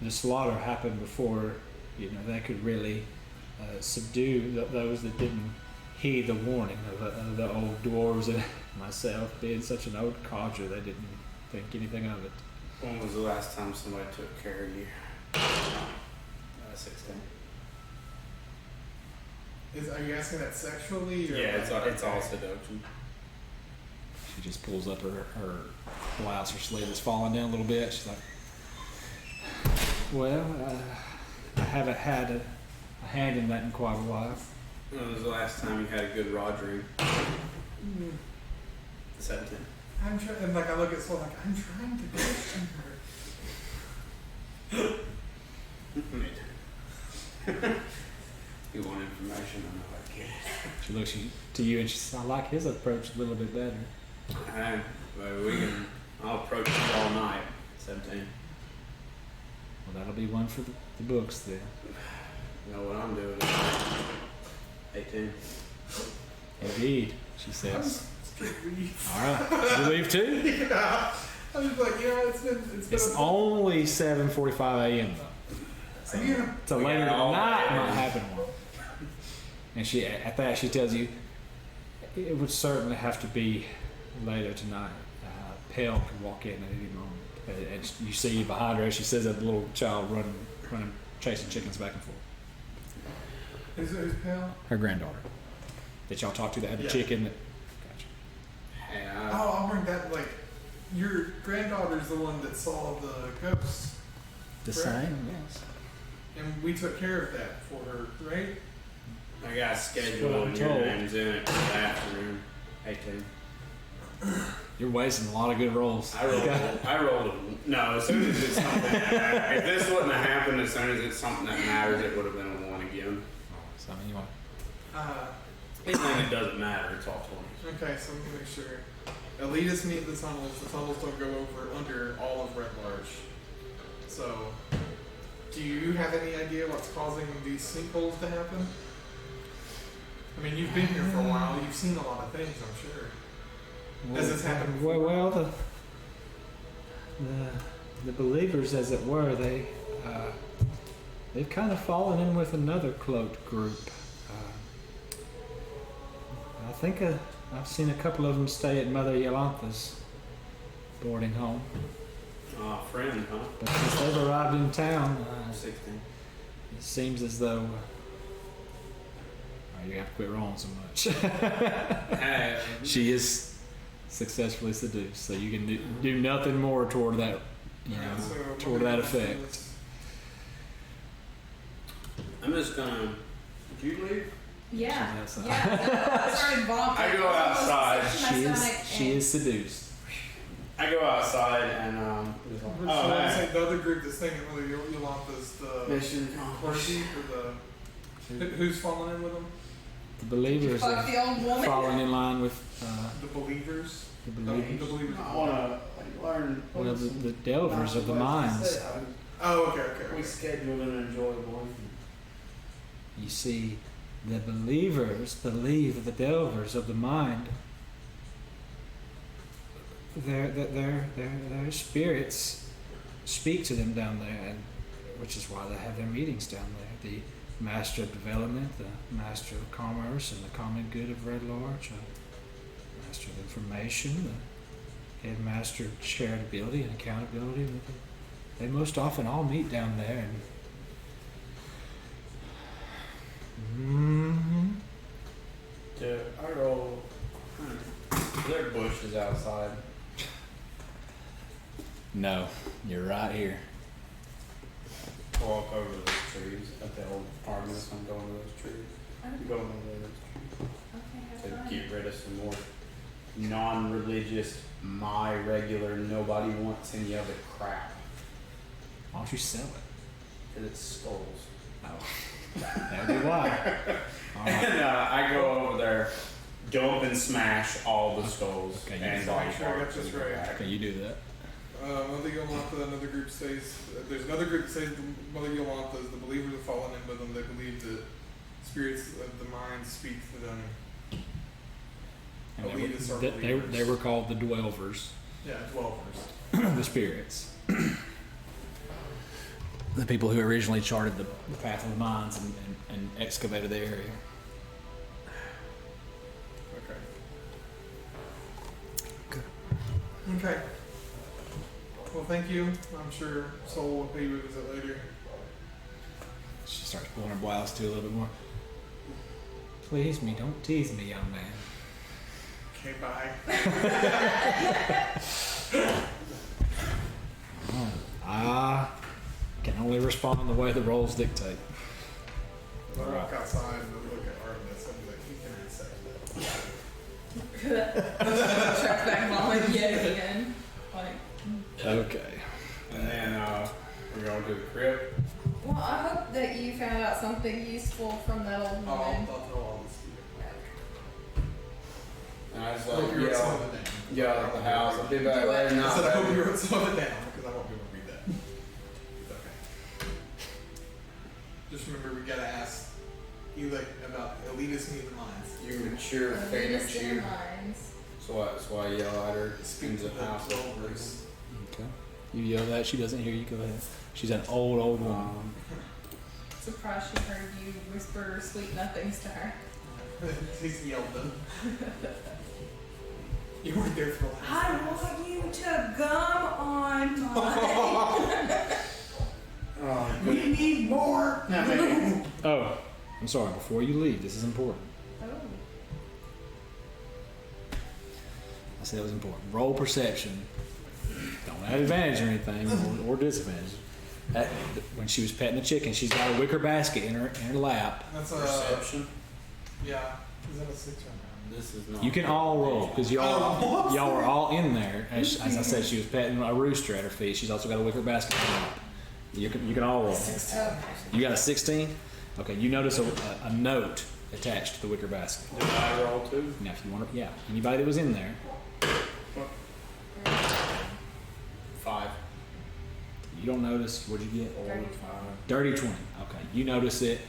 slaughter happened before, they could really subdue those that didn't heed the warning of the old dwarves and myself. Being such an old codger, they didn't think anything of it. When was the last time somebody took care of you? 16. Are you asking that sexually? Or Yeah, it's all seduction. She just pulls up her blouse, her sleeve is falling down a little bit. She's like, well, I haven't had a hand in that in quite a while. When was the last time you had a good rogering? 17. I'm trying, and I look at Soul like, I'm trying to question her. You want information? I know I get it. She looks to you and she says, I like his approach a little bit better. I'll approach you all night. 17. Well, that'll be one for the books then. You know what I'm doing? 18. Indeed, she says. Leave. All right, you leave too? Yeah. I was like, it's been It's only 7:45 a.m. though. Yeah. So later tonight might happen one. And at that she tells you it would certainly have to be later tonight. Pale could walk in at any moment, and you see behind her as she says that the little child running, chasing chickens back and forth. Who's Pale? Her granddaughter that y'all talked to that had the chicken. Gotcha. Hey, I'll bring that. Like, your granddaughter's the one that saw the ghosts, The correct? same, yes. And we took care of that for her, right? I got a schedule and your name's in it for the afternoon. 18. You're wasting a lot of good rolls. I rolled it. No, as soon as it's something if this wouldn't have happened, as soon as it's something that matters, it would have been a 1 again. So I mean, you want Anything that doesn't matter, it's all 20. Okay, so I'm gonna make sure. Elitists meet the tunnels. The tunnels don't go over under all of Red Larch. So, do you have any idea what's causing these sinkholes to happen? I mean, you've been here for a while. You've seen a lot of things, I'm sure. Has this happened before? Well, the believers, as it were, they've kind of fallen in with another cloaked group. I think I've seen a couple of them stay at Mother Yolanta's boarding home. Friend, huh? But since they've arrived in town, 16. it seems as though you have to quit rolling so much. Hey, She is successfully seduced. So you can do nothing more toward that, Alright, so toward what that do you effect. want to do? I'm just gonna. Did you leave? Yeah. She's outside. Yeah. I started vomiting. I go outside. She is seduced. I go outside and just like, So oh, I hey. say the other group that's thinking whether Yolanda's the Mission clergy or who's falling in with them? The believers Fuck are the old woman. falling in line with The believers. the The believers. believers. I wanna learn. Well, the delvers of the minds. Oh, okay. We scheduled an enjoyable. You see, the believers believe that the delvers of the mind, their spirits speak to them down there, and which is why they have their meetings down there. The master of development, the master of commerce, and the common good of Red Lodge, the master of information, the head master of charitability and accountability. They most often all meet down there, and I roll. There are bushes outside. no, you're right here. Walk over those trees at the old apartments. I'm going to those trees. I'm going over those trees Okay, have to fun. get rid of some more non-religious, my regular, nobody wants any of it crap. Why don't you sell it? Because it's skulls. Oh, that'd be why. All right. And I go over there, dump and smash all the skulls Okay, you and just body make sure I got parts. this and go right. back. Okay, you do that. Mother Yolanta, another group says, there's another group that says Mother Yolanta is the believers have fallen in with them. They believe that spirits of the mind speak to them. And Elitists are they believers. were called the dwellers, Yeah, dwellers. the spirits. The people who originally charted the path of the minds and excavated the area. Okay. Well, thank you. I'm sure Soul will pay you a visit later. She starts pulling her blouse too a little bit more. Please me, don't tease me, young man. Okay, bye. I can only respond the way the roles dictate. I walk outside and look at Artemis and be like, he can say that. Check back vomit yet again. Like, Okay. And then we're going to the crypt. well, I hope that you found out something useful from that old I'll woman. tell all this to you. And I was I hope like, you wrote some yell, of it down. yell at the house. I'll be back Do it. later. I Not said I hope back. you wrote some of it down because I won't be able to read that. It's okay. Just remember, we gotta ask Elec about elitist need the minds. You mature, The famous latest in you. minds. So that's why I yell at her. Speak in to the the house. dwellers. Okay. You yell that, she doesn't hear you, go ahead. She's an old woman. Surprised she heard you whisper sweet nothings to her. He's yelled them. You weren't there for the last I time. want you to gum on my. Oh, We need more. Oh, I'm sorry, before you leave, this is important. Oh. I said it was important. Roll perception. Don't have advantage or anything, or disadvantage. When she was petting the chicken, she's got a wicker basket in her lap. That's perception. yeah. Is that a 6 or 9? This is not. You can all roll because y'all were all in there. As I said, she was petting a rooster at her feet. She's also got a wicker basket in her lap. You can all roll. Okay. You got a 16. Okay, you notice a note attached to the wicker basket. Did I roll too? Now, if you want to, yeah, anybody that was in there, 5. you don't notice. What'd you get? Dirty 5. Dirty 20. Okay, you notice it,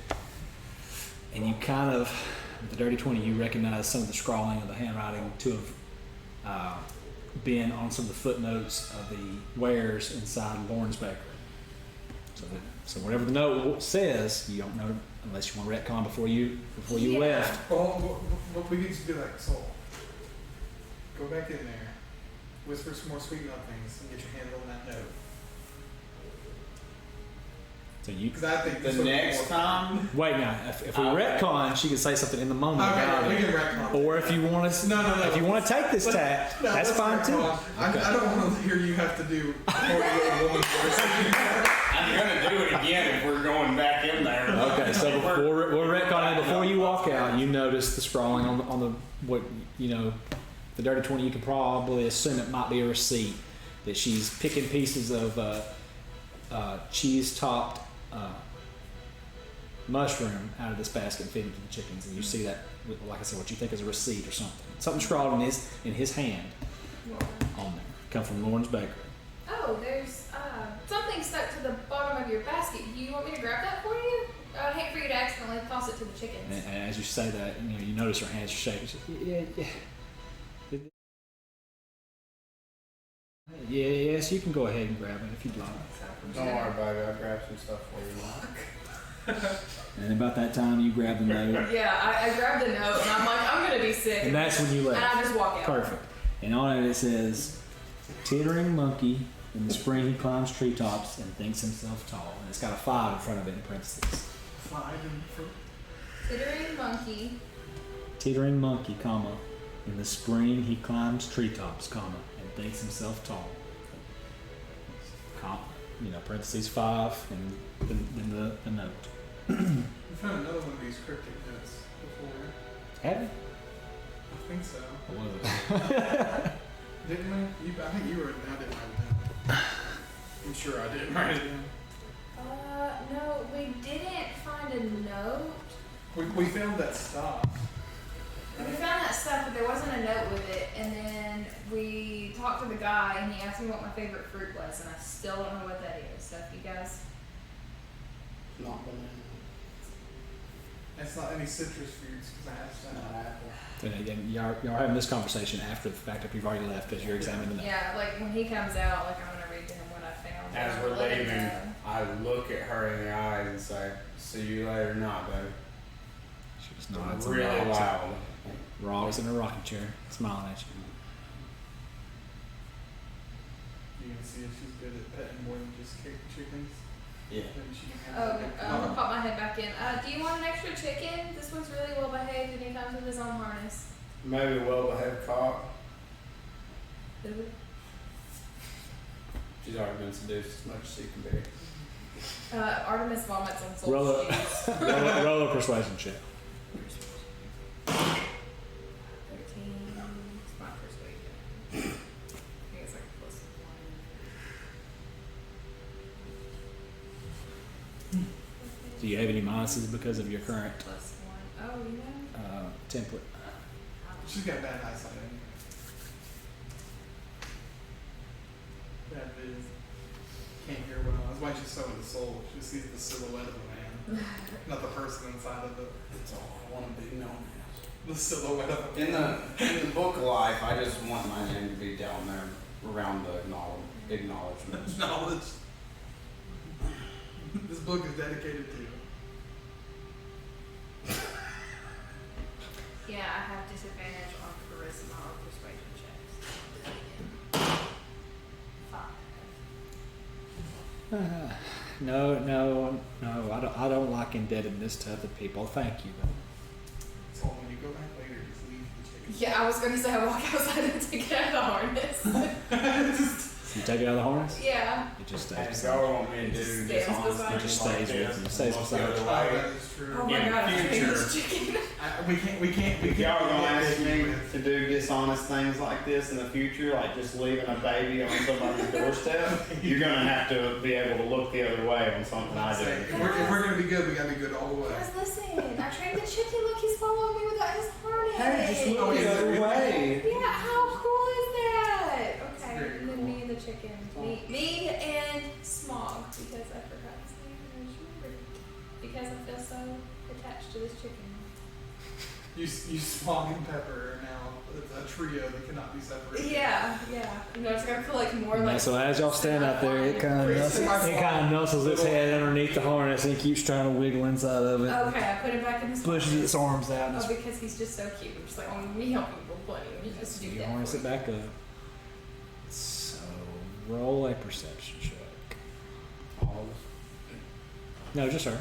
and you kind of, with the dirty 20, you recognize some of the scrawling of the handwriting to have been on some of the footnotes of the wares inside Lauren's Bakery. So whatever the note says, you don't know unless you want to retcon before you Yeah. left. Well, what we could just do like Soul. Go back in there, whisper some more sweet nothings, and get your handle on that note. So you Because I think The this would be next more- time, wait now. If we retcon, she can say something in the moment about Okay, we it. can retcon. Or if you want to, No. if you want to take this tack, No, that's let's fine too. retcon. Okay. I don't want to hear you have to do 40-year-old woman voice. I'm gonna do it again if we're going back in there. Okay, so we're retconning. Before you walk out, you notice the scrawling on the what you know, the dirty 20. You can probably assume it might be a receipt that she's picking pieces of cheese topped mushroom out of this basket and feeding it to the chickens, and you see that, like I said, what you think is a receipt or something scrawled in his hand on there. Come from Lauren's Bakery. Oh, there's something stuck to the bottom of your basket. Do you want me to grab that for you? I'd hate for you to accidentally toss it to the chickens. And as you say that, you notice her hands are shaking. She's like, yeah. Yes, you can go ahead and grab it if you'd like. Don't worry about it. I'll grab some stuff for you. And about that time, you grab the note, Yeah, I grabbed the note and I'm like, I'm gonna be sick. and that's when you And I left. just walk out. Perfect. And on it says, "Teetering monkey. In the spring, he climbs treetops and thinks himself tall." And it's got a 5 in front of it in parentheses. 5 and for Tittering monkey. Teetering monkey, comma. In the spring, he climbs treetops, comma, and thinks himself tall. Comma. Parentheses 5, and then the note. We found another one of these cryptic notes before. Have you? I think so. What was it? Didn't we? I think you were. I didn't write it down. I'm sure I didn't write it down. No, we didn't find a note. We found that stuff. We found that stuff, but there wasn't a note with it. And then we talked to the guy, and he asked me what my favorite fruit was, and I still don't know what that is. So if you guys, Not banana. It's not any citrus fruits because I asked that. Not apple. And y'all are having this conversation after the fact, after you've already left, because you're examining the note. yeah, like when he comes out, like I'm gonna read to him what I found. As and we're let him leaving, know. I look at her in the eyes and say, "See you later, not though." She just nods and Really rocks. loud. Rocks in her rocking chair, smiling at you. You can see if she's good at petting more than just chickens. Yeah. Maybe she can Oh, have I'm gonna pop my head back in. Do you want an extra chicken? This one's really well behaved and he comes with his own harness. Maybe a well-behaved cock. She's already been seduced as much as she can be. Artemis vomits on soul Roll a, shoes. roll a persuasion check. 13. It's my persuasion. I think it's like plus 1. Do you have any minuses because of your current Plus 1. Oh, you know? template? She's got bad eyesight anyway. Bad viz. Can't hear well. That's why she's so into soul. She sees the silhouette of a man, not the person inside of it. That's all I want to be known as. The silhouette of a man. In the book of life, I just want my name to be down there around the acknowledgments. Knowledge. This book is dedicated to you. Yeah, I have disadvantage on charisma or persuasion checks. 5. No. I don't like indebtedness to other people. Thank you. So when you go back later, just leave the chicken. Yeah, I was gonna say I walk outside and take it out of the harness. You take it out of the harness? Yeah. It just stays And beside y'all want me to do Stays dishonest beside you. It just things like stays with this you. and Stays look beside the you. other Oh, way? that is true. Oh my In god, I hate future. this chicken. We can't. If y'all are gonna ask me to do dishonest things like this in the future, like just leaving a baby on somebody's doorstep, you're gonna have to be able to look the other way on something I do. If we're gonna be good, we gotta be good all the way. Guys, listen, I trained the chicken. Look, he's following me without his harness. Hey, just look Oh, the yeah. other way. Yeah, how cool is that? Okay, Very and then cool. me and the chicken. Me and Smog, because I forgot his name and I just remembered. Because I feel so attached to this chicken. You Smog and Pepper are now a trio that cannot be separated. Yeah. You know, it's gonna feel like more Yeah, like. so as y'all stand out there, it kind of nuzzles its head underneath the harness and keeps trying to wiggle inside of it. Okay, I put him back in his Pushes harness. its arms out. And Oh, because he's just so cute. I'm just like, oh, me helping people plenty. You just do you that. harness for it me. back up. So roll a perception check. All No, just her.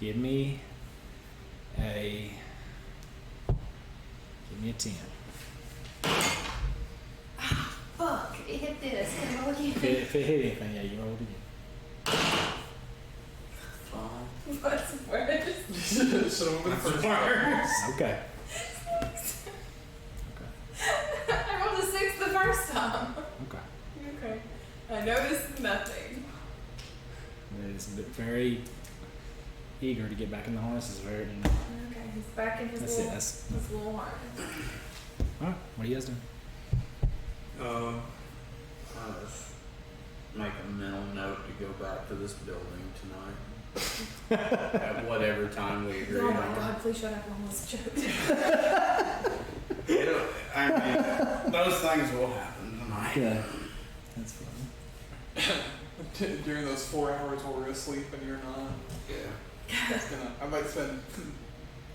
Give me a 10. Fuck, it hit this. Can I roll again? If it hit anything, yeah, you roll it again. What's worse? Should have been first. Okay. I rolled a 6 the first time. Okay. Okay. I noticed nothing. It's very eager to get back in the harness. It's very. Okay, he's back in his That's it. little, That's. his little harness. All right. What are you guys doing? I'll just make a mental note to go back to this building tonight. At whatever time we agree Oh on. my god, please shut up, I almost choked. I mean, those things will happen tonight. Yeah. That's fun. During those 4 hours while we're asleep and you're not. Yeah. I might spend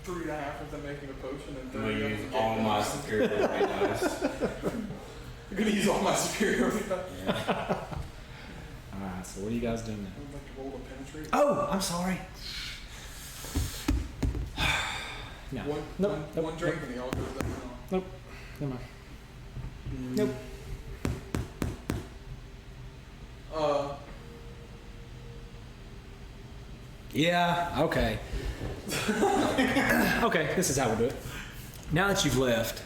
3.5 of them making a potion and I'm gonna 30 of use them all getting my it. superiority dice. I'm gonna use all my superiority. All right. So what are you guys doing now? I would like to roll to penetrate. Oh, I'm sorry. No. One drink and they all go down. Nope. Never mind. Nope. Yeah, okay. Okay, this is how we'll do it. Now that you've left,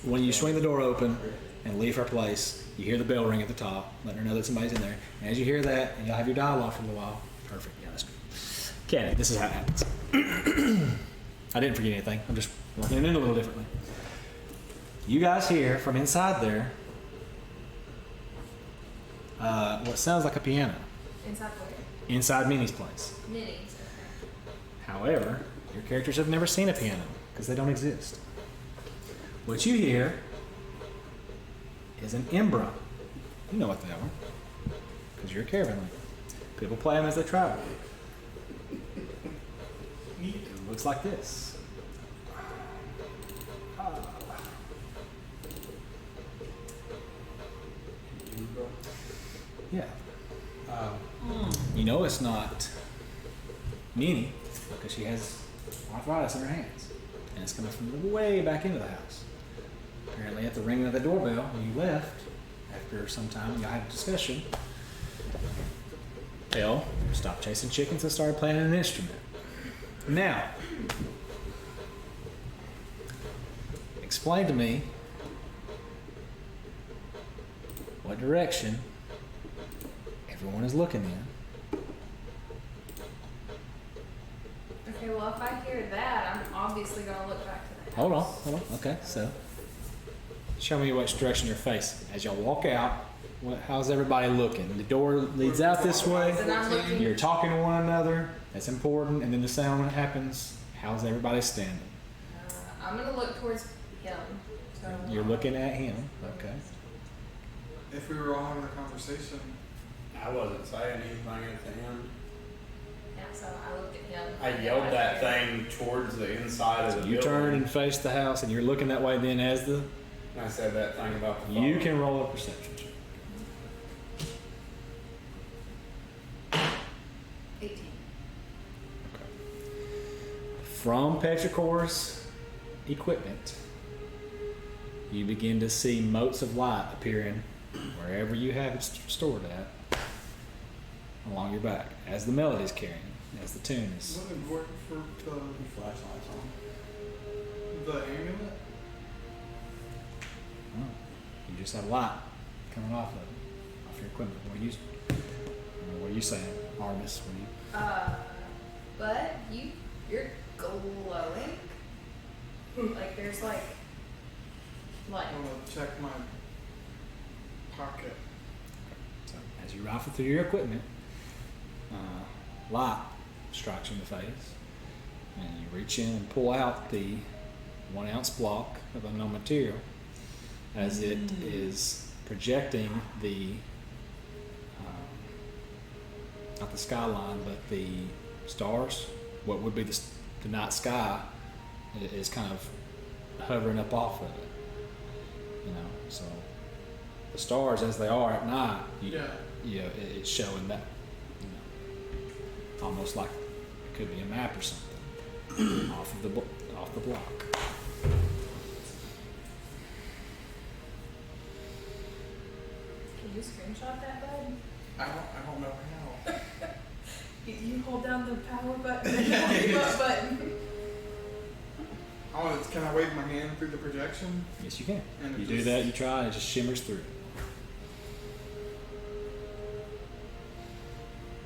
when you swing the door open and leave her place, you hear the bell ring at the top, letting her know that somebody's in there. And as you hear that, and you'll have your dialogue for a little while. Perfect, yeah, that's good. Cannon, this is how it happens. I didn't forget anything. I'm just working it in a little differently. You guys hear from inside there what sounds like a piano Inside where? inside Minnie's place. Minis, okay. However, your characters have never seen a piano because they don't exist. What you hear is an embra. You know what they are because you're a caravan leader. People play them as they travel. It looks like this. Yeah. You know it's not Minnie because she has arthritis in her hands. And it's coming from way back into the house. Apparently at the ringing of the doorbell when you left, after some time you had a discussion, Elle stopped chasing chickens and started playing an instrument. Now, explain to me what direction everyone is looking in. Okay, well, if I hear that, I'm obviously gonna look back to the house. Hold on. Okay, so show me which direction you're facing. As y'all walk out, how's everybody looking? The door leads out this way. Then I'm looking. You're talking to one another. That's important. And then the sound happens. How's everybody standing? I'm gonna look towards him. So You're looking at him. Okay. If we were all having a conversation, I wasn't saying anything at the end. Yeah, so I looked at him. I yelled that thing towards the inside of So the you building. turn and face the house, and you're looking that way. Then, as the And I said that thing about the you phone. can roll a perception check. 18. From Petrichor's equipment, you begin to see motes of light appearing wherever you have it stored at along your back as the melody's carrying, as the tune is. what important for the Flashlights on. the amulet? Oh, you just have light coming off of it, off your equipment. What are you saying, Artemis? What are you? But you're glowing. Like there's like I want to check my pocket. So as you rifle through your equipment, light strikes you in the face, and you reach in and pull out the 1 ounce block of unknown material as it is projecting the not the skyline but the stars, what would be the night sky is kind of hovering up off of it, so The stars as they are at night, Yeah. it's showing that, almost like it could be a map or something off the block. Can you screenshot that, bud? I don't know how. You hold down the power button and the remote button. Oh, can I wave my hand through the projection? Yes, you can. And it You do just- that, you try, and it just shimmers through.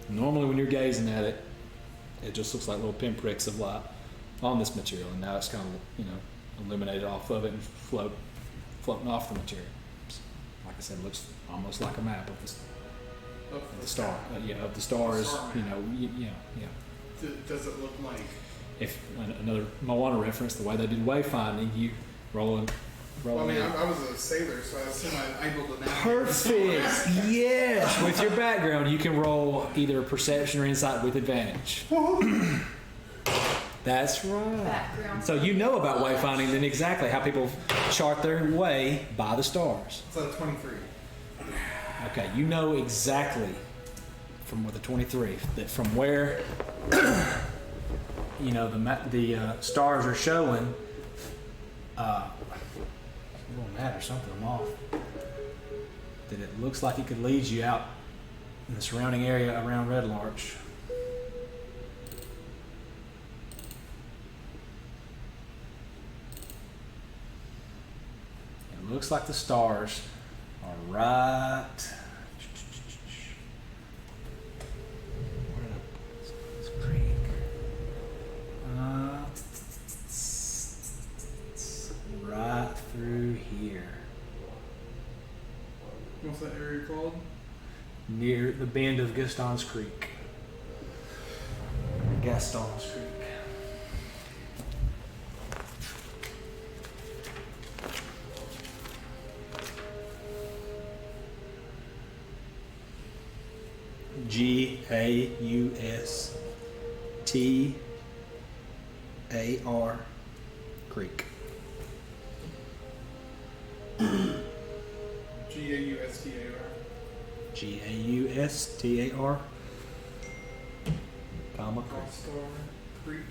Normally when you're gazing at it, it just looks like little pinpricks of light on this material, and now it's kind of, illuminated off of it and floating off the material. Like I said, it looks almost like a map of the star, of the stars, Star map. Does it look like? If another Moana reference, the way they did wayfinding, you roll. Well, I mean, I was a sailor, so I assume I'm able to navigate. Perfect. Yes. With your background, you can roll either perception or insight with advantage. That's right. Background. So you know about wayfinding, then exactly how people chart their way by the stars. It's a 23. Okay, you know exactly from the 23 that from where the stars are showing. A little mad or something. I'm off. That it looks like it could lead you out in the surrounding area around Red Larch. It looks like the stars are right. Where did I put this creek? Right through here, What's that area called? near the bend of Gaston's Creek. Gaston's Creek. Gaustar Creek. Gaustar. Gaustar, comma, Star Creek.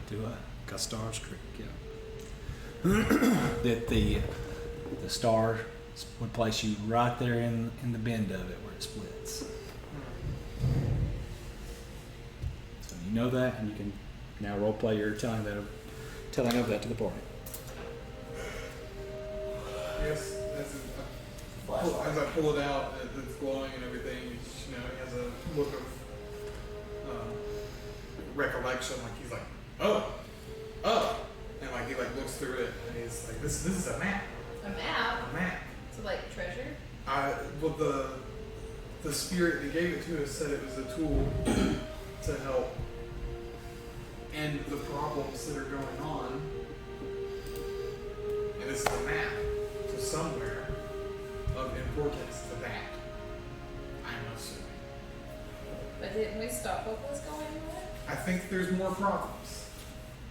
to Gastar's Creek, yeah. That the star would place you right there in the bend of it where it splits. So you know that, and you can now role play your telling of that to the party. Yes, as I pull it out, it's glowing and everything. It has a look of recollection, like he's like, oh, and like he looks through it and he's like, this is a map, A map? a map. So like treasure? Well, the spirit that gave it to us said it was a tool to help end the problems that are going on. And this is a map to somewhere of importance to that, I'm assuming. But didn't we stop what was going on? I think there's more problems.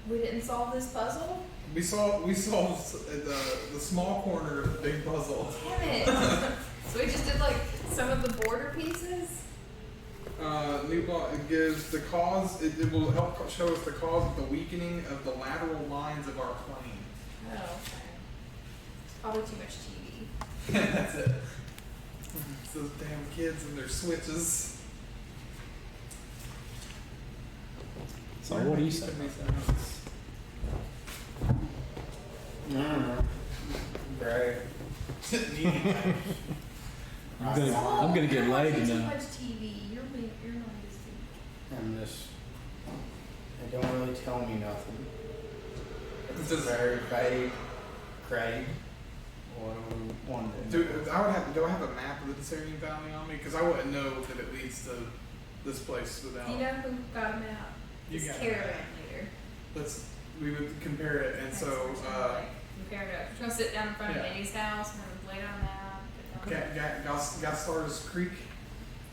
We didn't solve this puzzle? We solved the small corner of the big puzzle. Damn it! So we just did like some of the border pieces? New law, it gives the cause, it will help show us the cause of the weakening of the lateral lines of our plane. Oh, okay. Probably too much TV. That's it. It's those damn kids and their switches. So what do you say? I don't know. Great. I'm gonna get laid Too now. much TV. You're not listening. I'm just. They don't really tell me nothing. It's Does- very vague. Great. What do we want to do? Do I have a map of the Discerning Valley on me? Because I wouldn't know that it leads to this place without. You know who got him out? You This got it. caravan leader. We would compare it, and so compare it up. We're gonna sit down in front of Yeah. Minnie's house and then lay down that. Gastar's Creek.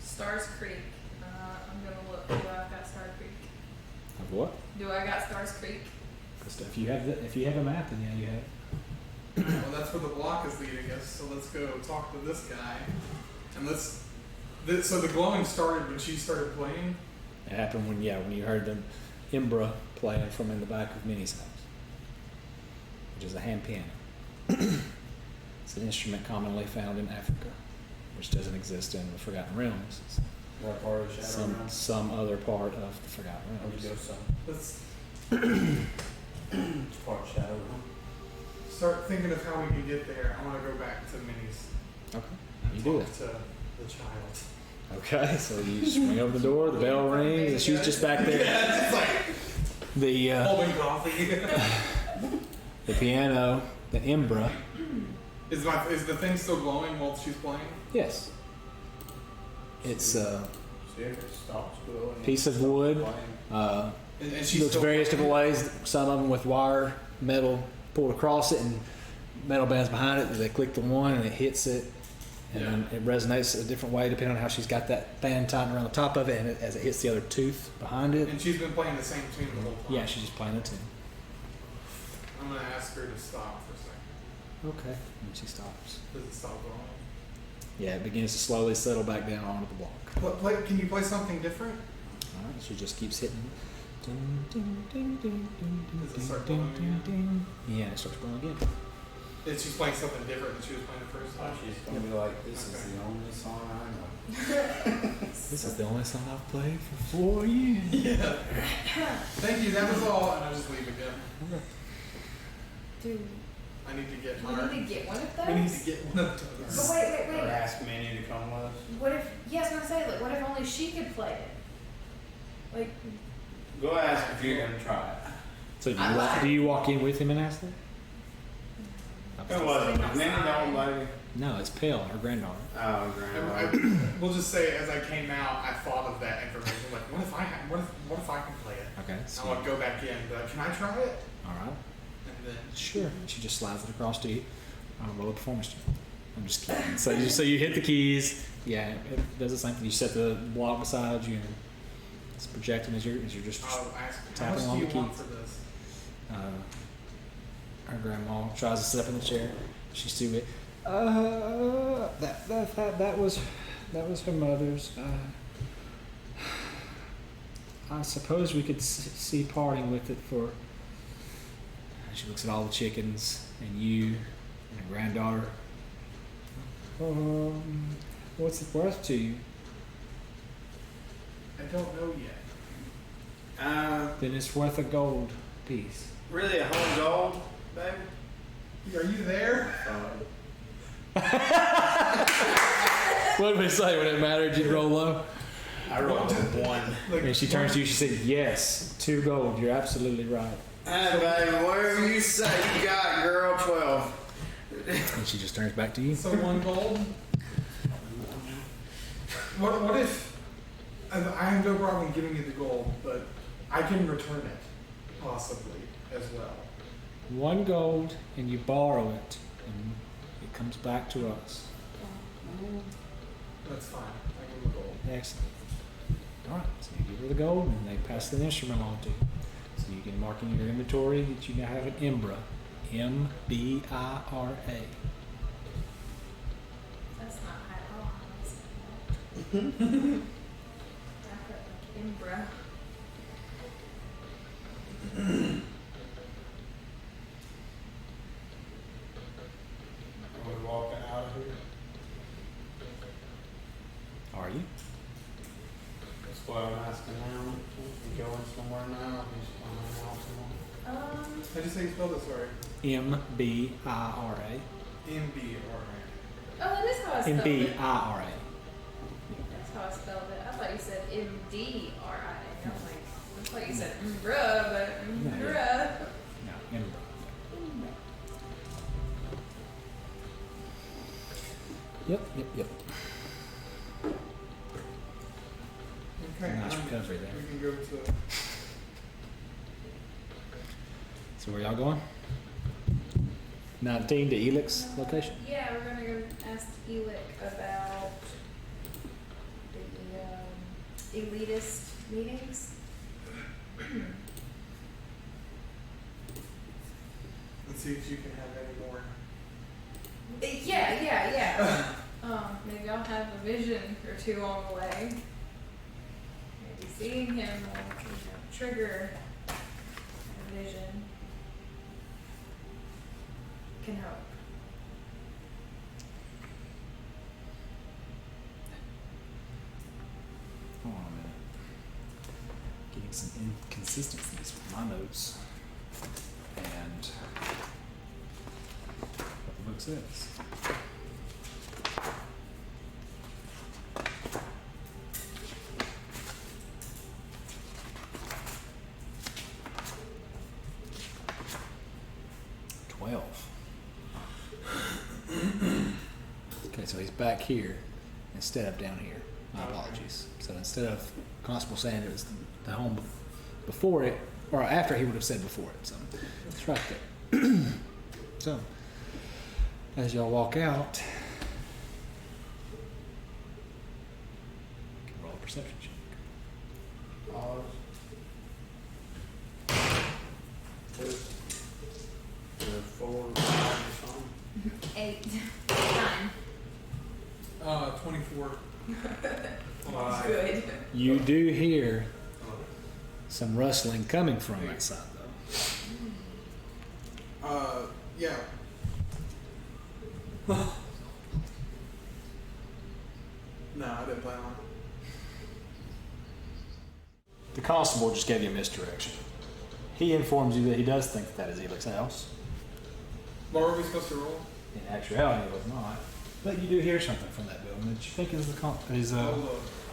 Stars Creek. I'm gonna look. Do I got Star Creek? Of what? Do I got Stars Creek? If you have a map, then yeah, you have. Well, that's where the block is leading us, so let's go talk to this guy. And so the glowing started when she started playing? It happened when you heard the Imbra playing from in the back of Minnie's house, which is a hand piano. It's an instrument commonly found in Africa, which doesn't exist in the Forgotten Realms. It's What part of Shadow Realms? some other part of the Forgotten Realms. Let's It's part of Shadow Realm. start thinking of how we can get there. I want to go back to Minnie's Okay, and you do talk it. to the child. Okay, so you swing over the door, the bell rings, and she's just back there. Yeah, it's like The holding coffee. the piano, the Imbra. Is the thing still glowing while she's playing? Yes, it's a See if it stops glowing. piece of wood. And she's Looks still various playing? different ways. Some of them with wire, metal pulled across it, and metal bands behind it. They click the one, and it hits it, and then it resonates a different way depending on how she's got that band tightened around the top of it, and as it hits the other tooth behind it. And she's been playing the same tune the whole time. Yeah, she's just playing the tune. I'm gonna ask her to stop for a second. Okay, and she stops. Does it stop glowing? Yeah, it begins to slowly settle back down onto the block. Can you play something different? All right, she just keeps hitting. Ding, ding, ding, ding, ding, Does it ding, start ding, blowing ding, again? ding. Yeah, and it starts blowing again. Is she playing something different than she was playing the first Oh, time? she's gonna be like, this is Okay. the only song I know. This is the only song I've played for 4 years. Yeah. Thank you. That was all, and I'll just leave again. Dude, I need to get we her. need to get one of those. We need to get one of But those. wait. Or ask Minnie to come with us. What if? Yeah, I was gonna say, like, what if only she could play it? Like, Go ask if you're gonna try it. So do you walk in with him and ask them? Who was it? Was Minnie the old lady? No, it's Pale, her granddaughter. Oh, grandma. We'll just say, as I came out, I thought of that information. Like, what if I can play it? Okay. And So, I want to go back in, but can I try it? all right. And then Sure. She just slides it across to you. Roll a performance check. I'm just kidding. So you hit the keys. Yeah, it does the same thing. You set the block beside you, and it's projecting as you're just. I'll ask, how Tapping much on do you the want keys. for this? Her grandma tries to sit up in the chair. She's too big. That was her mother's. I suppose we could see parting with it for. She looks at all the chickens and you and her granddaughter. What's it worth to you? I don't know yet. Then it's worth a gold piece. Really, a whole gold, baby? Are you there? What did we say when it mattered? You'd roll low. I rolled a 1. Like, And she turns to you. She said, "Yes, 2 gold. You're absolutely right." Hey, baby, whatever you say, you got it, girl. 12. And she just turns back to you. So 1 gold. What if I have no problem giving you the gold, but I can return it possibly as well. 1 gold, and you borrow it, and it comes back to us. That's fine. I give him the gold. Excellent. All right. So you give her the gold, and they pass the instrument on to you. So you can mark in your inventory that you now have an Imbra, M-B-I-R-A. that's not high at all. I put like Imbra. Are we walking out of here? Are you? That's what I'm asking now. We going somewhere now? He's going out somewhere. How'd you say you spelled it? Sorry. M-B-I-R-A. M-B-R-A. Oh, that is how I spelled it. M-B-I-R-A. That's how I spelled it. I thought you said M-D-R-I. I'm like, I thought you said Mbra, but Mbra. No, Imbra. Yep. Okay. Nice recovery there. We can go to. So where y'all going? 19 to Elix location. Yeah, we're gonna go ask Elic about the elitist meetings. Let's see if you can have any more Yeah. Maybe I'll have a vision or two on the way. Maybe seeing him will, trigger a vision. Can help. Hold on a minute. Getting some inconsistencies with my notes and what the book says. Okay, so he's back here instead of down here. My apologies. So instead of Constable saying it was the home before it, or after, he would have said before it. So it's right there. So as y'all walk out, you can roll a perception check. Two, 4, 5, or something. 8, 9. 24. That's good. You do hear some rustling coming from that side, though. Yeah. No, I didn't plan on it. The constable just gave you a misdirection. He informs you that he does think that is Elix's house. What were we supposed to roll? In actuality, it was not. But you do hear something from that building that you think is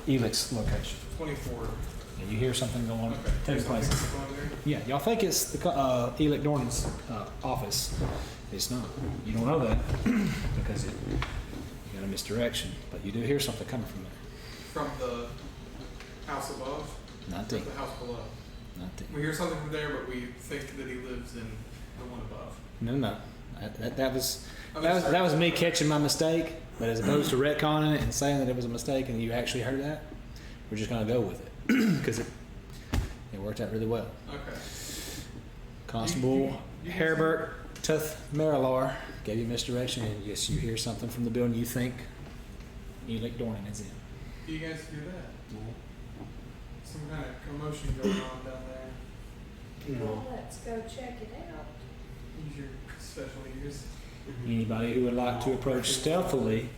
Elix's location. 24. And you hear something going Okay. taking place. Going there? Yeah, y'all think it's the Elix Dornan's office. It's not. You don't know that because you got a misdirection. But you do hear something coming from there. From the house above? Nothing. Or the house below? Nothing. We hear something from there, but we think that he lives in the one above. No. That was me catching my mistake. But as opposed to retconning it and saying that it was a mistake and you actually heard that, we're just going to go with it because it worked out really well. Okay. Constable You Herbert Tuth Marilar gave you misdirection, and yes, you hear something from the building you think Elix Dornan is in. Do you guys do that? Some kind of commotion going on down there. Well, let's go check it out. Use your special ears. Anybody who would like to approach stealthily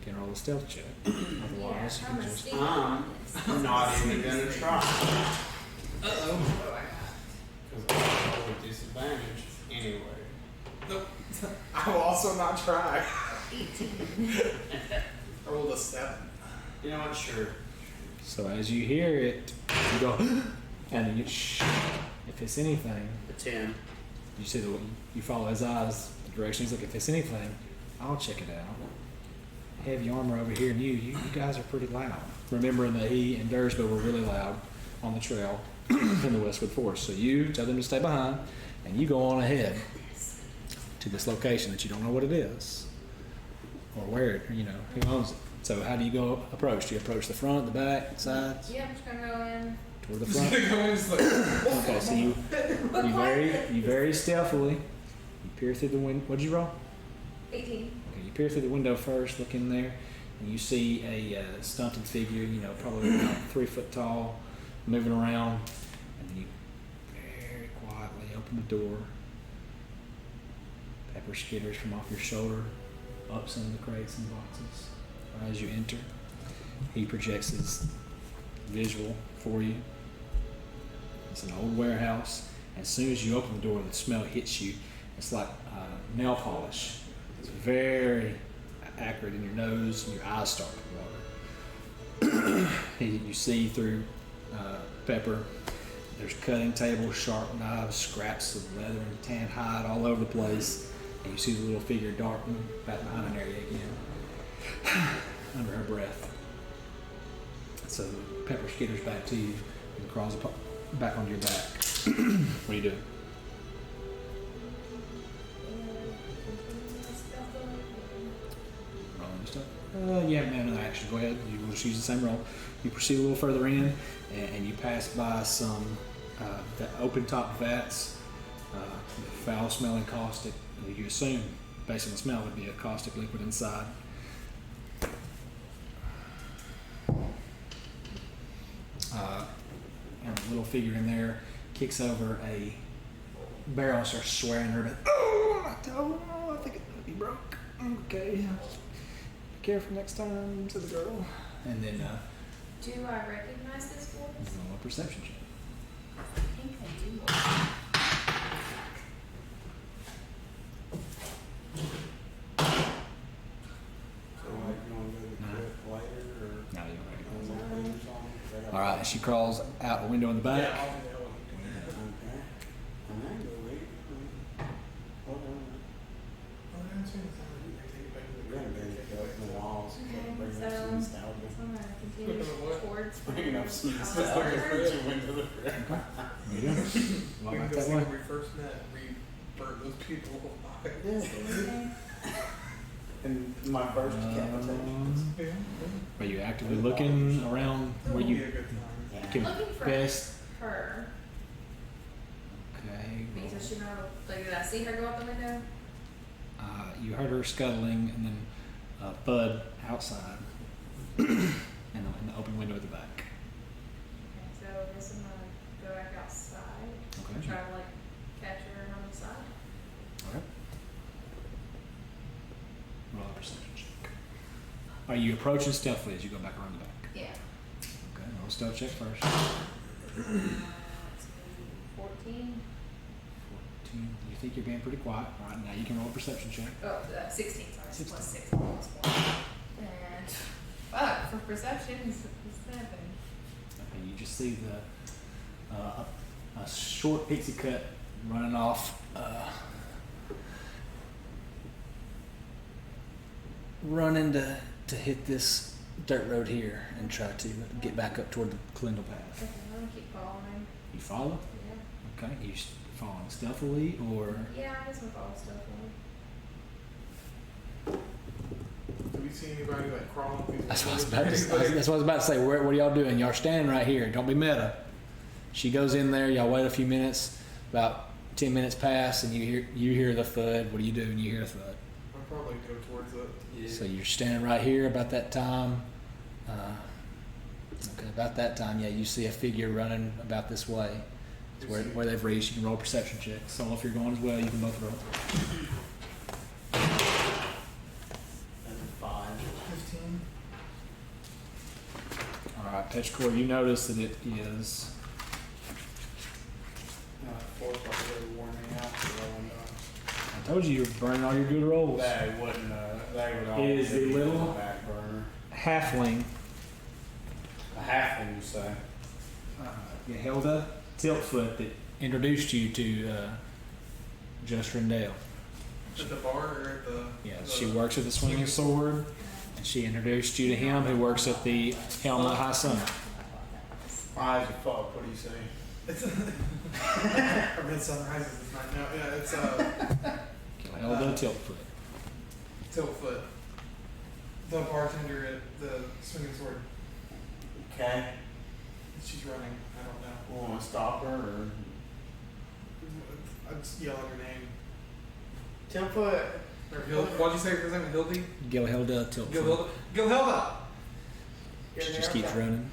can roll a stealth check. Otherwise, Yeah, you I'm a just sneaky I'm one. not even gonna try. Uh-oh. Because I roll with disadvantage anyway. Nope. I will also not try. 18. I rolled a 7. You know what? Sure. So as you hear it, you go, and then you shh. If it's anything, A 10. you see you follow his eyes, the direction he's looking. If it's anything, I'll check it out. Heavy armor over here, and you guys are pretty loud. Remembering that he and Dursbo were really loud on the trail in the Westwood Forest. So you tell them to stay behind, and you go on ahead to this location that you don't know what it is or where it, who owns it. So how do you go approach? Do you approach the front, the back, sides, Yeah, I'm just gonna go in. toward the Just front? gonna go in just like, Okay, so you very stealthily, you peer through the window. What'd you roll? 18. Okay, you peer through the window first, look in there, and you see a stunted figure, probably about 3 foot tall, moving around, and then you very quietly open the door. Pepper skitters from off your shoulder, up some of the crates and boxes. As you enter, he projects his visual for you. It's an old warehouse. As soon as you open the door, the smell hits you. It's like nail polish. It's very accurate in your nose, and your eyes start to water. You see through Pepper. There's cutting tables, sharp knives, scraps of leather and tan hide all over the place. And you see the little figure darken back behind an area again, under her breath. So Pepper skitters back to you and crawls back onto your back. What are you doing? Rolling stuff? You haven't had another action. Go ahead. You will just use the same roll. You proceed a little further in, and you pass by some open top vats, foul smelling caustic. You assume, based on the smell, would be a caustic liquid inside. little figure in there kicks over a barrel and starts swearing at her. But, oh, my toe! Oh, I think it might be broke. Okay, be careful next time, said the girl. And then Do I recognize this voice? roll a perception check. I think I do. So like you want to go to the later or? No, you don't recognize her. or something? All right, she crawls out a window in the back. Yeah, I'll do that one. Okay. And then go wait. Hold on. Oh, I'm saying it's not really take it back to the We're gonna go in the walls. Okay, Bring up so- some nostalgia. So I'm gonna continue Look at what? towards Bringing up some the nostalgia. altar. Put your window to the ground. What are you doing? We Walk can back go that see way. when we first met. We burnt those people alive. Okay. And my first decapitation. Yeah. Are you actively looking around That where would be you a good time. Yeah. can Looking for best? her. Okay. Because she know, like, did I see her go out the window? You heard her scuttling, and then Bud outside, in the open window at the back. Okay, so I guess I'm gonna go back outside and Okay. try to like catch her on the side. Okay. Roll a perception check. Are you approaching stealthily as you go back around the back? Yeah. Okay. Roll a stealth check first. 14. 14. You think you're being pretty quiet. All right. Now you can roll a perception check. Oh, 16, sorry. 16. Plus 6, plus 1. And, fuck, for perception, it's 7. Okay, you just see a short pixie cut running off, running to hit this dirt road here and try to get back up toward the Clindle path. Okay, I'm gonna keep following. You follow? Yeah. Okay. You following stealthily or? Yeah, I guess I'm gonna follow stuff Do we see anybody like crawling through the That's what I was windows? about to. That's what I was about to say. What are y'all doing? Y'all standing right here. Don't be meta. She goes in there. Y'all wait a few minutes. About 10 minutes pass, and you hear the thud. What do you do when you hear a thud? I'll probably go towards it. So you're standing right here about that time. Okay, about that time, yeah, you see a figure running about this way. It's where they've reached. You can roll a perception check. So if you're going as well, you can both roll. And 5. 15. All right, Petrichor, you notice that it is. 4 probably warning out for rolling I told you were burning all your good rolls. They wouldn't, they would all Is the be little- on the back burner. Halfling, A halfling, you say? Hilda Tiltfoot, that introduced you to Just Rendale. At the bar or at the? Yeah, the she works at the Swinging Sword, and she introduced you to him, who works at the Helm of the High Sun. Eyes are fucked, what do you say? It's I read Sunrises this night. No, yeah, it's Hilda Tiltfoot. Tiltfoot, the bartender at the Swinging Sword. Okay. She's running. I don't know. Want to stop her or? I'd just yell at her name. Tiltfoot. Or what'd you say her name? Hildy? Gilhilda Tiltfoot. Gilhilda. She just keeps running.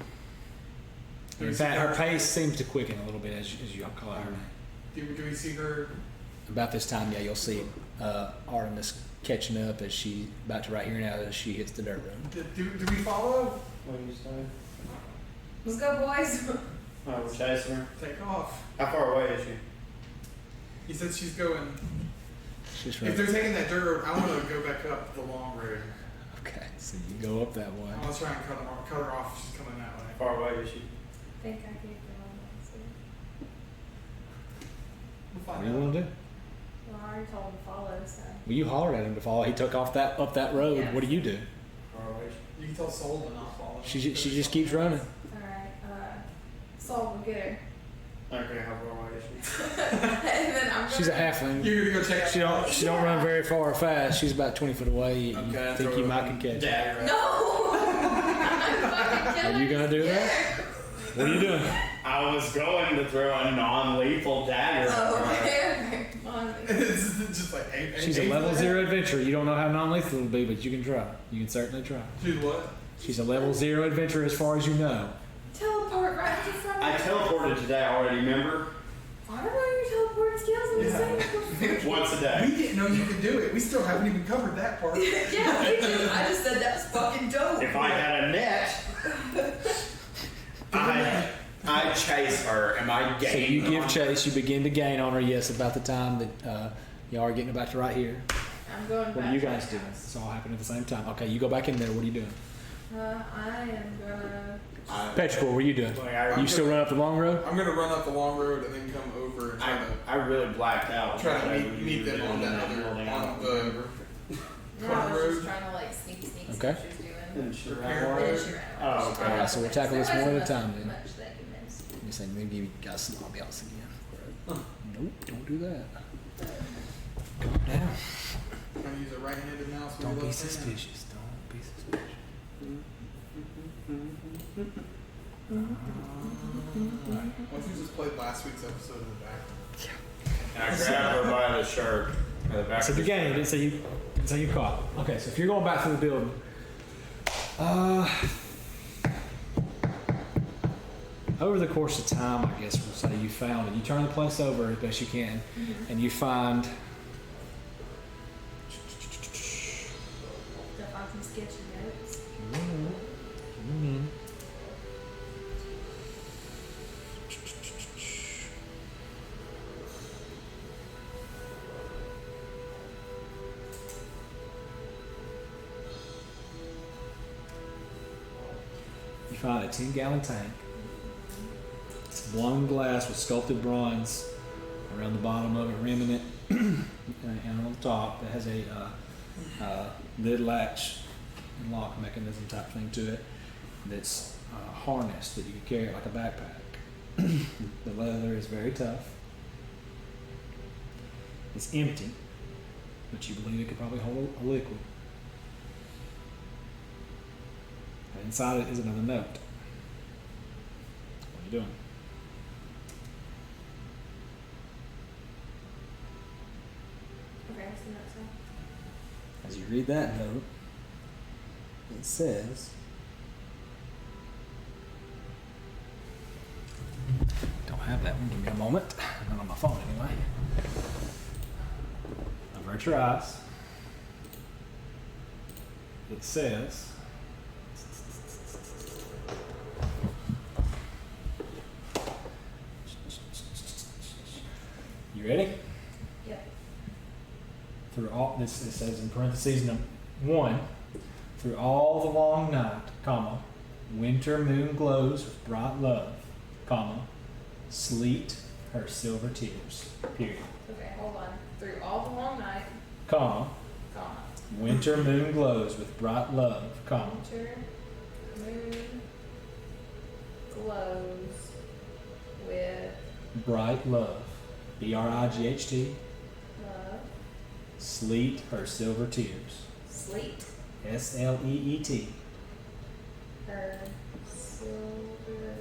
In fact, her pace seems to quicken a little bit as you call out her name. Do we see her? About this time, yeah, you'll see Artemis catching up as she about to right here now as she hits the dirt road. Do we follow? What do you say? Let's go, boys. Oh, we're chasing her. Take off. How far away is she? He said she's going. She's If running. they're taking that dirt road, I want to go back up the long road. Okay, so you go up that way. I want to try and cut her off. She's coming that way. How far away is she? I think I gave the wrong answer. We'll What find do you out. want to do? Well, I already told him to follow, so. Well, you hollered at him to follow. He took off up that road. Yeah. What do you do? How far away is she? You can tell Soul to not follow. She just keeps running. Alright, Saul will get her. Okay, how far away is she? And then I'm She's a gonna- halfling. You're gonna go check out. She don't run very far or fast. She's about 20 foot away. You think you might can catch her. Dagger. No! I'm fucking Are killing you gonna do that? What are you doing? I was going to throw a non-lethal dagger. Oh, okay. On me. It's just like She's a level 0 adventurer. You don't know how non-lethal it'll be, but you can try. You can certainly try. Dude, what? She's a level 0 adventurer as far as you know. Teleport right in front of I teleported today already, remember? I don't know your teleporting skills in the same. Once a day. We didn't know you could do it. We still haven't even covered that part. Yeah, me too. I just said that was fucking dope. If I had a net, I chase her. Am I So gaining? you give on- chase, you begin to gain on her, yes, about the time that y'all are getting back to right here. I'm going back. What are you to guys my doing? house. It's all happening at the same time. Okay, you go back in there. What are you doing? I am gonna. Petrichor, what are you doing? Like, You still run up the long road? I'm gonna run up the long road and then come over and I really blacked out. try to meet them on that other on the No, Front I was road. just trying to like sneak see Okay. what she was doing. And she Repair ran And then away. she ran away. Oh, okay. Alright, so we'll tackle this one at a There time, wasn't then. much that you missed. You're saying maybe you guys some ambiance again. Nope, don't do that. Calm down. trying to use a right-handed mouse with Don't your be left hand. suspicious. Don't be suspicious. What if you just played last week's episode in the background? And I grabbed her by the shirt. At the back So of the the game didn't say you caught. Okay, so if you're going back to the building, over the course of time, I guess we'll say you found it. You turn the place over as best you can, and you find Stuff on some sketchy notes. You find a 10-gallon tank. It's blown glass with sculpted bronze around the bottom of it, rimming it, and on the top it has a lid latch and lock mechanism type thing to it that's harnessed that you can carry it like a backpack. The leather is very tough. It's empty, but you believe it could probably hold a liquid. And inside it is another note. What are you doing? Okay, so that's all. As you read that note, it says, don't have that one, give me a moment. Not on my phone anyway. Avert your eyes. It says, you ready? Yep. Through all this, it says in parentheses, 1, through all the long night, comma, winter moon glows with bright love, comma, sleet her silver tears, period, Okay, hold on. Through all the long night, comma, comma. winter moon glows with bright love, comma, Winter moon glows with bright love, BRIGHT, love, sleet her silver tears, sleet SLEET, her silver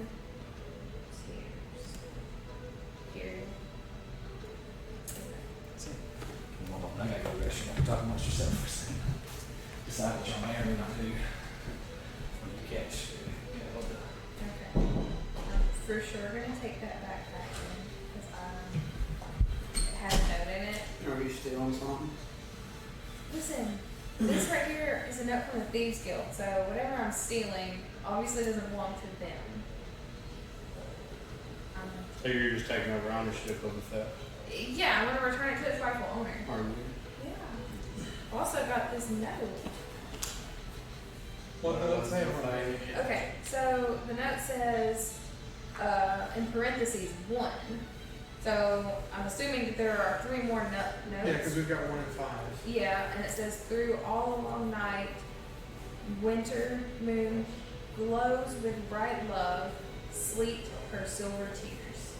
tears. Period. That's it. Come on, I gotta go rest. You talk amongst yourself for a second. Decide what y'all may or may not do. When you catch. Okay. I'm for sure gonna take that backpack in because it had a note in it. Are you stealing something? Listen, this right here is a note from the Thieves Guild, so whatever I'm stealing obviously doesn't belong to them. So you're just taking over ownership of the theft? Yeah, I'm gonna return it to its rightful owner. Are you? Yeah. Also got this note. What did it say? Okay, so the note says, in parentheses, 1. So I'm assuming that there are 3 more notes. Yeah, because we've got 1 and 5. Yeah, and it says, through all a long night, winter moon glows with bright love, sleet her silver tears.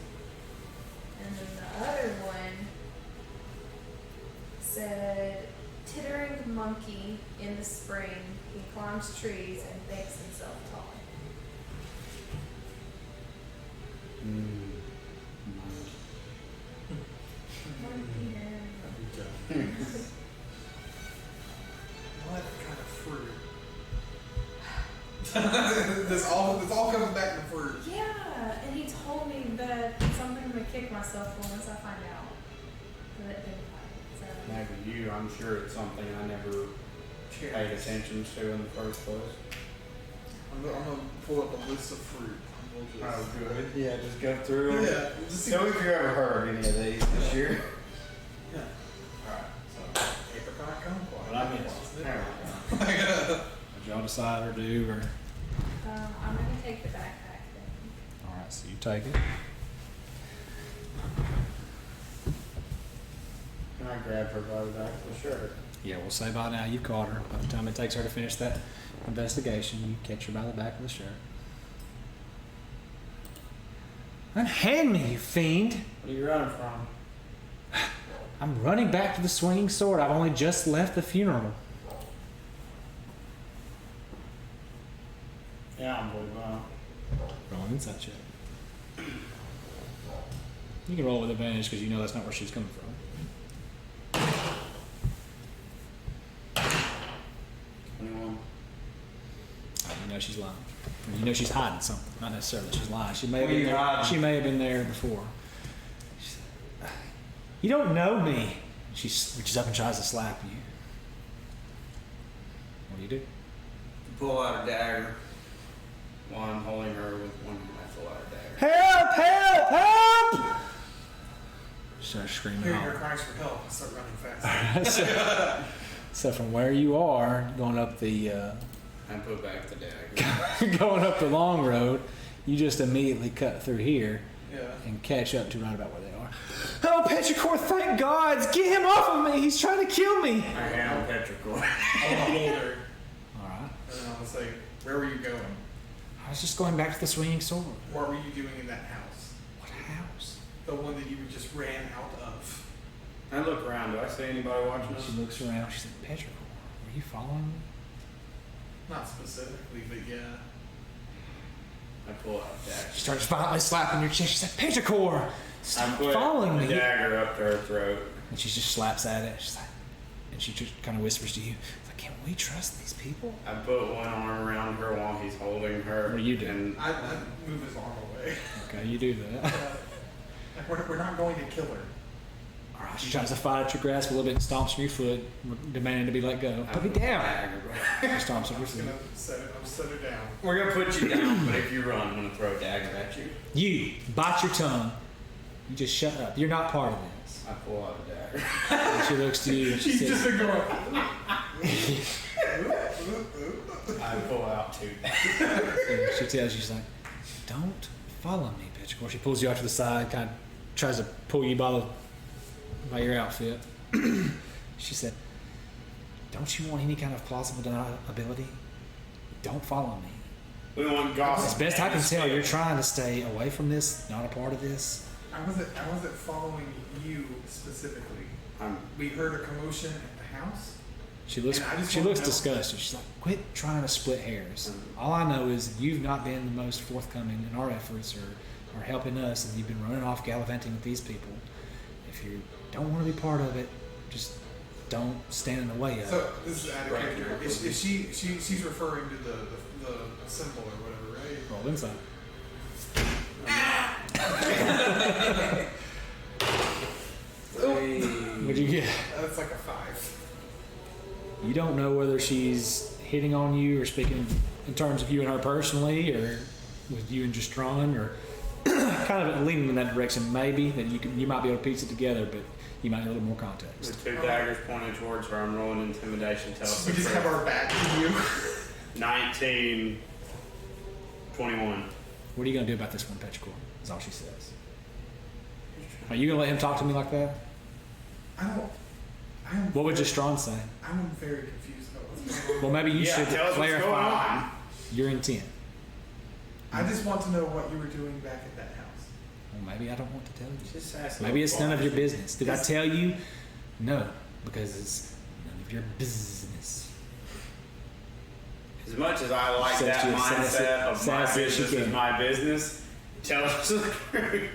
And then the other one said, tittering monkey in the spring, he climbs trees and thinks himself tall. What kind of fruit? this all comes back to fruit. Yeah, and he kick myself once I find out that it didn't fight. So Maybe you, I'm sure it's something I never paid attention to in the first place. I'm gonna pull up a list of fruit. And we'll just, good. Yeah, just go through them. yeah, just see. So if you ever heard any of these this year? Yeah. Alright, so apricot kumquat. But I missed. There we go. Did y'all decide or do or? I'm gonna take the backpack then. All right, so you take it. Can I grab her by the back of the shirt? Yeah, we'll say by now you've caught her. By the time it takes her to finish that investigation, you catch her by the back of the shirt. Unhand me, you fiend! What are you running from? I'm running back to the swinging sword. I've only just left the funeral. Yeah, I'm believe Roll an insight check. You can roll with advantage because you know that's not where she's coming from. 21. You know she's lying. You know she's hiding something. Not necessarily she's lying. She may have What are been you there. hiding? She may have been there before. She said, you don't know me. She reaches up and tries to slap you. What do you do? Pull out a dagger. While I'm holding her with one hand, I pull out a dagger. Help! Help! Help! She starts screaming Hearing out. your cries for help, I start running fast. So from where you are, going up the I put back the dagger. going up the long road, you just immediately cut through here Yeah. and catch up to right about where they are. Oh, Petrichor, thank God! Get him off of me! He's trying to kill me! I am Petrichor. I'm older. All right. And then I was like, where were you going? I was just going back to the swinging sword. What were you doing in that house? What house? The one that you just ran out of. I look around. Do I see anybody watching us? She looks around. She's like, Petrichor, were you following me? Not specifically, but yeah. I pull out a dagger. She starts violently slapping your chest. She's like, Petrichor, I stop put following the me! dagger up to her throat. And she just slaps at it. She's like, and she just kind of whispers to you, like, can we trust these people? I put one arm around her while he's holding her. What do you do? And I move his arm away. Okay, you do that. Like, we're not going to kill her. All right, she tries to fight at your grasp a little bit and stomps on your foot, demanding to be let go. I Put me put the down. dagger back. She stomps on I'm your just foot. gonna set her down. We're gonna put you down, but if you run, I'm gonna throw a dagger at you. You bite your tongue. You just shut up. You're not part of this. I pull out a dagger. And she looks to you and she She's just says, been going. I pull out two daggers. and she tells you, she's like, don't follow me, bitch. Of course, she pulls you out to the side, kind of tries to pull you by your outfit. She said, don't you want any kind of plausible deniability? Don't follow me. We want gossip. As best I can tell, you're trying to stay away from this, not a part of this. I wasn't following you specifically. I'm We heard a commotion at the house. She looks And I just she wanna looks know- disgusted. She's like, quit trying to split hairs. All I know is you've not been the most forthcoming in our efforts or helping us, and you've been running off gallivanting with these people. If you don't want to be part of it, just don't stand in the way of it. So this is out of Right. character. Is she's referring to the symbol or whatever, right? Roll inside. What'd you get? That's like a 5. You don't know whether she's hitting on you or speaking in terms of you and her personally, or with you and just drawn, or kind of leaning in that direction. Maybe that you might be able to piece it together, but you might need a little more the context. two daggers pointed towards her. I'm rolling intimidation. Tell us We the just have truth. our back to you. 19, 21. What are you gonna do about this one, Petrichor? Is all she says. Are you gonna let him talk to me like that? I'm What would Justron say? I'm very confused about what's going on. Well, maybe you Yeah, should tell us what's going clarify on. your intent. I just want to know what you were doing back at that house. Well, maybe I don't want to tell you. Just ask Maybe it's none of your business. business. Did I tell you? No, because it's none of your business. As much as I like Says that to you, mindset of my sassy as she business is can. my business, tell us the truth.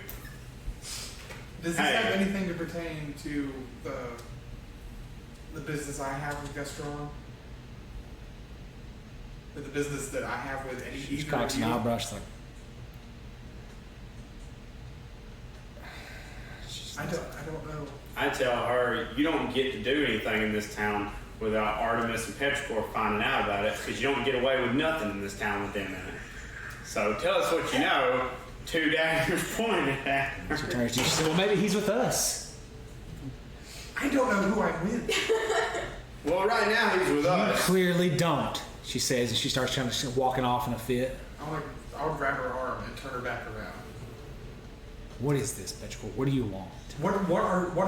Does this Hey. have anything to pertain to the business I have with Gastron? Or the business that I have with She either cocks of an you? eyebrow. She's like, I don't know. I tell her, you don't get to do anything in this town without Artemis and Petrichor finding out about it, because you don't get away with nothing in this town with them in it. So tell us what you know. 2 daggers pointed at her. She turns to you. She said, well, maybe he's with us. I don't know who I'm with. Well, right now he's with You us. clearly don't, she says, and she starts trying to walking off in a fit. I'll grab her arm and turn her back around. What is this, Petrichor? What do you want? What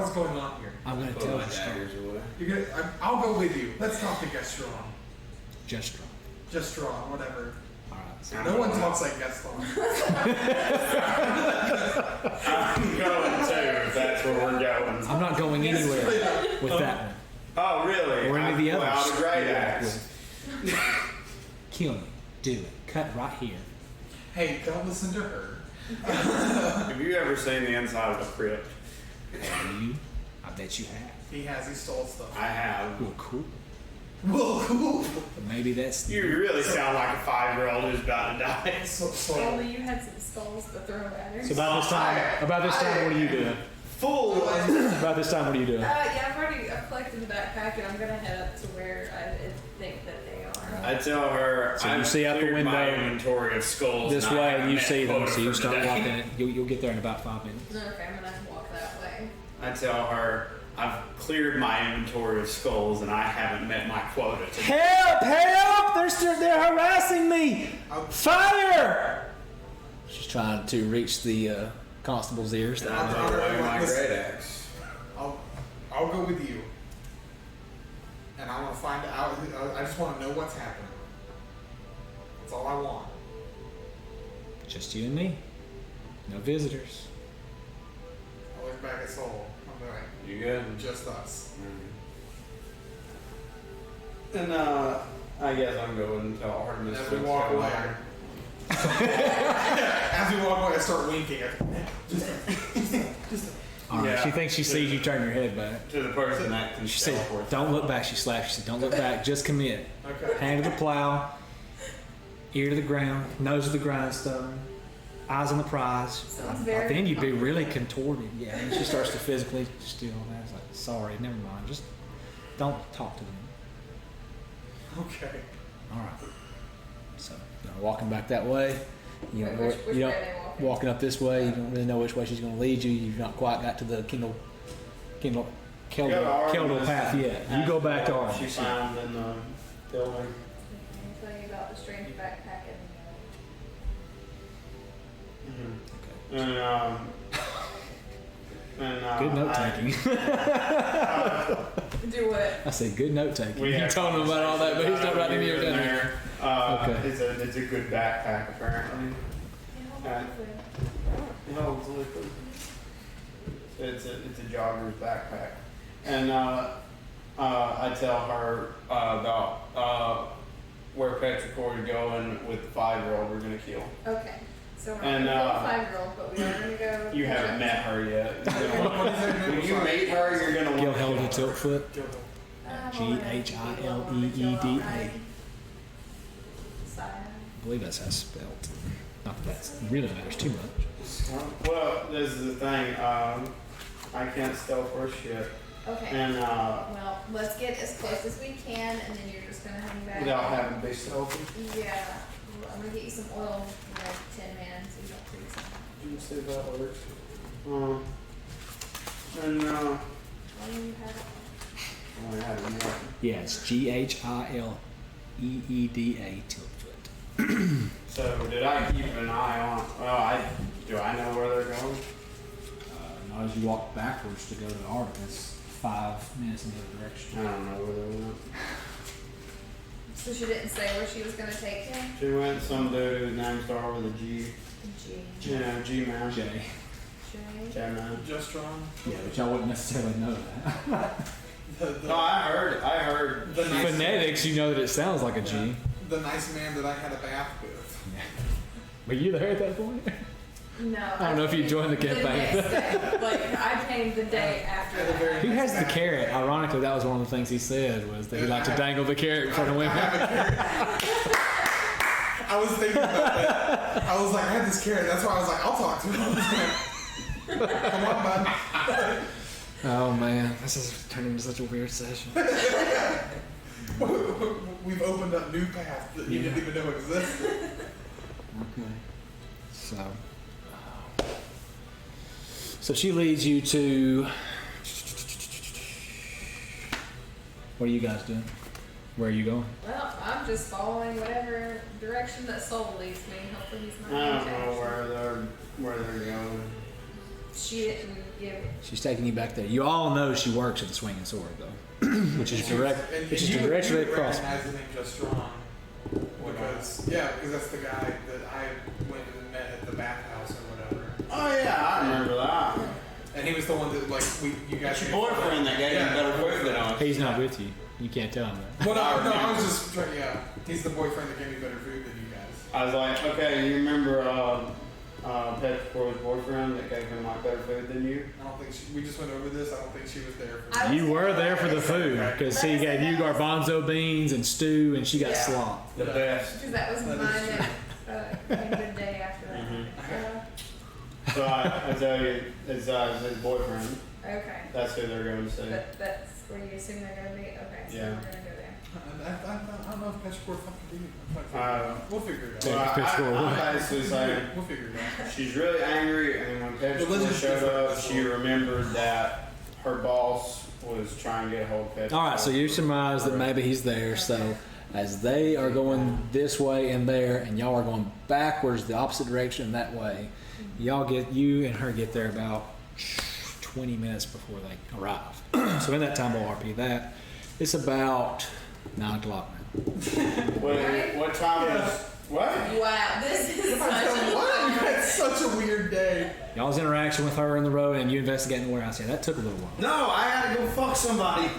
is going on here? I'm going to Put tell my you. daggers away. I'll go with you. Let's talk to Gaston. Just wrong. Just draw, whatever. All right. So No one talks like Gaston. I'm going too, if that's where we're going. I'm not going anywhere with that one. Oh, really? Or any of the I pull others. out a great axe. Kill me. Do it. Cut right here. Hey, don't listen to her. Have you ever seen the inside of a crypt? Have you? I bet you have. He stole stuff. I have. Well, cool. Well, cool. But maybe that's... You really sound like a 5-year-old who's about to die. If only you had some skulls to throw at her. So about this time, what are you doing? Full. About this time, what are you doing? Yeah, I've collected the backpack and I'm gonna head up to where I think that they are. I tell her, So you I've see out the cleared my window inventory of skulls. This and I way, haven't and you met see them, Quota so you for start today. walking it. You'll get there in about 5 minutes. Okay, I'm gonna walk that way. I tell her, I've cleared my inventory of skulls and I haven't met my quota today. Help! Help! They're harassing me! Fire! She's trying to reach the constable's ears. And I throw away my Listen. great axe. I'll go with you. And I want to find out. I just want to know what's happening. That's all I want. Just you and me. No visitors. I look back at Soul. I'm like, You good? just us. And I guess I'm going to tell Artemis. As we what's walk going away. on. As we walk away, I start winking. All right. Yeah. She thinks she sees you turn your head back. To the person that can She said, teleport. "Don't look back." She slapped. She said, "Don't look back. Just commit. Okay. Hand to the plow, ear to the ground, nose to the grindstone, eyes on the prize." Sounds I very think you'd be really contorted. Yeah. And she starts to physically steal. And I was like, "Sorry, never mind. Just don't talk to them." Okay. All right. So walking back that way. You don't, Which you way don't are they walking? walking up this way. You don't really know which way she's going to lead you. You've not quite got to the Keldor path yet. You go back to She Artemis. found in the building. Let me tell you about the strange backpack and Good note taking. do what? I said good note taking. We You had told him about all that, but he's not writing any of it down here. there. Okay. It's a good backpack apparently. No, it's liquid. It's a jogger's backpack, and I tell her about where Petrichor is going with the 5-year-old we're gonna kill. Okay. So we're And, not gonna kill a 5-year-old, but we are gonna go. You haven't met her yet. What is her name? When you meet her, you're gonna want to Gilhelda kill her. Tiltfoot. G-H-I-L-E-E-D-A. I believe that's how it's spelled. Not that that really matters too much. Well, this is the thing. I can't stealth for shit, Okay. and Well, let's get as close as we can, and then you're just gonna hang back. without having to be stealthy. Yeah. Well, I'm gonna get you some oil, Tin Man, so you don't freeze. You can see if that works. And Why do you have it? I had it more. Yeah, it's G-H-I-L-E-E-D-A Tiltfoot. So did I keep an eye on? Well, do I know where they're going? Not as you walk backwards to go to Artemis, 5 minutes in the other direction. I don't know where they went. So she didn't say where she was gonna take him? She went some dude whose name started with a G. G. Yeah, G man. J. J. J man. Just drawn. Yeah, but y'all wouldn't necessarily know that. No, I heard. The nice Phonetics, you know that it sounds like a G. The nice man that I had a bath with. Were you there at that point? No. I don't know if you joined the campaign. next day. Like, I came the day after At the very that. Who has the carrot? Ironically, that was one of the things he said, was that he liked to dangle the carrot in front of I women. have a carrot. I was thinking about that. I was like, I had this carrot. That's why I was like, I'll talk to him. Come on, bud. Oh man, this is turning into such a weird session. We've opened up new paths that you didn't even know existed. Okay. So she leads you to. What are you guys doing? Where are you going? Well, I'm just following whatever direction that soul leads me. Hopefully he's not. I don't gonna know catch where they're going. me. She didn't give. She's taking you back there. You all know she works at the Swinging Sword, though, which is directly across. Recognize the name Just Strong because that's the guy that I went and met at the bathhouse or whatever. Oh yeah, I remember that. And he was the one that you guys. It's your boyfriend that gave you better food than us. He's not with you. You can't tell him that. Well, no, I was just trying. Yeah, he's the boyfriend that gave me better food than you guys. I was like, okay, you remember Petricor's boyfriend that gave him like better food than you? I don't think we just went over this. I don't think she was there. You were there for the food because he gave you garbanzo beans and stew, and she got slop. The best. Because that was That mine is that the day after that. Mhm. So, So I tell you, it's his boyfriend. okay. That's who they're going to see. That's where you assume they're going to be? Okay, so Yeah. we're going to go there. I don't know if Petricor's fucking do. We'll figure it Well, out. I'm basically saying We'll figure it out. she's really angry, and then when Religion's Petricor showed different. up, she remembered that her boss was trying to get a hold of Petricor. All right, so you surmise that maybe he's there. So as they are going this way and there, and y'all are going backwards, the opposite direction that way, you and her get there about 20 minutes before they arrive. So in that time, we'll RP that. It's about 9 o'clock now. Wait, what time was what? Wow, this is such a What? You had such a weird day. Y'all's interaction with her in the road and you investigating the warehouse. Yeah, that took a little while. No, I had to go fuck somebody.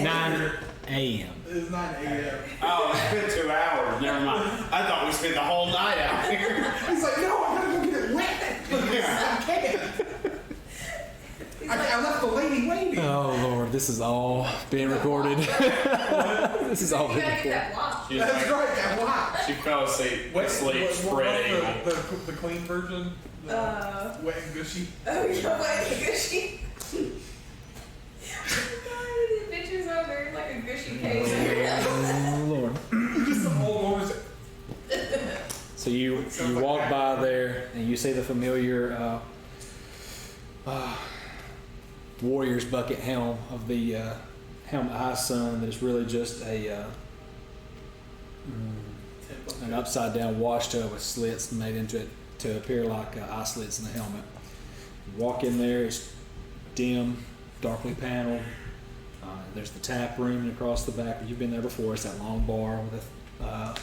9 a.m. It's 9 a.m. Oh, it's been 2 hours. Never mind. I thought we spent the whole night out here. He's like, no, I gotta go get it wet. I can't. I left the lady waiting. Oh Lord, this is all being recorded. This is all You being gotta get recorded. that block. She was That's like, right, that block. she fell asleep, spread eagle. The clean version? The wet and gushy? Oh, you're wearing gushy. The pictures of her in like a gushy case. Oh Lord. Just some old woman. So you walk by there and you see the familiar warrior's bucket helm of the helm eye sun that is really just an upside down washtub with slits made into it to appear like eye slits in the helmet. You walk in there, it's dim, darkly paneled. There's the tap room and across the back. You've been there before. It's that long bar with a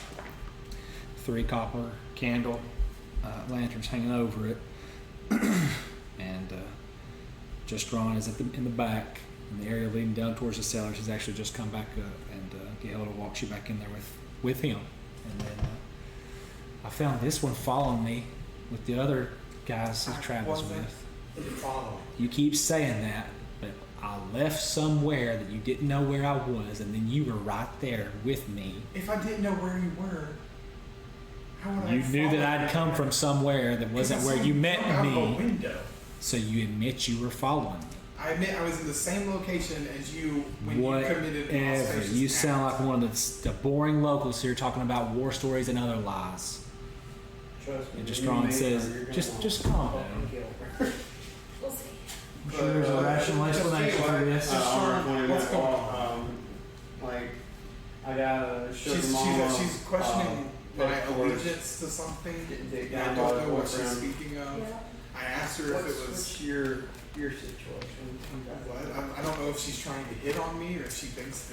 3 copper candle lanterns hanging over it. And Just Ron is in the back in the area leading down towards the cellar. She's actually just come back up, and Gail walks you back in there with him. And then I found this one following me with the other guys he travels with. You keep saying that, but I left somewhere that you didn't know where I was, and then you were right there with me. If I didn't know where you were, how would I You knew that follow I'd come from somewhere that wasn't where you met Out of a me, window. so you admit you were following me. I admit I was in the same location as you when you committed Whatever. auspicious You act. sound like one of the boring locals here talking about war stories and other lies. Trust me. And just you Ron made says, her, you're gonna just calm down. fucking kill her. We'll see. I'm sure there's a rational explanation for this. What's going on? Like, I got a sugar She's questioning my Petricor's- allegiance to something. the And I don't know what she's boyfriend. speaking of. Yeah. I asked her if it was. What's your situation? I don't know if she's trying to hit on me or if she thinks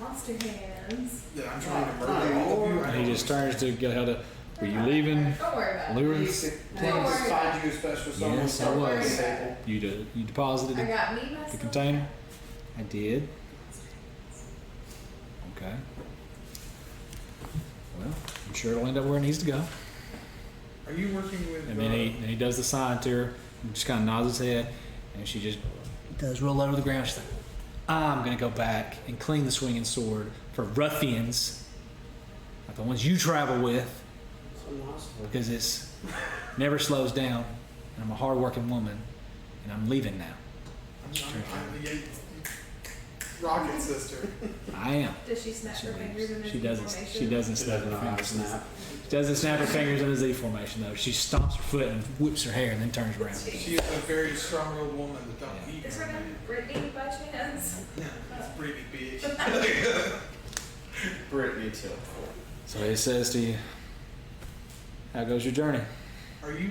Monster hands. that I'm trying to murder all of you. I And he don't just know. turns to go, were you leaving? Don't worry about it. Lewis? Don't worry about Find you a special someone. Yes, I Don't worry was. about it. You deposited I it. got me myself. The container? I did. Okay. Well, I'm sure it'll end up where it needs to go. Are you working with? And then he does the sign to her and just kind of nods his head, and she just does roll over the ground. She's like, I'm going to go back and clean the swinging sword for ruffians, like the ones you travel with, because it's never slows down, and I'm a hard-working woman, and I'm leaving now. I'm the rocket sister. I am. Does she snap her fingers in the She Z doesn't. formation? She doesn't She snap doesn't her know how to fingers. snap. She doesn't snap her fingers in the Z formation though. She stomps her foot and whips her hair and then turns around. She is a very strong-willed woman that don't eat. Is her name Brittany by chance? No, it's Brittany, bitch. Brittany too. So he says to you, "How goes your journey?" Are you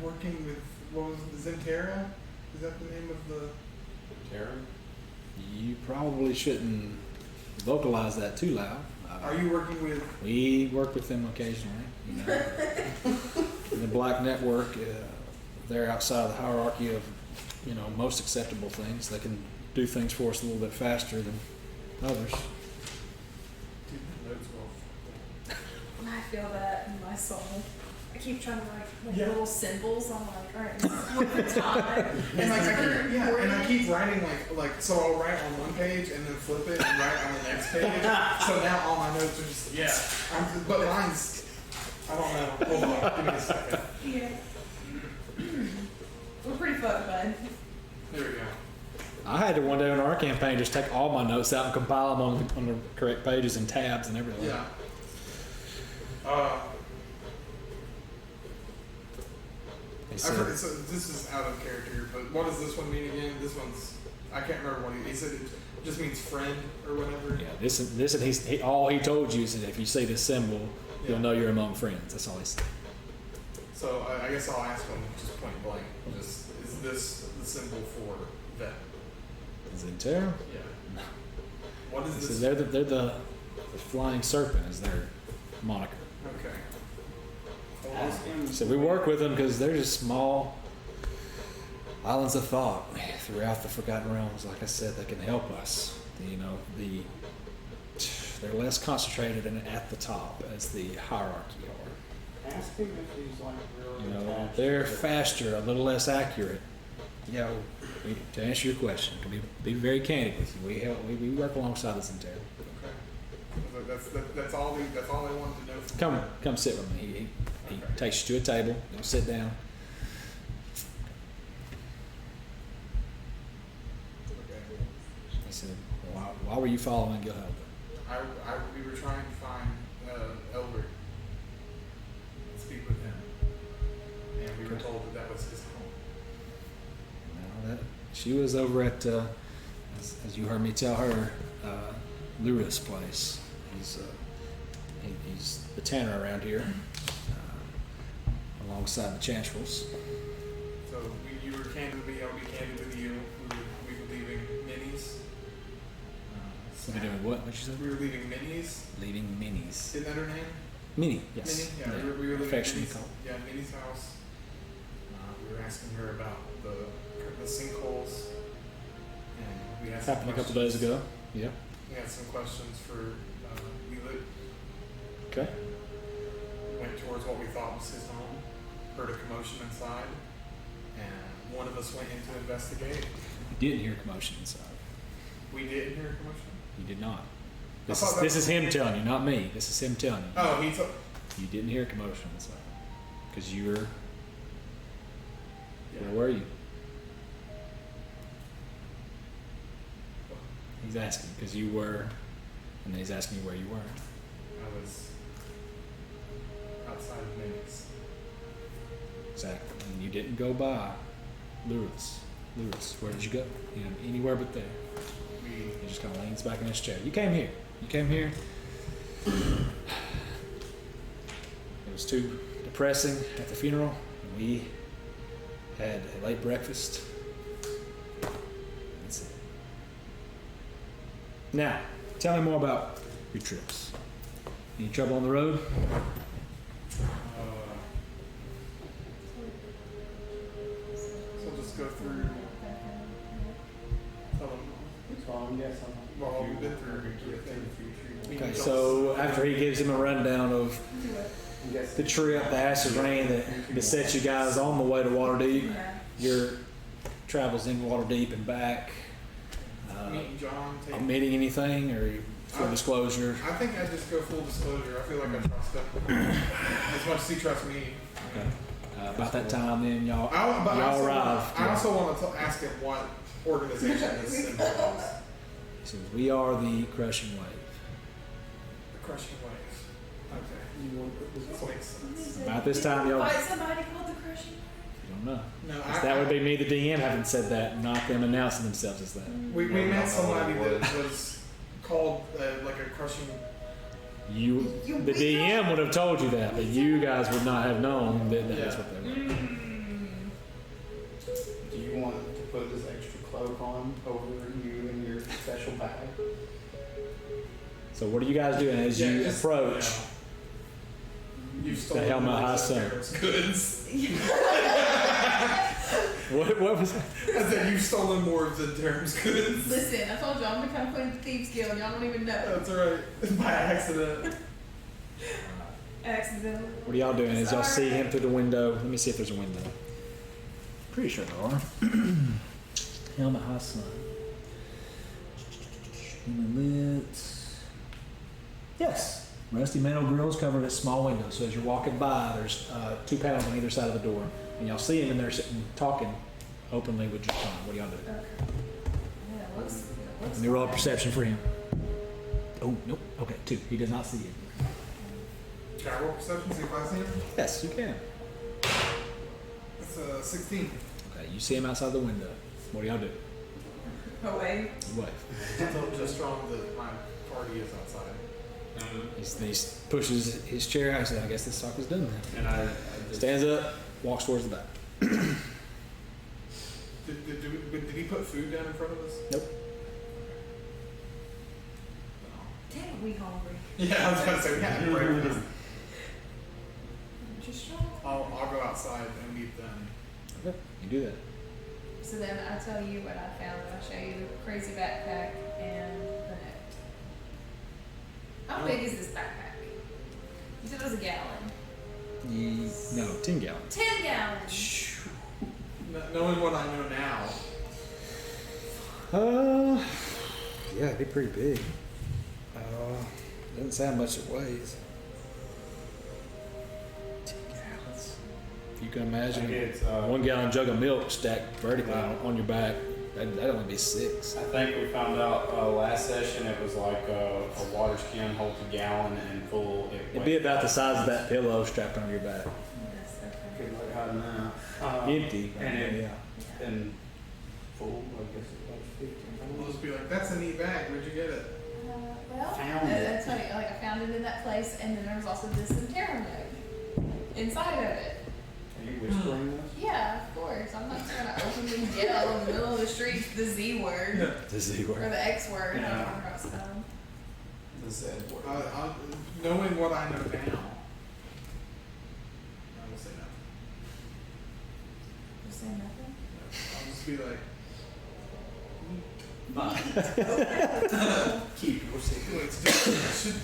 working with, what was it, Zentera? Is that the name of the... Tara? You probably shouldn't vocalize that too loud. Are you working with... We work with them occasionally. You know. In the Black Network, they're outside the hierarchy of, you know, most acceptable things. They can do things for us a little bit faster than others. Dude, the notes were all I feel that in my soul. I keep trying to make Yeah. little symbols. I'm like, all right, this is one time. And like, This is and I keep writing like, so I'll write on one page and then flip it and write on the next page. So now all my notes are just, but mine's, I don't know. Hold on, give me a second. Yeah. We're pretty fucked, bud. There we go. I had to one day on our campaign just take all my notes out and compile them on the correct pages and tabs and everything. Yeah. He I've said, heard, so this is out of character, but what does this one mean again? This one's, I can't remember what he said. It just means friend or whatever. yeah, this and all he told you is that if you see this symbol, you'll know you're among friends. That's all he said. So I guess I'll ask him just point blank. Just, is this the symbol for vet? Is it terrible? Yeah. What is He this? says they're the flying serpent is their moniker. Okay. Ask him. So we work with them because they're just small islands of thought throughout the Forgotten Realms. Like I said, they can help us. You know, they're less concentrated and at the top as the hierarchy are. Ask him if he's like really You know, attached they're to it. faster, a little less accurate. You know, to answer your question, to be very candid with you, we work alongside the Centaur. Okay. That's all they wanted to know. From Come sit with me. He Okay. takes you to a table. You'll sit down. Okay. He said, why were you following Gilhelda? We were trying to find Elbert and speak with him, and we were told that was his home. Now she was over at, as you heard me tell her, Luris' place. He's the tanner around here, alongside the Chantrels. So you were candid with me. I'll be candid with you. We were leaving minis. We're doing what? What'd you say? We were leaving minis. Leading minis. Isn't that her name? Mini, yes. Minnie? Yeah, we were leaving affectionately Minnie's, called. yeah, Minnie's house. We were asking her about the sinkholes, and we had some Happened a couple days questions. ago. Yeah. We had some questions for Leland. Okay. Went towards what we thought was his home. Heard a commotion inside, and one of us went in to investigate. You didn't hear commotion inside. We didn't hear a commotion. You did not. I thought that This is him telling you, not me. This is him telling you. Oh, he took. You didn't hear commotion inside because you were. Yeah. Where were you? He's asking because you were, and then he's asking you where you were. I was outside of Minnie's. Exactly. And you didn't go by Lewis. Where did you go? You know, anywhere but there. He just kind of leans back in his chair. You came here. It was too depressing at the funeral. We had a late breakfast. That's it. Now, tell me more about your trips. Any trouble on the road? So just go through. Tell them. So I'm guessing. Well, we've been through everything. Okay, so after he gives him a rundown of the trip, the acid rain that besets you guys on the way to Waterdeep, Yeah. your travels in Waterdeep and back, Meeting John. Take, omitting anything or full disclosure? I think I just go full disclosure. I feel like I trust him as much as he trusts me. Okay. About that time, then y'all But y'all arrive. I also want to ask him what organization this symbol is. He says, "We are the Crushing Wave." The Crushing Wave. Okay. This makes sense. About this time, y'all. Fight somebody called the Crushing Wave? You don't know. No, 'Cause that would be me, the DM, having said that, not them announcing themselves as that. We met somebody that was called like a crushing. The DM would have told you that, but you guys would not have known that that's what they were. Do you want to put this extra cloak on over you in your special bag? So what are you guys doing as you approach? You've stolen Helmet more High of Sun. Derek's goods. What was that? I said you've stolen more of the Durham's goods. Listen, I told y'all I'm becoming Queen of the Thieves Guild. Y'all don't even know. That's right. By accident. Accidentally. What are y'all doing as y'all see him through the window? Let me see if there's a window. Pretty sure there are. Helmet High Sun. Human lids. Yes. Rusty metal grills covered a small window. So as you're walking by, there's 2 panels on either side of the door. And y'all see him in there sitting, talking openly with your tongue. What are y'all doing? Okay. Yeah, it looks Let me roll a perception for him. Oh, nope. Okay, 2. He does not see you. Can I roll perception, see if I see him? Yes, you can. It's 16. Okay, you see him outside the window. What do y'all do? away. You wave. Just strong that my party is outside. He pushes his chair out and says, I guess this talk is done then. And I just, Stands up, walks towards the back. Did he put food down in front of us? Nope. Damn, we hungry. Yeah, I was about to say we had breakfast. Just trying. I'll go outside and meet them. Okay, you do that. So then I tell you what I found. I'll show you the crazy backpack and the note. How big is this backpack? You said it was a gallon. No, 10 gallons. 10 gallons. Knowing what I know now, Yeah, it'd be pretty big. Doesn't say how much it weighs. 10 gallons. If you can imagine it's, 1 gallon jug of milk stacked vertically on your back, that'd only be 6. I think we found out last session it was like a water skin holds a gallon and full. It'd be about the size of that pillow strapped on your back. Yes, okay. Good luck hiding that. Empty. And it, yeah. and full, I guess it was 15. we'll just be like, "That's a neat bag. Where'd you get it?" Well, Found it. that's funny. Like I found it in that place, and then there was also this Terra note inside of it. Are you whispering this? Yeah, of course. I'm not just gonna openly yell in the middle of the street the Z word The Z or word. the X word. Yeah. I don't know how it's spelled. The Z word. Knowing what I know now, I will say nothing. You say nothing? I'll just be like, Keep your secret. should,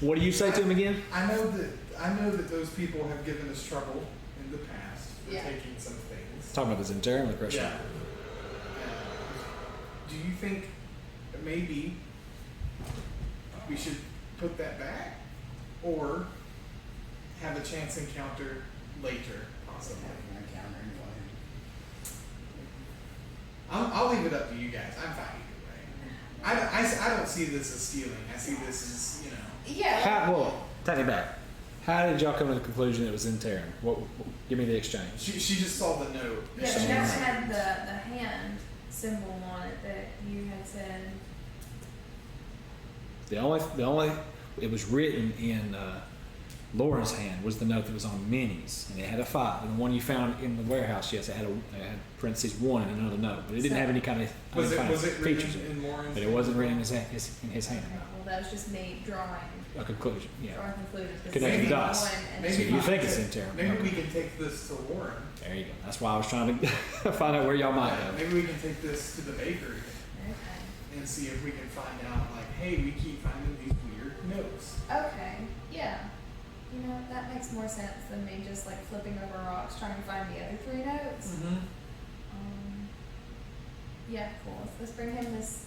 What do you say to him again? I know that those people have given us trouble in the past for Yeah. taking some things. Talking about the Zentarian or the Crushing? Yeah. Do you think maybe we should put that back, or have a chance encounter later, possibly? I'll leave it up to you guys. I'm fine either way. I don't see this as stealing. I see this as, Yeah. Well, take it back. How did y'all come to the conclusion it was Zentarian? Give me the exchange. She just saw the note. Yeah, she never had the hand symbol on it that you had said. The only it was written in Laura's hand was the note that was on Minnie's, and it had a 5. And the one you found in the warehouse, yes, it had parentheses 1 and another note, but it didn't have any kind of Was it features written in Lauren's? But it wasn't written in his hand. Okay, well, that was just me drawing A conclusion, yeah. conclusions. Connecting dots. Maybe So you we think can it's ta- Zentarian? Maybe Okay. we can take this to Lauren. There you go. That's why I was trying to find out where y'all might go. Maybe we can take this to the bakery Okay. and see if we can find out, like, hey, we keep finding these weird notes. Okay, yeah. You know, that makes more sense than me just like flipping over rocks trying to find the other 3 notes. Yeah, cool. Let's bring him this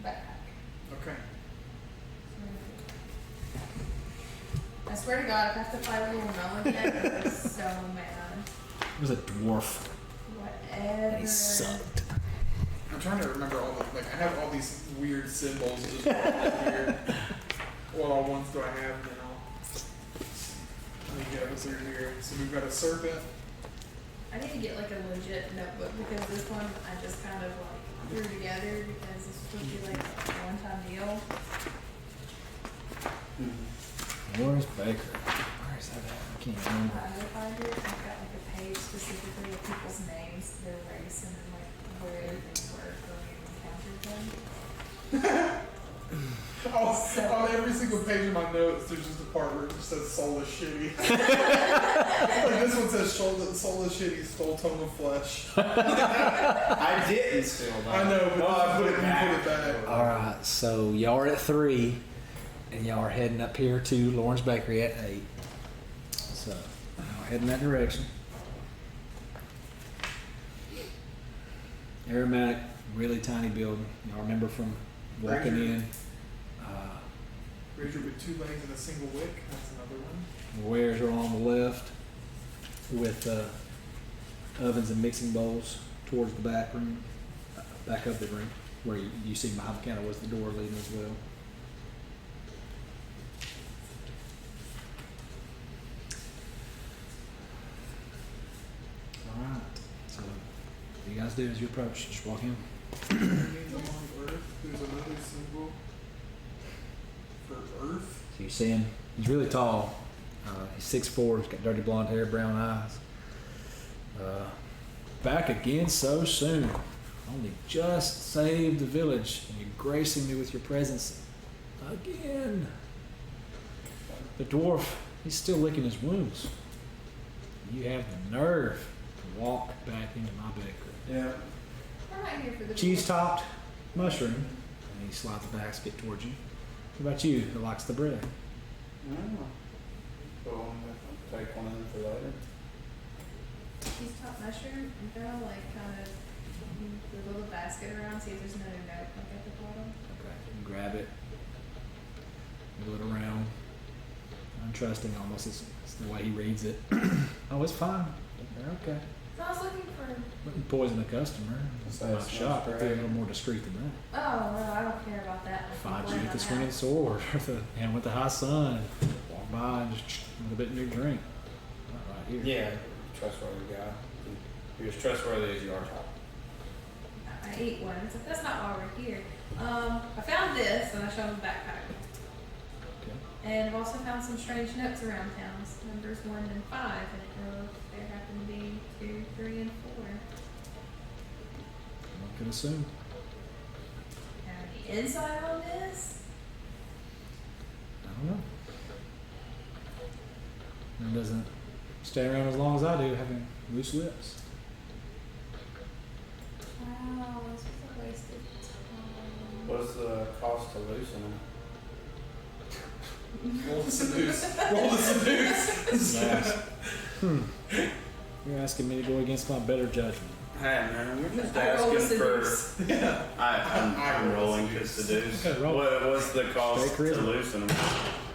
backpack. Okay. I swear to God, if I have to fight a little gnome again, I'm so mad. It was a dwarf. Whatever. And he sucked. I'm trying to remember all the, like, I have all these weird symbols just here. What all ones do I have now? Let me get up through here. So we've got a serpent. I need to get like a legit notebook because this one I just kind of like threw together because this would be like a one-time deal. Where's Baker? Where is that at? I can't remember. You'll find it. I've got like a page specifically of people's names, their race, and then like where things were when we encountered them. On every single page of my notes, there's just a part where it just says soul is shitty. Like this one says soul is shitty, stole tone of flesh. I didn't steal that. I know, but I put it you back. put it back. Alright, so y'all are at 3, and y'all are heading up here to Lawrence Bakery at 8. So, y'all heading that direction. Aromatic, really tiny building. Y'all remember from walking in. Razor with 2 legs and a single wick. That's another one. The wares are on the left with ovens and mixing bowls towards the back room, back of the room, where you see behind the counter was the door leading as well. All right. So, what you guys do as you approach, just walk in. Remains along Earth. There's another symbol for Earth. So you see him. He's really tall. He's 6'4". He's got dirty blonde hair, brown eyes. Back again so soon. Only just saved the village, and you're gracing me with your presence again. The dwarf, he's still licking his wounds. You have the nerve to walk back into my bakery. Yeah. We're not here for the Cheese topped mushroom, and he slides the basket towards you. What about you, who likes the bread? Cool. Take one in for later. cheese top mushroom. I'm gonna like kind of wiggle the basket around, see if there's another note like at the bottom. Okay. You grab it, wiggle it around. Untrusting almost. It's the way he reads it. Oh, it's fine. They're okay. So I was looking for. Wouldn't poison a customer. It's So my it's shop. not I'd be a great. little more discreet than that. Oh no, I don't care about that. Find Blame you at on the swinging that. sword, or the hand with the high sun. Walk by and just a little bit in your drink. Right here. Yeah, trustworthy guy. You're as trustworthy as you are top. I ate one. It's like, that's not why we're here. I found this and I showed him the backpack. Okay. And I've also found some strange notes around town. Numbers 1 and 5. And there happen to be 2, 3, and 4. One could assume. Have any insight on this? I don't know. It doesn't stay around as long as I do, having loose lips. Wow, this was a waste of time. What's the cost to loosen it? Roll the seduce. Roll the seduce. Nice. You're asking me to go against my better judgment. Hey man, we're just I rolled a asking for. seduce. Yeah. I'm I roll rolling to seduce. seduce. Roll. What's the cost Straight to charisma. loosen them?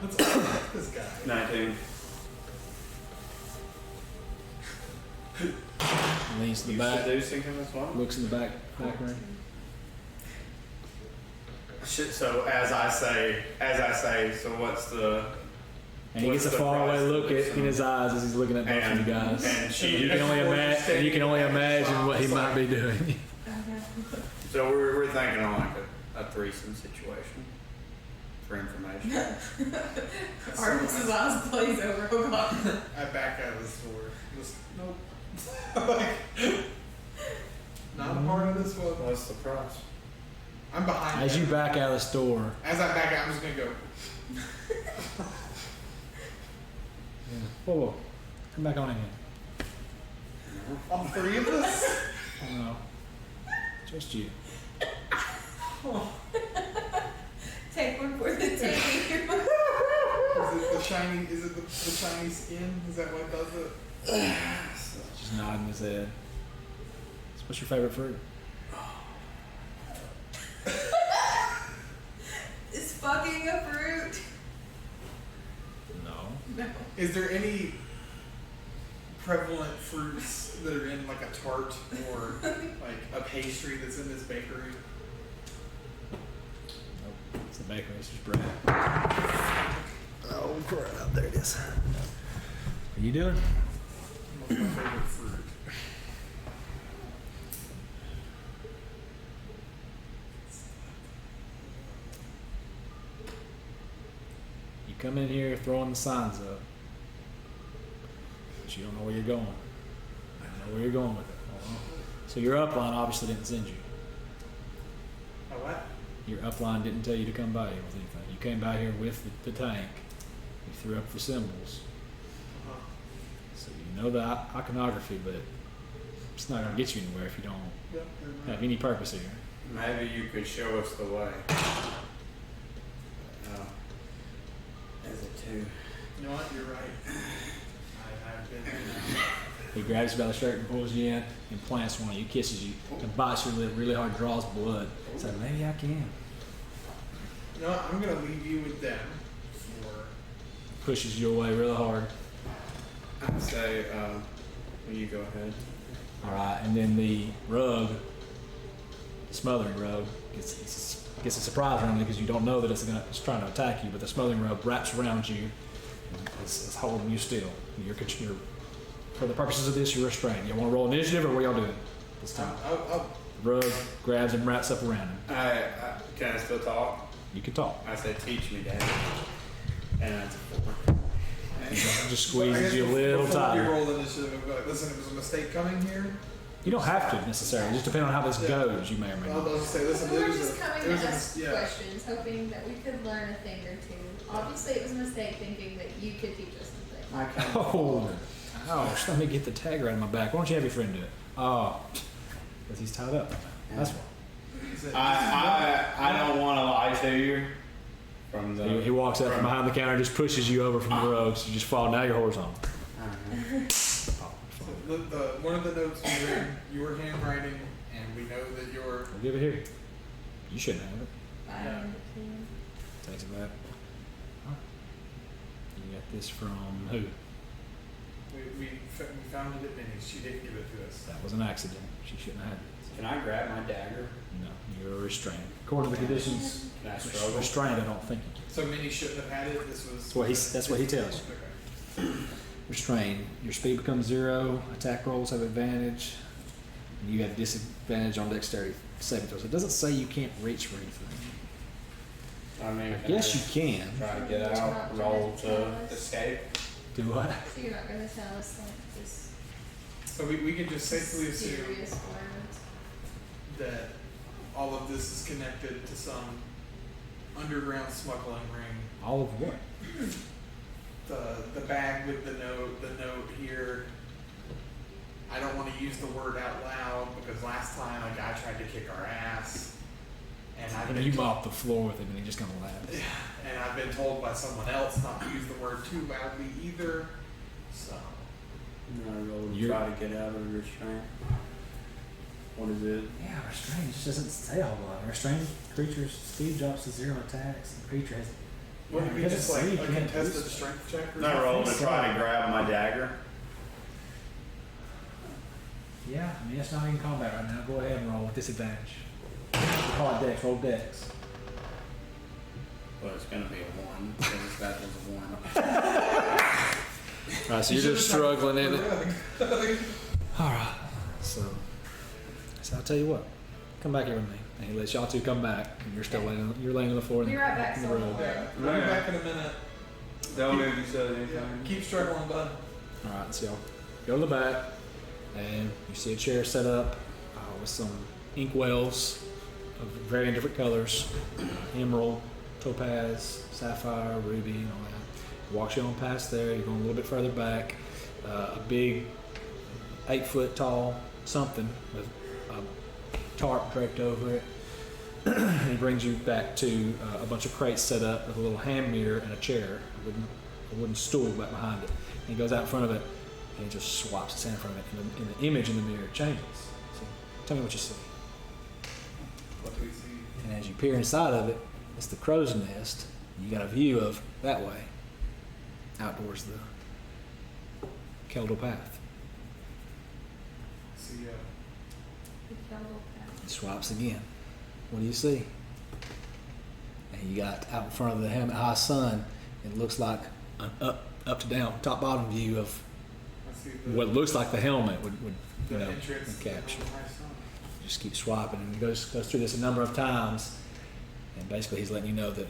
Let's ask this guy. 19. Leans to the You back, seducing him as well? looks in the back room. Shit, so as I say, so what's the And he What's gets a the faraway price look of in his eyes as he's looking at both of you guys. and she You can only imagine. You can only imagine what he might be doing. so we're thinking on like a threesome situation for information. Artemis's eyes glaze over. Oh god. I back out of the store. Just, nope. Like, not a part of this one. What's the price? I'm behind As you him. back out of the store, As I back out, I'm just gonna go. whoa, come back on in here. All 3 of us? Oh no, just you. Take one for the team. Is it the shiny? Is it the shiny skin? Is that what does it? Just nodding his head. So what's your favorite fruit? Is fucking a fruit? No. Is there any prevalent fruits that are in like a tart or like a pastry that's in this bakery? Nope, it's the bakery. It's just bread. Oh crap! There it is. What are you doing? What's my favorite fruit? You come in here throwing the signs up, but you don't know where you're going. You don't know where you're going with it. So your upline obviously didn't send you. A what? Your upline didn't tell you to come by here with anything. You came by here with the tank. You threw up the symbols. Uh-huh. So you know the iconography, but it's not going to get you anywhere if you don't Yep, have any purpose here. Maybe you could show us the way. As a two. You know what? You're right. I've been there now. He grabs you by the shirt and pulls you in and plants one of you, kisses you, and bites your lip really hard, draws blood. So maybe I can. You know what? I'm gonna leave you with them for. Pushes you away really hard. I'd say, you go ahead. All right, and then the rug, smothering rug, gets a surprise around you because you don't know that it's trying to attack you, but the smothering rug wraps around you and is holding you still. You're, for the purposes of this, you're restrained. You want to roll initiative, or what y'all doing this time? The rug grabs and wraps up around him. Can I still talk? You can talk. I said, teach me, Dad. And that's a 4. Just squeezes you a little before tighter. You roll initiative and be like, listen, it was a mistake coming here. You don't have to necessarily. Just depending on how this goes, you may or may I not. was about to say, listen, We it were was just coming it to was ask yeah. questions, hoping that we could learn a thing or two. Obviously, it was a mistake thinking that you could teach us something. I can't. Oh, ouch. Let me get the tag right on my back. Why don't you have your friend do it? Oh, because he's tied up. That's why. I don't want to lie to you. From the. He walks up from behind the counter and just pushes you over from the rug, so you just fall. Now you're horizontal. One of the notes we read, your handwriting, and we know that you're. I'll give it here. You shouldn't have it. Yeah. Takes it back. You got this from who? We found it at Minnie's. She didn't give it to us. That was an accident. She shouldn't have had it. Can I grab my dagger? No, you're restrained. According to the conditions, Can I struggle? restrained, I don't think you can. So Minnie shouldn't have had it. This was. That's what he tells you. Okay. Restrained. Your speed becomes 0. Attack rolls have advantage. And you have disadvantage on dexterity saving throws. It doesn't say you can't reach for anything. I mean, I guess you can. Try to get out, roll to escape. Do what? So you're not going to tell us like this So we can just safely assume serious words. that all of this is connected to some underground smuggling ring. All of what? The bag with the note here. I don't want to use the word out loud because last time a guy tried to kick our ass, and You mopped the floor with him and he just kind of laughed. and I've been told by someone else not to use the word too loudly either. So No, roll to You're- try to get out of restraint. What is it? Yeah, restrained just doesn't say a whole lot. Restrained creatures' speed drops to 0 attacks. The creature has. what Yeah, would it be doesn't just say like you a can't contested do strength check? Or No, roll to think so. try to grab my dagger. Yeah, I mean, it's not in combat right now. Go ahead and roll with disadvantage. Call it dex. Roll dex. Well, it's gonna be a 1 because that was a 1. All right, so you're just struggling in it. All right, so I'll tell you what. Come back here with me. And he lets y'all two come back, and you're still laying. You're laying on the floor. Be right back, in the someone. road. Yeah, we'll be back in a minute. Don't move you said anything. Keep struggling, bud. All right, so y'all go to the back, and you see a chair set up with some ink wells of varying different colors: emerald, topaz, sapphire, ruby, and all that. Walks you on past there. You're going a little bit further back. A big 8-foot tall something with a tarp draped over it. And he brings you back to a bunch of crates set up with a little hand mirror and a chair, a wooden stool back behind it. And he goes out in front of it and he just swipes his hand in front of it, and the image in the mirror changes. So tell me what you see. What do we see? And as you peer inside of it, it's the crow's nest. You got a view of that way. out towards the Keldal path. See, The yellow path. He swipes again. What do you see? And you got out in front of the helmet high sun, it looks like an up to down, top bottom view of I see the, what looks like the helmet would the entrance. would capture. to the high sun. Just keep swiping, and goes through this a number of times, and basically he's letting you know that.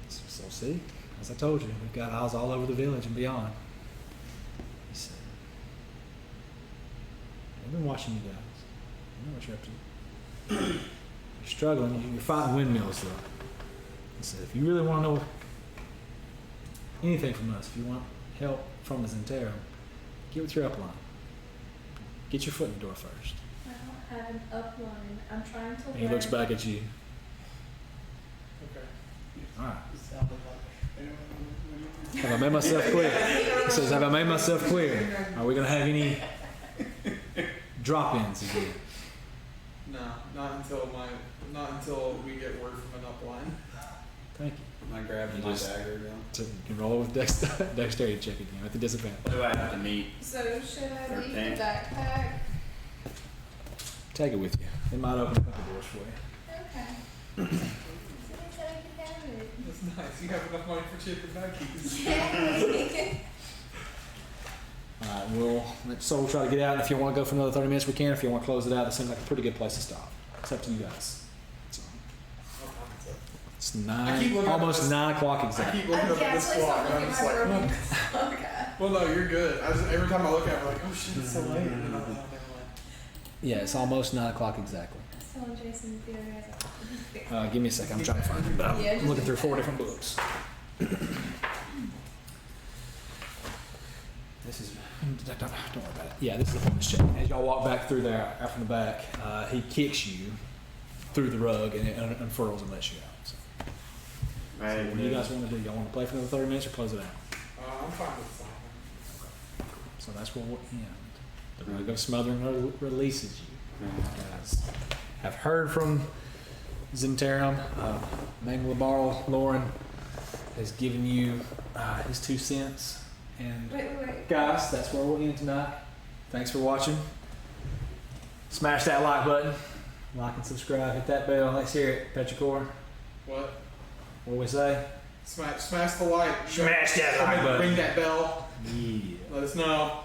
So see, as I told you, we've got eyes all over the village and beyond. He said, "I've been watching you guys. I know what you're up to. You're struggling. You're fighting windmills, though." He said, "If you really want to know anything from us, if you want help from the Zentarum, get with your upline. Get your foot in the door first." I don't have an upline. I'm trying to And he looks back at you. Okay. All right. It sounded like- Have I made myself clear? He says, "Have I made myself clear? Are we going to have any drop-ins again?" No, not until we get word from an upline. Thank you. I grabbed You my just- dagger down. So you can roll with dexterity check again with the disadvantage. What do I have to meet? So should I leave the 13. backpack? Take it with you. It might open up the doors for you. Okay. Somebody said I could have it. That's nice. You have enough money for chicken nuggies. Yay. Alright, we'll let Soul try to get out, and if you want to go for another 30 minutes, we can. If you want to close it out, it seems like a pretty good place to stop. It's up to you guys. So, it's I keep looking up almost at this- 9 o'clock I exactly. keep looking up at this please clock don't and I'm look just at like, my broken oh. clock. Okay. Well, no, you're good. Every time I look at it, I'm like, oh shit, it's so late. And then I'm like, oh, never mind. Yeah, it's almost 9 o'clock exactly. I was telling Jason the other day, I was like, Give me a second. I'm trying to find it. But Yeah, I'm just- looking through 4 different books. This is. Don't worry about it. Yeah, this is the bonus check. As y'all walk back through there, out from the back, he kicks you through the rug and it unfurls and lets you out. So, Right. what do you guys want to do? Y'all want to play for another 30 minutes or close it out? I'm fine with stopping. So that's where we'll end. The rug of smothering releases you. You guys have heard from Zentarum. Name Labarl Lauren has given you his 2 cents. And wait. guys, that's where we'll end tonight. Thanks for watching. Smash that like button. Like and subscribe. Hit that bell. Let's hear it. Petrichor. What? What do we say? Smash the like. Smash that like button. Ring that bell. Yeah. Let us know.